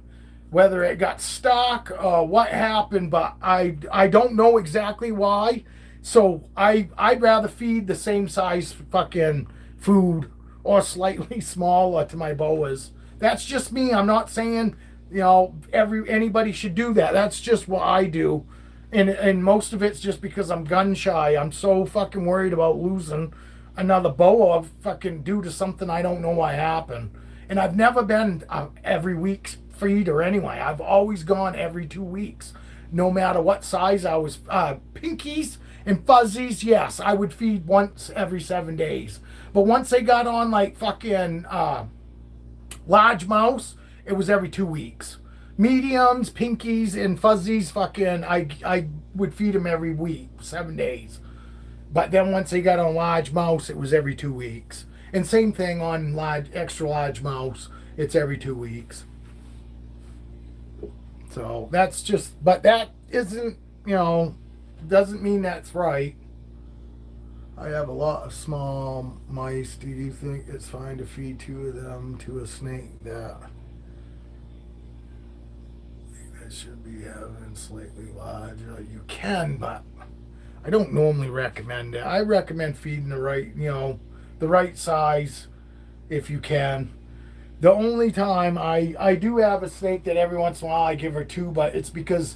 Speaker 1: Whether it got stuck or what happened, but I don't know exactly why. So I'd rather feed the same size fucking food or slightly smaller to my boas. That's just me. I'm not saying anybody should do that. That's just what I do, and most of it's just because I'm gun shy. I'm so fucking worried about losing another boa fucking due to something I don't know what happened. And I've never been every week's feeder anyway. I've always gone every 2 weeks, no matter what size I was. Pinkies and fuzzies, yes, I would feed once every 7 days. But once they got on like fucking large mouse, it was every 2 weeks. Mediums, pinkies, and fuzzies, fucking, I would feed them every week, 7 days. But then once they got on large mouse, it was every 2 weeks. And same thing on extra large mouse, it's every 2 weeks. So that's just, but that isn't, doesn't mean that's right. I have a lot of small mice. Do you think it's fine to feed 2 of them to a snake that should be having slightly larger? You can, but I don't normally recommend it. I recommend feeding the right size if you can. The only time I do have a snake that every once in a while I give her 2, but it's because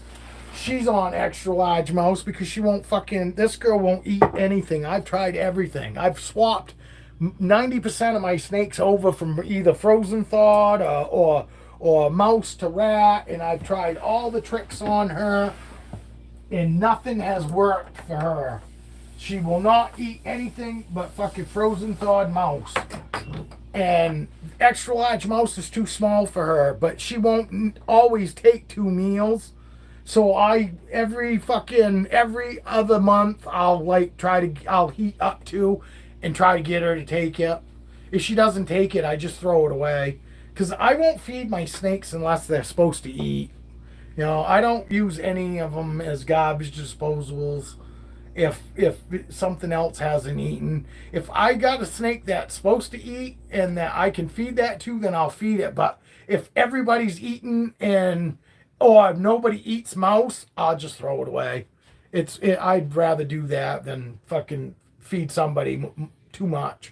Speaker 1: she's on extra large mouse, because she won't this girl won't eat anything. I've tried everything. I've swapped 90% of my snakes over from either frozen thawed or mouse to rat, and I've tried all the tricks on her, and nothing has worked for her. She will not eat anything but fucking frozen thawed mouse. And extra large mouse is too small for her, but she won't always take 2 meals. So every other month I'll heat up to and try to get her to take it. If she doesn't take it, I just throw it away. Because I won't feed my snakes unless they're supposed to eat. I don't use any of them as garbage disposables. If something else hasn't eaten, if I got a snake that's supposed to eat and that I can feed that to, then I'll feed it. But if everybody's eating or if nobody eats mouse, I'll just throw it away. I'd rather do that than fucking feed somebody too much.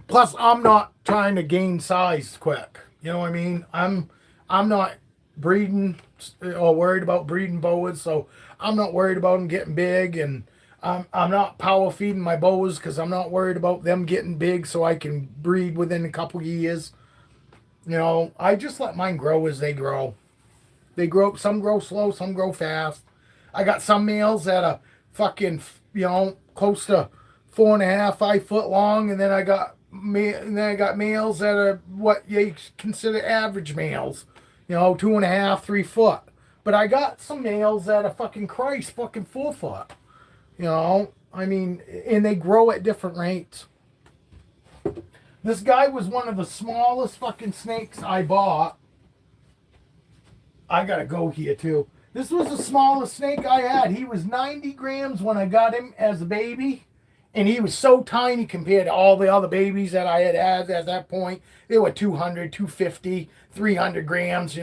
Speaker 1: Plus, I'm not trying to gain size quick. You know what I mean? I'm not breeding or worried about breeding boas, so I'm not worried about them getting big, and I'm not power feeding my boas because I'm not worried about them getting big, so I can breed within a couple years. I just let mine grow as they grow. They grow. Some grow slow, some grow fast. I got some males that are fucking close to 4.5, 5 foot long, and then I got males that are what you consider average males. 2.5, 3 foot. But I got some males that are fucking 4 foot. I mean, and they grow at different rates. This guy was one of the smallest fucking snakes I bought. I gotta go here too. This was the smallest snake I had. He was 90 grams when I got him as a baby. And he was so tiny compared to all the other babies that I had at that point. They were 200, 250, 300 grams,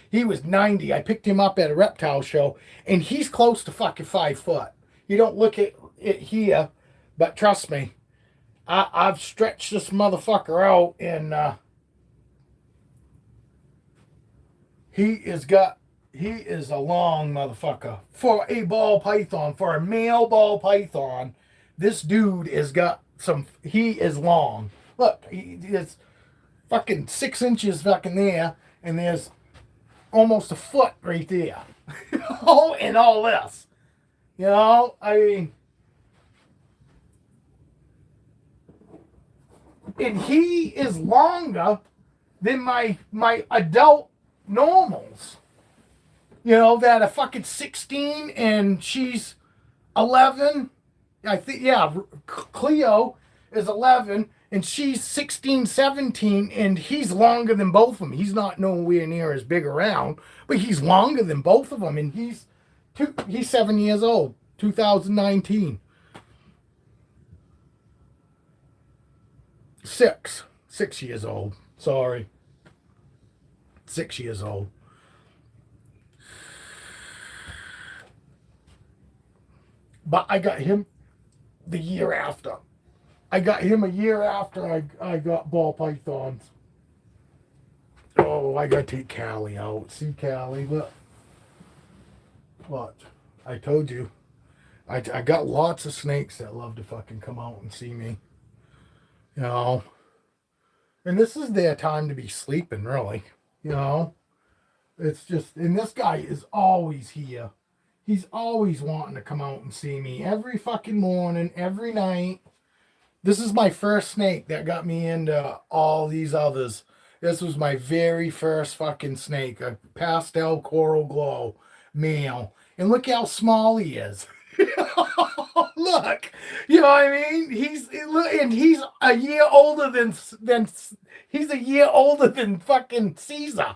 Speaker 1: He was 90. I picked him up at a reptile show, and he's close to fucking 5 foot. You don't look at it here, but trust me, I've stretched this motherfucker out, and he is a long motherfucker. For a ball python, for a male ball python, this dude he is long. Look, he is fucking 6 inches fucking there, and there's almost a foot right there. And all this. I mean, and he is longer than my adult normals. That are fucking 16 and she's 11. I think, yeah, Cleo is 11 and she's 16, 17, and he's longer than both of them. He's not nowhere near as big around, but he's longer than both of them, and he's 7 years old, 2019. 6 years old. Sorry. 6 years old. But I got him the year after. I got him a year after I got ball pythons. Oh, I gotta take Callie out. See Callie, look. What? I told you. I got lots of snakes that love to fucking come out and see me. And this is their time to be sleeping, really. It's just, and this guy is always here. He's always wanting to come out and see me every fucking morning, every night. This is my first snake that got me into all these others. This was my very first fucking snake, a pastel coral glow male. And look how small he is. Look, you know what I mean? He's a year older than fucking Caesar.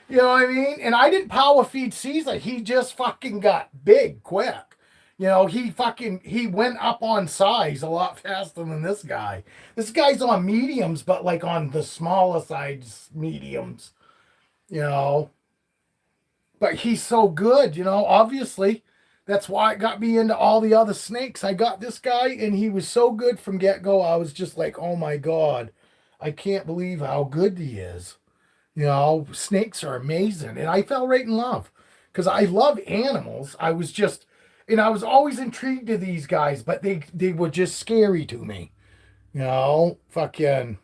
Speaker 1: You know what I mean? And I didn't power feed Caesar. He just fucking got big quick. He went up on size a lot faster than this guy. This guy's on mediums, but like on the smaller size mediums, But he's so good, obviously. That's why it got me into all the other snakes. I got this guy, and he was so good from get-go. I was just like, oh my God, I can't believe how good he is. Snakes are amazing. And I fell right in love because I love animals. I was always intrigued to these guys, but they were just scary to me. Fucking.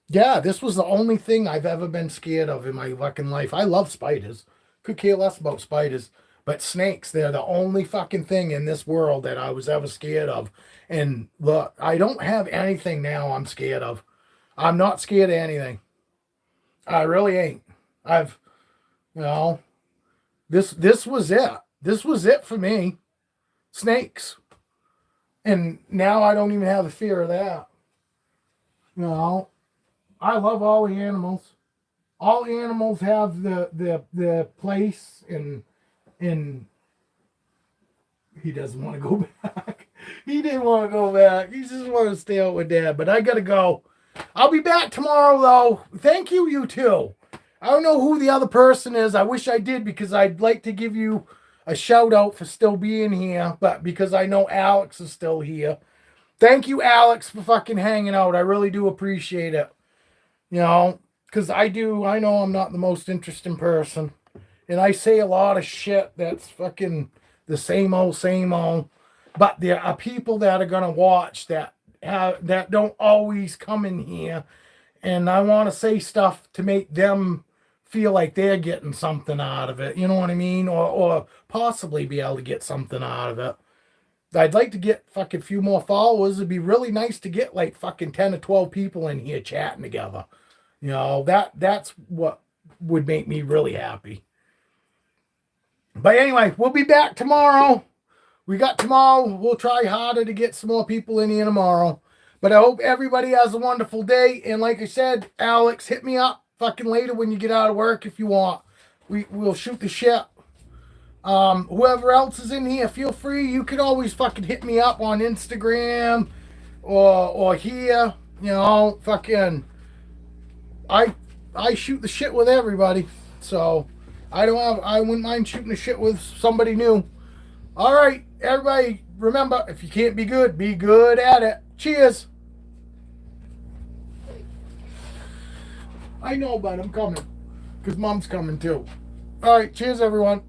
Speaker 1: Yeah, this was the only thing I've ever been scared of in my fucking life. I love spiders. Could care less about spiders. But snakes, they're the only fucking thing in this world that I was ever scared of. And look, I don't have anything now I'm scared of. I'm not scared of anything. I really ain't. I've You know, this was it. This was it for me. Snakes. And now I don't even have the fear of that. You know, I love all the animals. All animals have the place, and he doesn't want to go back. He didn't want to go back. He just wanted to stay out with Dad. But I gotta go. I'll be back tomorrow though. Thank you, you two. I don't know who the other person is. I wish I did because I'd like to give you a shout out for still being here, but because I know Alex is still here. Thank you, Alex, for fucking hanging out. I really do appreciate it. You know, because I know I'm not the most interesting person. And I say a lot of shit that's fucking the same old, same old. But there are people that are going to watch that don't always come in here. And I want to say stuff to make them feel like they're getting something out of it. You know what I mean? Or possibly be able to get something out of it. I'd like to get fucking few more followers. It'd be really nice to get like fucking 10 or 12 people in here chatting together. You know, that's what would make me really happy. But anyway, we'll be back tomorrow. We got tomorrow. We'll try harder to get some more people in here tomorrow. But I hope everybody has a wonderful day. And like I said, Alex, hit me up fucking later when you get out of work if you want. We'll shoot the shit. Whoever else is in here, feel free. You can always fucking hit me up on Instagram or here. You know, fucking I shoot the shit with everybody. So I wouldn't mind shooting the shit with somebody new. All right, everybody, remember, if you can't be good at it. Cheers. I know, but I'm coming. Because Mom's coming too. All right, cheers, everyone.